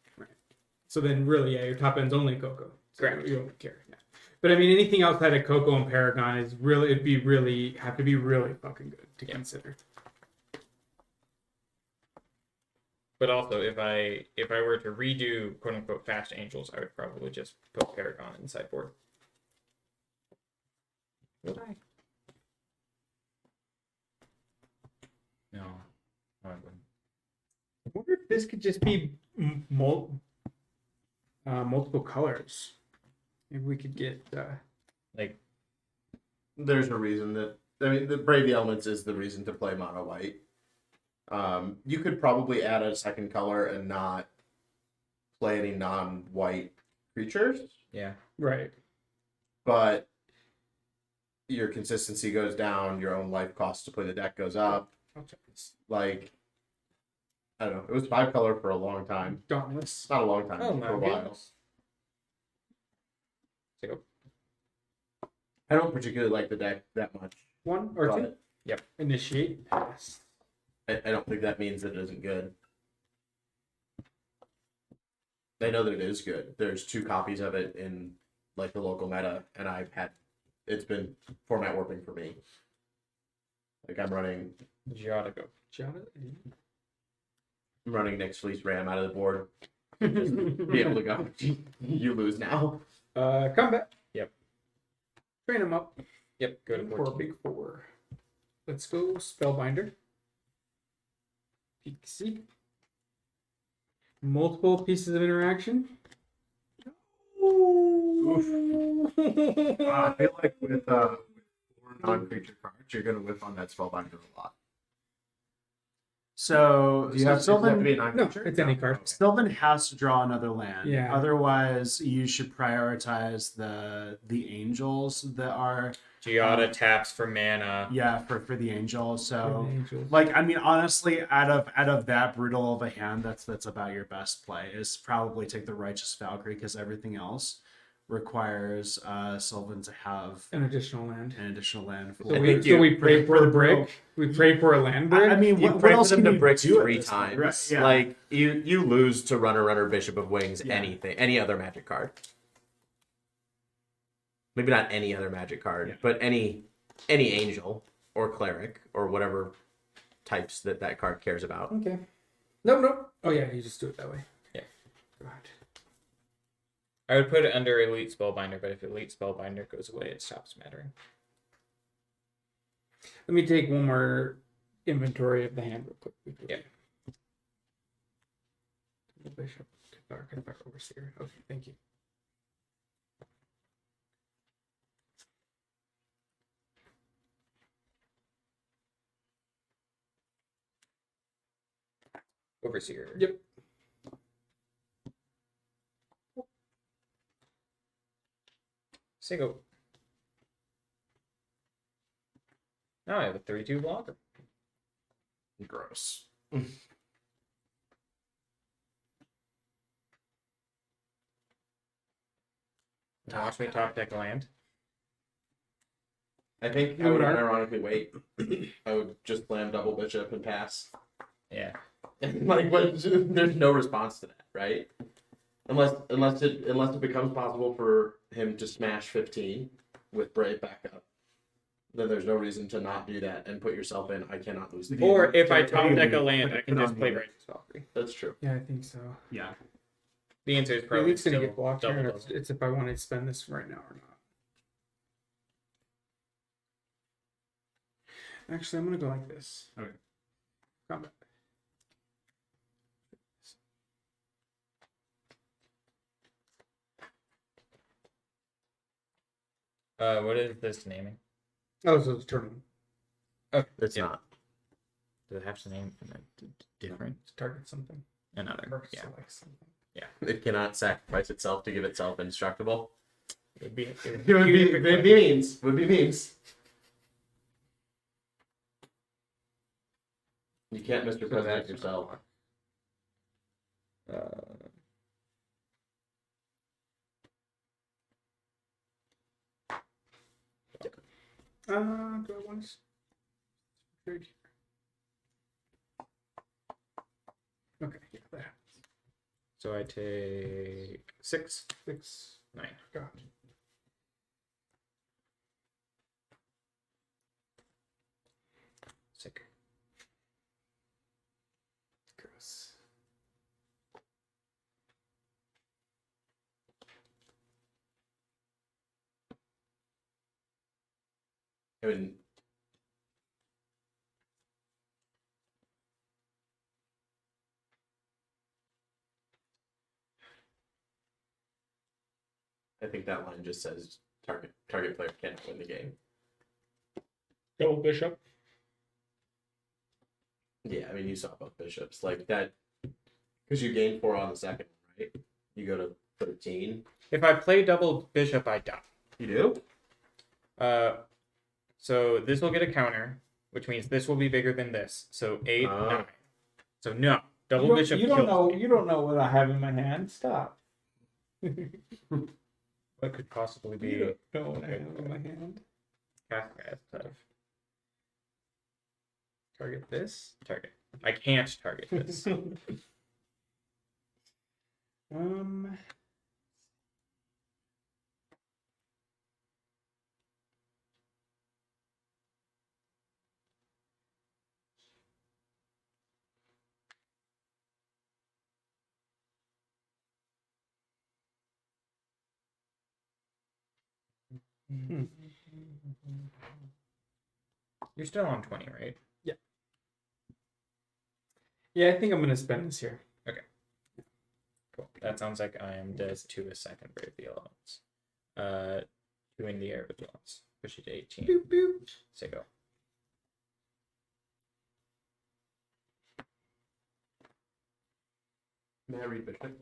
So then, really, your top end's only Coco. So Correct. You don't care. Yeah. But I mean, anything outside of Coco and Paragon is really have to be really fucking good to consider. But also, if I were to redo quote unquote fast Angels, I would probably just put Paragon in sideboard. Would I? No, I wouldn't. I wonder if this could just be multiple colors. Maybe we could get Like, There's a reason that the Brave the Elements is the reason to play mono white. You could probably add a second color and not play any non-white creatures, yeah. right. but your consistency goes down, your own life cost to play the deck goes up. I'll check this. Like, I don't know, it was 5 color for a long time. Dauntless. Not a long time, Oh for my a while. goodness. Take a I don't particularly like the deck that much. 1 or 2. But Yep. Initiate. Pass. I don't think that means that it isn't good. I know that it is good. There's 2 copies of it in like the local meta, and it's been format warping for me. Like I'm running Giada go. I'm running next fleece ram out of the board. Just be able to go. You lose now. Combat. Yep. Train him up. Yep, go to For a 14. big 4. Let's go Spellbinder. Pixie. Multiple pieces of interaction. I feel like with four non-creature cards, you're gonna whiff on that spellbinder a lot. So, Do you have, Sylvan, to be a No, non-creature? it's any card. Sylvan has to draw another land. Yeah. Otherwise, you should prioritize the angels that are Giada taps for mana. for the angels. So Angels. like I mean honestly, out of that brutal of a hand, that's about your best play is probably take the Righteous Valkyrie because everything else requires Sylvan to have An additional land. an additional land. For So we pray for a brick. We pray for a land brick. I mean, You what pray else for them can to you bricks do at 3 this point? times. Right, yeah. Like you lose to runner, Bishop of Wings, Yeah. anything, any other magic card. Maybe not any other magic card, Yeah. but any angel or cleric or whatever types that card cares about. Okay. No. Oh yeah, you just do it that way. Yeah. God. I would put it under Elite Spellbinder, but if Elite Spellbinder goes away, it stops mattering. Let me take one more inventory of the hand real quick. Yeah. Bishop, Cathar, Overseer. Okay, thank you. Overseer. Yep. Single. Now I have a 3/2 blocker. Gross. Watch me top deck a land. I think I would ironically wait. I would just slam double bishop and pass. Yeah. Like, there's no response to that, right? Unless it becomes possible for him to smash 15 with Brave backup, then there's no reason to not do that and put yourself in. I cannot lose the game. Or if I Put top it deck a on- land, put I it can on just play the- Righteous Valkyrie. That's true. Yeah, I think so. Yeah. The answer is At probably least gonna still get blocked double. here. It's if I want to spend this right now or not. Actually, I'm gonna go like this. Okay. Combat. What is this naming? Oh, so it's turning. It's Yeah. not. Does it have to name different? Target something. Another. Or Yeah. select something. It cannot sacrifice itself to give itself indestructible. It would be. It would be means. Would be means. You can't Mr. President that's- yourself. Do I want to trade here? Okay, yeah, that happens. So I take 6, 6. 9. God. Sick. Gross. I mean, I think that line just says target player cannot win the game. Double bishop. Yeah, I mean you saw both bishops like that because you gained 4 on the second, right? You go to 13. If I play double bishop, I die. You do? So this will get a counter, which means this will be bigger than this. So 8, Oh. 9. So no, double bishop You don't kills know. me. You don't know what I have in my hand. Stop. What could possibly be You don't know what I have in my hand. Kafka stuff? Target this. Target. I can't target this. You're still on 20, right? Yeah, I think I'm gonna spend this here. Cool. That sounds like I am does to a second brave the elements. 2 in the air with the elements. Push it to 18. Boop boop. Say go. May I read Bishop?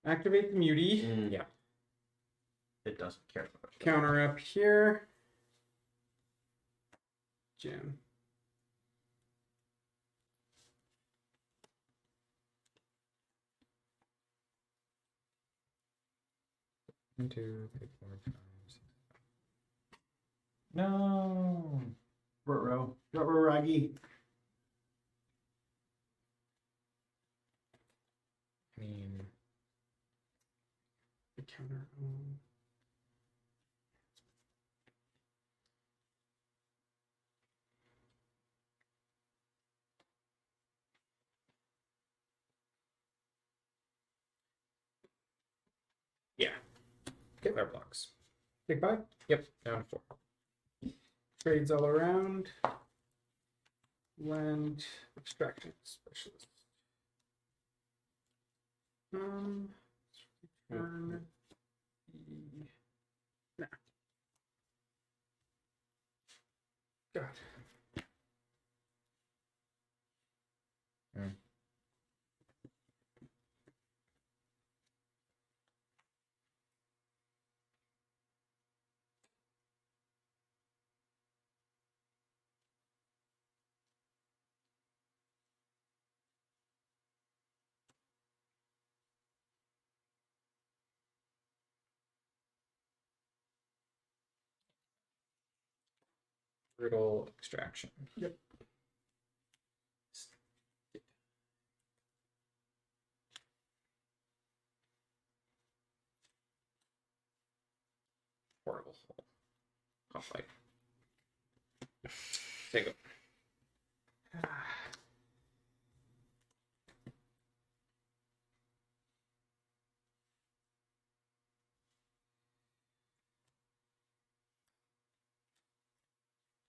Activate the mutie. Yeah. It doesn't care so much. Counter up here. Jam. One, two, three, four, five, six. No. Ruh-roh. Ruh-roh, Raggy. I mean, The counter. yeah. Flare blocks. Take 5. Yep. Down to 4. Trades all around. Land extraction specialist. Turn. Nah. God. Brutal extraction. Yep. Horrible hole. Conflict. Say go.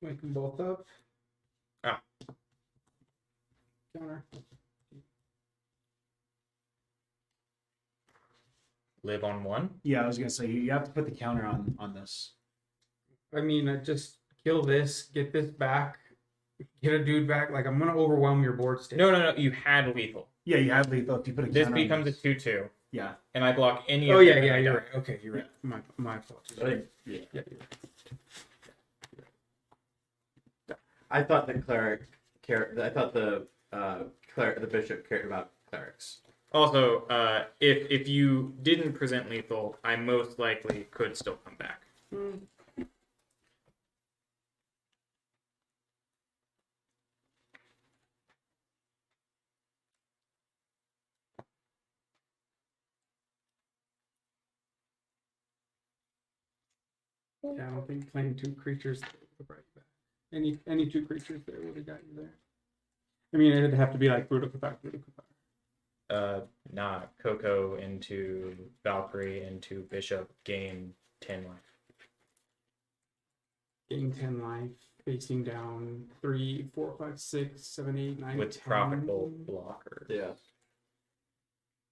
Wake them both up. Ah. Counter. Live on 1. Yeah, I was gonna say you have to put the counter on this. I mean, just kill this, get this back, get a dude back. Like, I'm gonna overwhelm your board state. No. You had lethal. Yeah, you have lethal if you put a This counter on becomes a this. 2/2, Yeah. and I block any Oh of yeah, them. yeah, and I you're die. right. Okay, you're right. My fault. Yeah. Yeah, you're right. I thought the cleric cared. I thought the bishop cared about clerics. Also, if you didn't present lethal, I most likely could still come back. Yeah, I don't think playing 2 creatures would bring you back. Any 2 creatures there would have got you there. I mean, it'd have to be like Brutal Cathar. Nah, Coco into Valkyrie into Bishop, gain 10 life. Gain 10 life, facing down 3, 4, 5, 6, 7, 8, 9, With 10. profitable blocker. Yeah.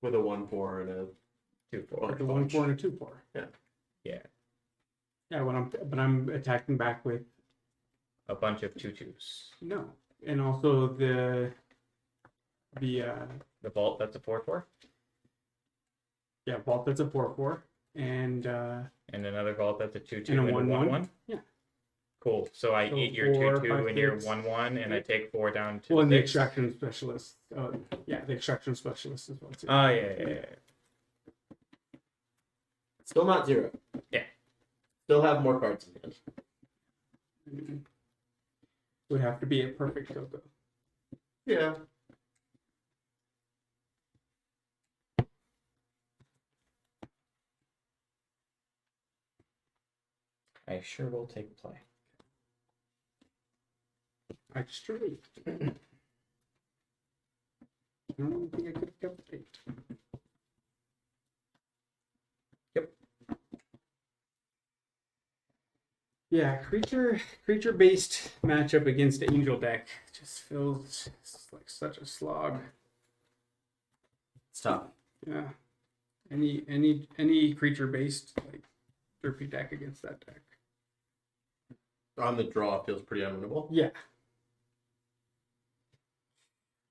With a 1/4 and a 2/4. Like a 1/4 and a 2/4. Yeah. Yeah, but I'm attacking back with A bunch of 2/2s. no, and also the The vault, that's a 4/4. yeah vault that's a 4/4 and And another vault that's a 2/2 And a and a 1/1? 1/1. Yeah. Cool. So I So eat your 4, 2/2 5, and your 6. 1/1, and I take 4 down to well, and the 6. extraction specialist. Yeah, the extraction specialist as well too. Oh yeah. still not 0. Yeah. Still have more cards in hand. Would have to be a perfect Coco. Yeah. I sure will take play. Actually, I don't think I could have kept 8. Yeah, creature based matchup against Angel deck just feels like such a slog. It's tough. Yeah. Any creature based like derpy deck against that deck. On the draw, it feels pretty unwinnable. Yeah.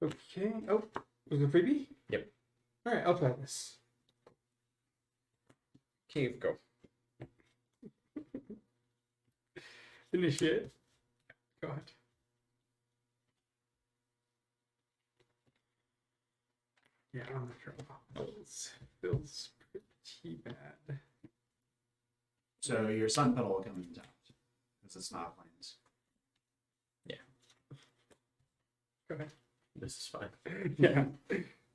Okay. Oh, was it a freebie? Yep. All right, I'll play this. Cave, go. Initiate. Go ahead. Yeah, on the draw. Feels pretty bad. So your sun pedal will come in top because it's not planes. Go ahead. This is fine. Yeah.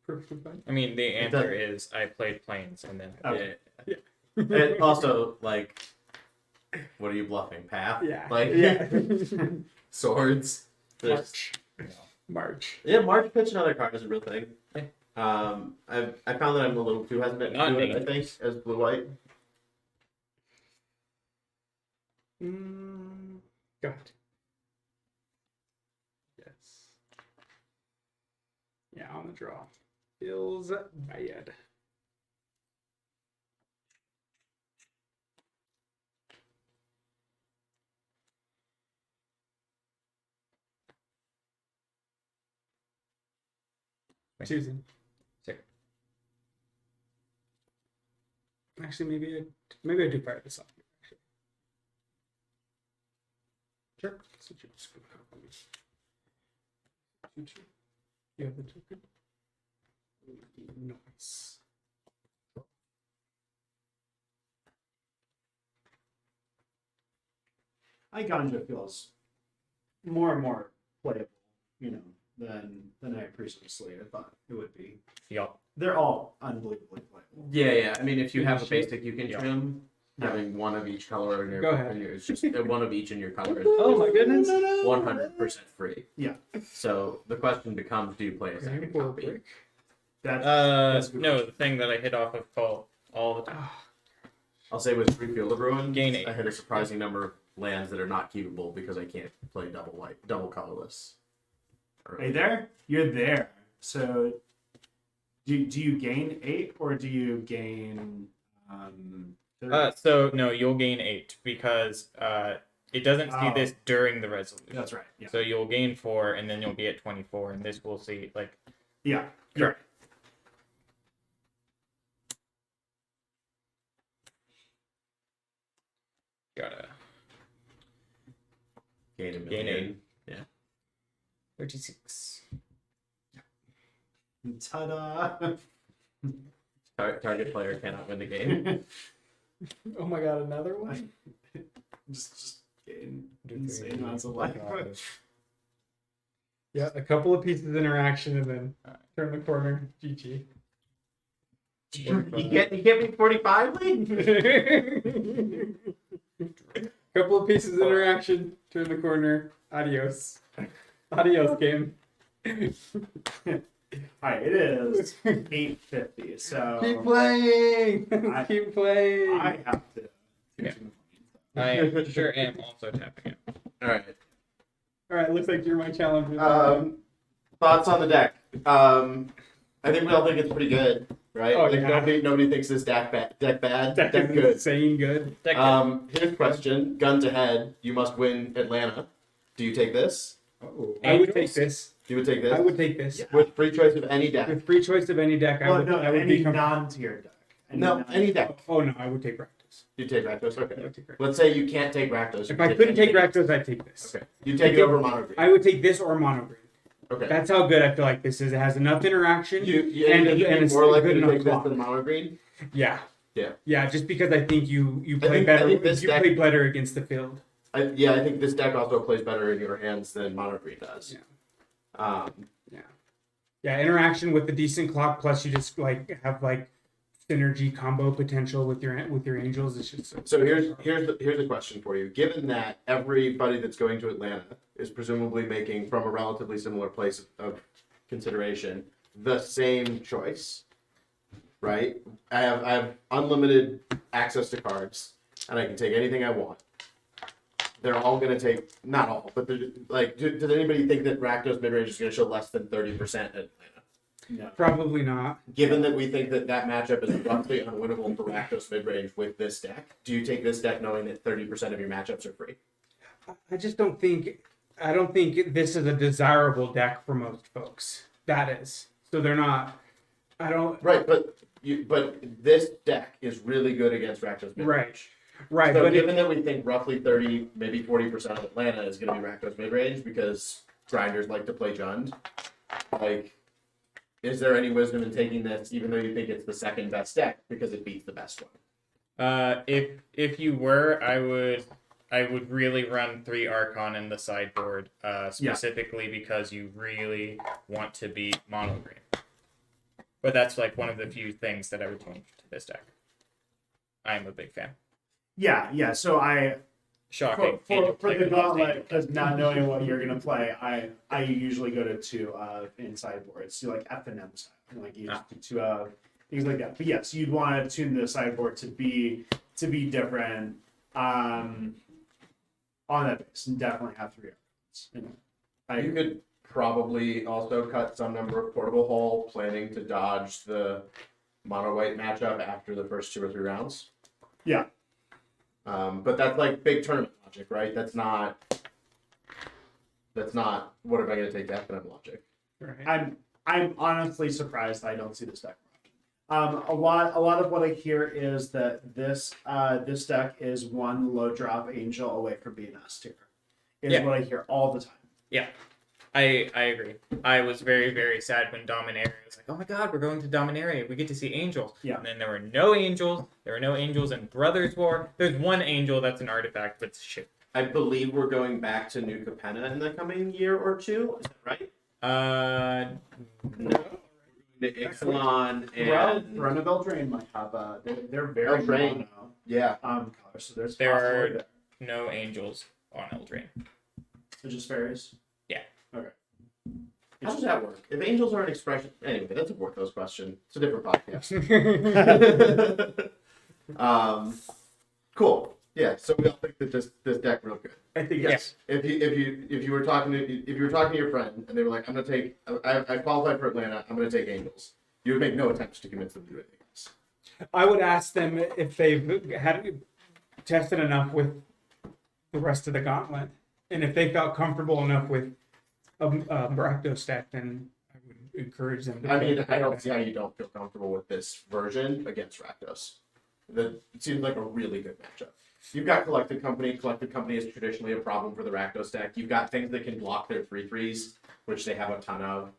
Perfectly fine. I mean, the answer is I played planes and then. Okay. Yeah. And also, like, what are you bluffing? Path? Yeah. Like, Yeah. swords. There's- March. Yeah, March pitch another card is a real thing. I found that I'm a little too hesitant to Not do it, I dangerous. think, as blue white. Go ahead. Yes. Yeah, on the draw. Feels bad. Susan. Sick. Actually, maybe I do fire this off. Actually. Sure. So just go ahead. You have the token. Nice. I think Ganja feels more and more playable, than I previously thought it would be. Yup. They're all unbelievably playable. Yeah. I mean, if you have a Finish it. basic you can Yeah. trim, having one of each color in your, Go ahead. it's just one of each in your color is Oh my goodness. 100% free. Yeah. So the question becomes, do you play a second For a copy? break. That's a good No, question. the thing that I hit off of all the time. I'll say with Free Field of Ruin, Gain 8. I hit a surprising number of lands that are not keepable because I can't play double colorless. Are you there? You're there. So, do you gain 8 or do you gain? 30? So no, you'll gain 8 because it doesn't see Oh. this during the resolution. That's right. Yeah. So you'll gain 4 and then you'll be at 24, and this will see like. Yeah. You're right. Gotta Gain a Gain million. 36. Ta-da! Target player cannot win the game. Oh my god, another one? just gain insane amounts of life. Yeah, a couple of pieces of interaction and then turn the corner. GG. You get me 45, Lee? Couple of pieces of interaction, turn the corner. Adios. Adios, game. Alright, it is 8:50. So Keep playing. I- Keep playing. I have to. Yeah. I sure am also tapping it. All right. All right, looks like you're my challenger. Thoughts on the deck? I think we all think it's pretty good, right? Oh, Like, yeah. nobody thinks this deck bad. Deck That is good. insane good. Here's a question. Gun to head. You must win Atlanta. Do you take this? I would take this. You would take this? I would take this. With free choice of any deck. With free choice of any deck, I Well, would. no, I would any be non-tier deck. Any deck. Oh no, I would take Rakdos. You take Rakdos? I Okay. would take Rakdos. Let's say you can't take Rakdos. If I couldn't take Rakdos, I'd take this. Okay. You take it over Mono Green. I would take this or Mono Green. Okay. That's how good I feel like this is. It has enough interaction. You and it's it's more likely good to enough take this clock. than Mono Green? Yeah. Yeah. Yeah, just because I think you I play think better. this You deck- play better against the field. I think this deck also plays better in your hands than Mono Green does. Yeah. Yeah, interaction with the decent clock, plus you just like have like synergy combo potential with your angels. It's just So here's a question for you. Given that everybody that's going to Atlanta is presumably making from a relatively similar place of consideration the same choice, right? I have unlimited access to cards, and I can take anything I want. they're all going to take, not all, but like, does anybody think that Rakdos mid-range is going to show less than 30% at Atlanta? No. Probably not. Given that we think that matchup is roughly unwinnable for Rakdos mid-range with this deck, do you take this deck knowing that 30% of your matchups are free? I just don't think. I don't think this is a desirable deck for most folks. That is. So they're not. I don't. Right, but this deck is really good against Rakdos mid-range. Right. So But given that we think roughly 30, maybe 40% of Atlanta is going to be Rakdos mid-range because grinders like to play Jund, like, is there any wisdom in taking this even though you think it's the second best deck because it beats the best one? If you were, I would really run 3 Archon in the sideboard, specifically because you really want to be mono green. But that's like one of the few things that I would change to this deck. I'm a big fan. Yeah. So Shocking. for the gauntlet, because not knowing what you're gonna play, I usually go to 2 in sideboards, so like F and M style, like you just do things like that. But yes, you'd want to tune the sideboard to be different on that base, and definitely have 3 options. You could probably also cut some number of portable hull, planning to dodge the mono white matchup after the first 2 or 3 rounds. Yeah. But that's like big tournament logic, right? That's not what am I going to take to FNM logic? right. I'm honestly surprised I don't see this deck. A lot of what I hear is that this deck is one low drop angel away from being S tier. Is what I hear all the time. Yeah, I agree. I was very, very sad when Dominaria was like, oh my god, we're going to Dominaria. We get to see angels. Yeah. And then there were no angels. There were no angels in Brothers War. There's one angel that's an artifact, but it's shit. I believe we're going back to New Capenna in the coming year or 2. Is that right? No. The Ixalan Well, and Run of Eldraine might have they're very Eldraine. mono yeah. colors, so there's There possibility are no angels on Eldraine. So just fairies. Yeah. Okay. How does that work? If angels are an expression, anyway, that's a worthless question. It's a different podcast. Cool. Yeah. So we all think that this deck real good. I think yes. If you were talking to your friend and they were like, I'm gonna take, I qualified for Atlanta, I'm gonna take angels. You would make no attempts to convince them to do anything else. I would ask them if they've had tested enough with the rest of the gauntlet, and if they felt comfortable enough with a Rakdos deck, then I would encourage them to. I mean, I don't see how you don't feel comfortable with this version against Rakdos. It seems like a really good matchup. You've got Collected Company. Collected Company is traditionally a problem for the Rakdos deck. You've got things that can block their 3/3s, which they have a ton of.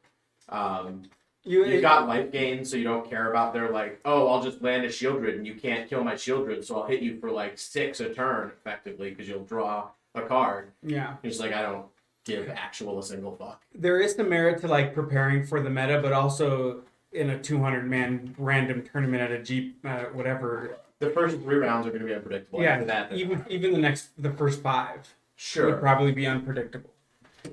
You've got life gain, so you don't care about their like, oh, I'll just land a Shieldred and you can't kill my Shieldred, so I'll hit you for like 6 a turn effectively because you'll draw a card. Yeah. You're just like, I don't give a single fuck. There is the merit to like preparing for the meta, but also in a 200-man random tournament at a Jeep, whatever. The first 3 rounds are going to be unpredictable. Yeah, After that, even the first 5 would sure, probably be unpredictable.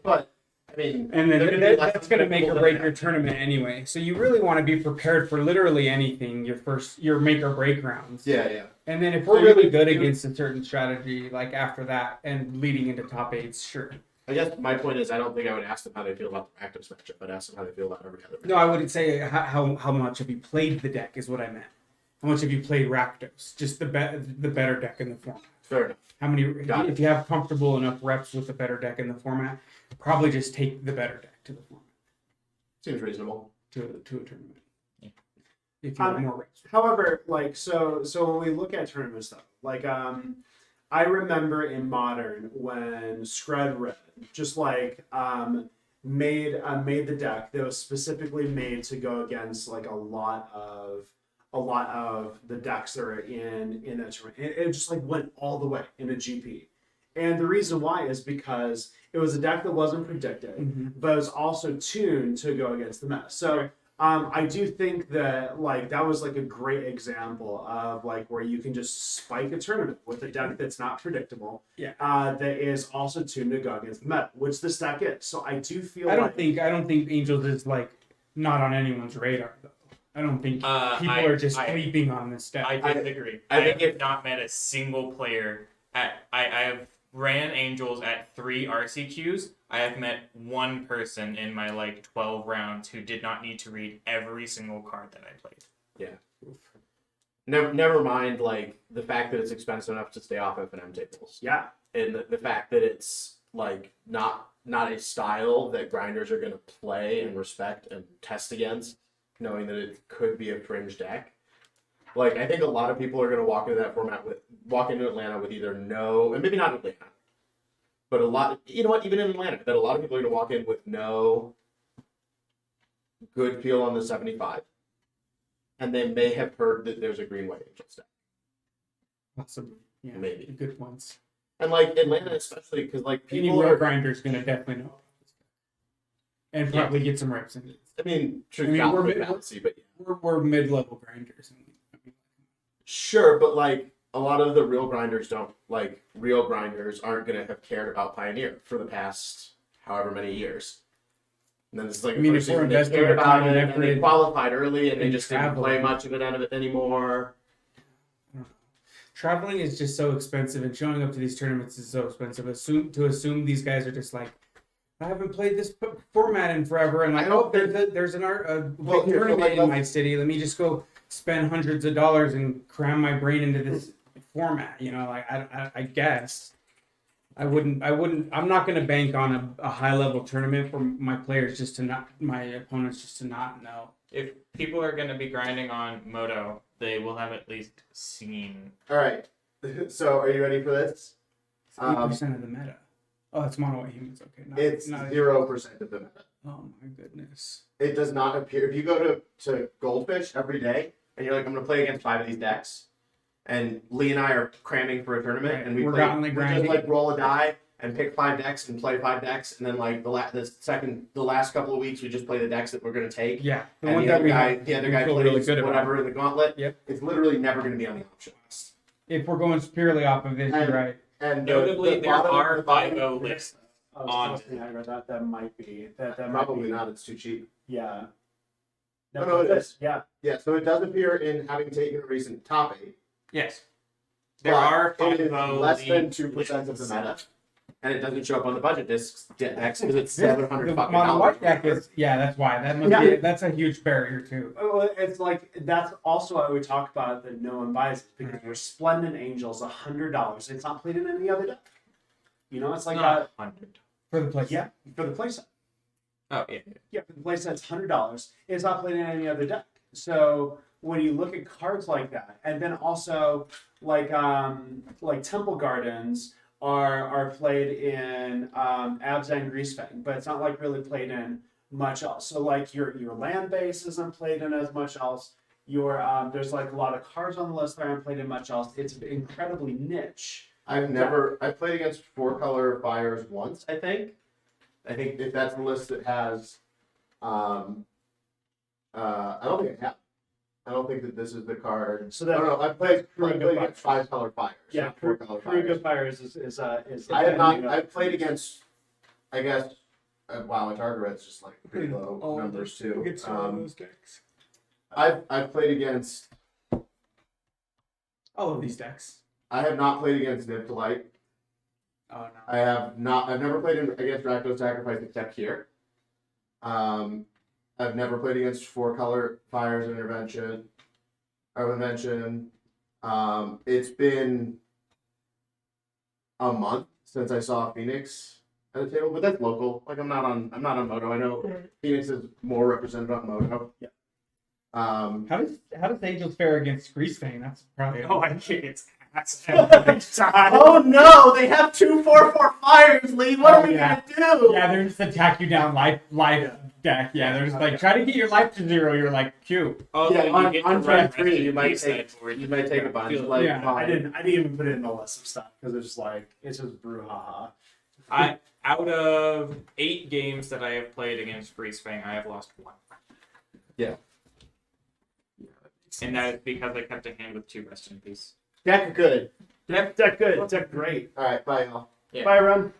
but I mean, And then they're gonna be less that's going to make or unpredictable break than your tournament anyway. So you really want to be prepared for literally anything. Your make or break rounds. Yeah. And then if So we're you really could- good you- against a certain strategy, like after that and leading into top 8s, sure. I guess my point is, I don't think I would ask them how they feel about the Rakdos matchup. I'd ask them how they feel about every other matchup. No, I wouldn't say how much have you played the deck is what I meant. How much have you played Rakdos? Just the better deck in the format. Fair enough. How many? Got it. If you have comfortable enough reps with the better deck in the format, probably just take the better deck to the format Seems reasonable. to a tournament. Yeah. If you have more reps. However, like so when we look at tournament stuff, like I remember in Modern when Scred Red just like made the deck that was specifically made to go against like a lot of the decks that are in that tournament. It just like went all the way in a GP. And the reason why is because it was a deck that wasn't predicted, but it was also tuned to go against the meta. So I do think that like that was like a great example of like where you can just spike a tournament with a deck that's not predictable. Yeah. That is also tuned to go against the meta, which this deck is. So I do feel I don't think Angels is like not on anyone's radar though. I don't think people are just sleeping on this deck. I disagree. I think have not met a single player. I have ran Angels at 3 RCQs. I have met one person in my 12 rounds who did not need to read every single card that I played. Yeah. Never mind the fact that it's expensive enough to stay off F&M tables. Yeah. And the fact that it's not a style that grinders are going to play and respect and test against, knowing that it could be a fringe deck. I think a lot of people are going to walk into that format walk into Atlanta with either no, and maybe not Atlanta, but even in Atlanta, that a lot of people are going to walk in with no good feel on the 75, and they may have heard that there's a green white angel stack. Awesome. Yeah, Maybe. good ones. And Atlanta, especially because Any people real are. grinder's gonna definitely know, and probably get some reps in it. I mean, true, I mean, not we're for mid- fallacy, but yeah. We're mid-level grinders. Sure, but a lot of the real grinders real grinders aren't gonna have cared about Pioneer for the past however many years. And then it's I mean, if we're they investing cared our about time it, and and they effort qualified early, and they in just didn't play traveling. much of it out of it anymore. Traveling is just so expensive, and showing up to these tournaments is so expensive. Assume these guys are just I haven't played this format in forever, and I don't there's a Well, big here, so tournament in let's- my city. Let me just go spend hundreds of dollars and cram my brain into this format. I guess I'm not going to bank on a high level tournament for my players my opponents just to not know. If people are going to be grinding on Moto, they will have at least seen. All right. So, are you ready for this? 8% of the meta. Oh, it's mono white humans. Okay, It's not 0% of the meta. Oh my goodness. It does not appear. If you go to Goldfish every day and you're I'm going to play against 5 of these decks, and Lee and I are cramming for a tournament, Right. and We're we gauntlet just grinding. roll a die and pick 5 decks and play 5 decks, and then the last couple of weeks we just play the decks that we're going to take. Yeah, the And one the that other we guy, have, the other we guy feel plays really good about. whatever in the gauntlet. Yep. It's literally never going to be on the option list. If we're going purely off of this, And- you're right. And Notably, there are the bottom- 5-0 lists. I was On- listening, I read that might be that Probably might be, not. It's too cheap. Yeah. No, it is. Yeah. Yeah, so it does appear in having taken a recent top 8. Yes. There but are it is 5-0 less than league 2% of the lists. meta, and it doesn't show up on the budget decks because it's $700 The fucking mono white dollars. deck is that's why that must Yeah. be that's a huge barrier too. Well, it's that's also why we talk about the no one buys it, because Resplendent Angels $100. It's not played in any other deck. It's like Not 100. For the place. yeah, for the playset. Oh, yeah. Yeah, for the playset it's $100. It's not played in any other deck. So when you look at cards like that, and then also like Temple Gardens are played in Abzan Greasefang, but it's not really played in much else. So your land base isn't played in as much else. Your there's a lot of cards on the list that aren't played in much else. It's incredibly niche. I've played against 4-color fires once, I think. I think if that's the list that has, I don't think I have. I don't think that this is the card. So that I've played Kruga against 5-color fires. yeah, not 4-color Kruga fires. Fires is I have not. I've played against. I guess. Wow, my target rate's just pretty low numbers too. decks. I've played against. All of these decks. I have not played against Nib Delight. Oh no. I have not. I've never played against Rakdos Sacrifice except here. I've never played against 4-color Fires Intervention. It's been a month since I saw Phoenix at the table, but that's local. I'm not on Moto. I know Phoenix is more represented on Moto. Yeah. How does Angels fare against Greasefang? That's probably I think it's ass every time. Oh no! They have 2/4/4 fires, Lee. What are we yeah. gonna do? Yeah, they're just attack you down life deck. Yeah, they're just try to get your life to 0. You're cute. Oh, Yeah, you on get to turn run 3, rest you of might the take sideboard. you might take a bunch. Feel- Yeah. I didn't even put it in the list of stuff because it's just brouhaha. Out of 8 games that I have played against Greasefang, I have lost 1. Yeah. And that is because I kept a hand with 2 rest in peace. Deck good. Deck good. Deck great. All right, bye y'all. Yeah. Bye, Ron.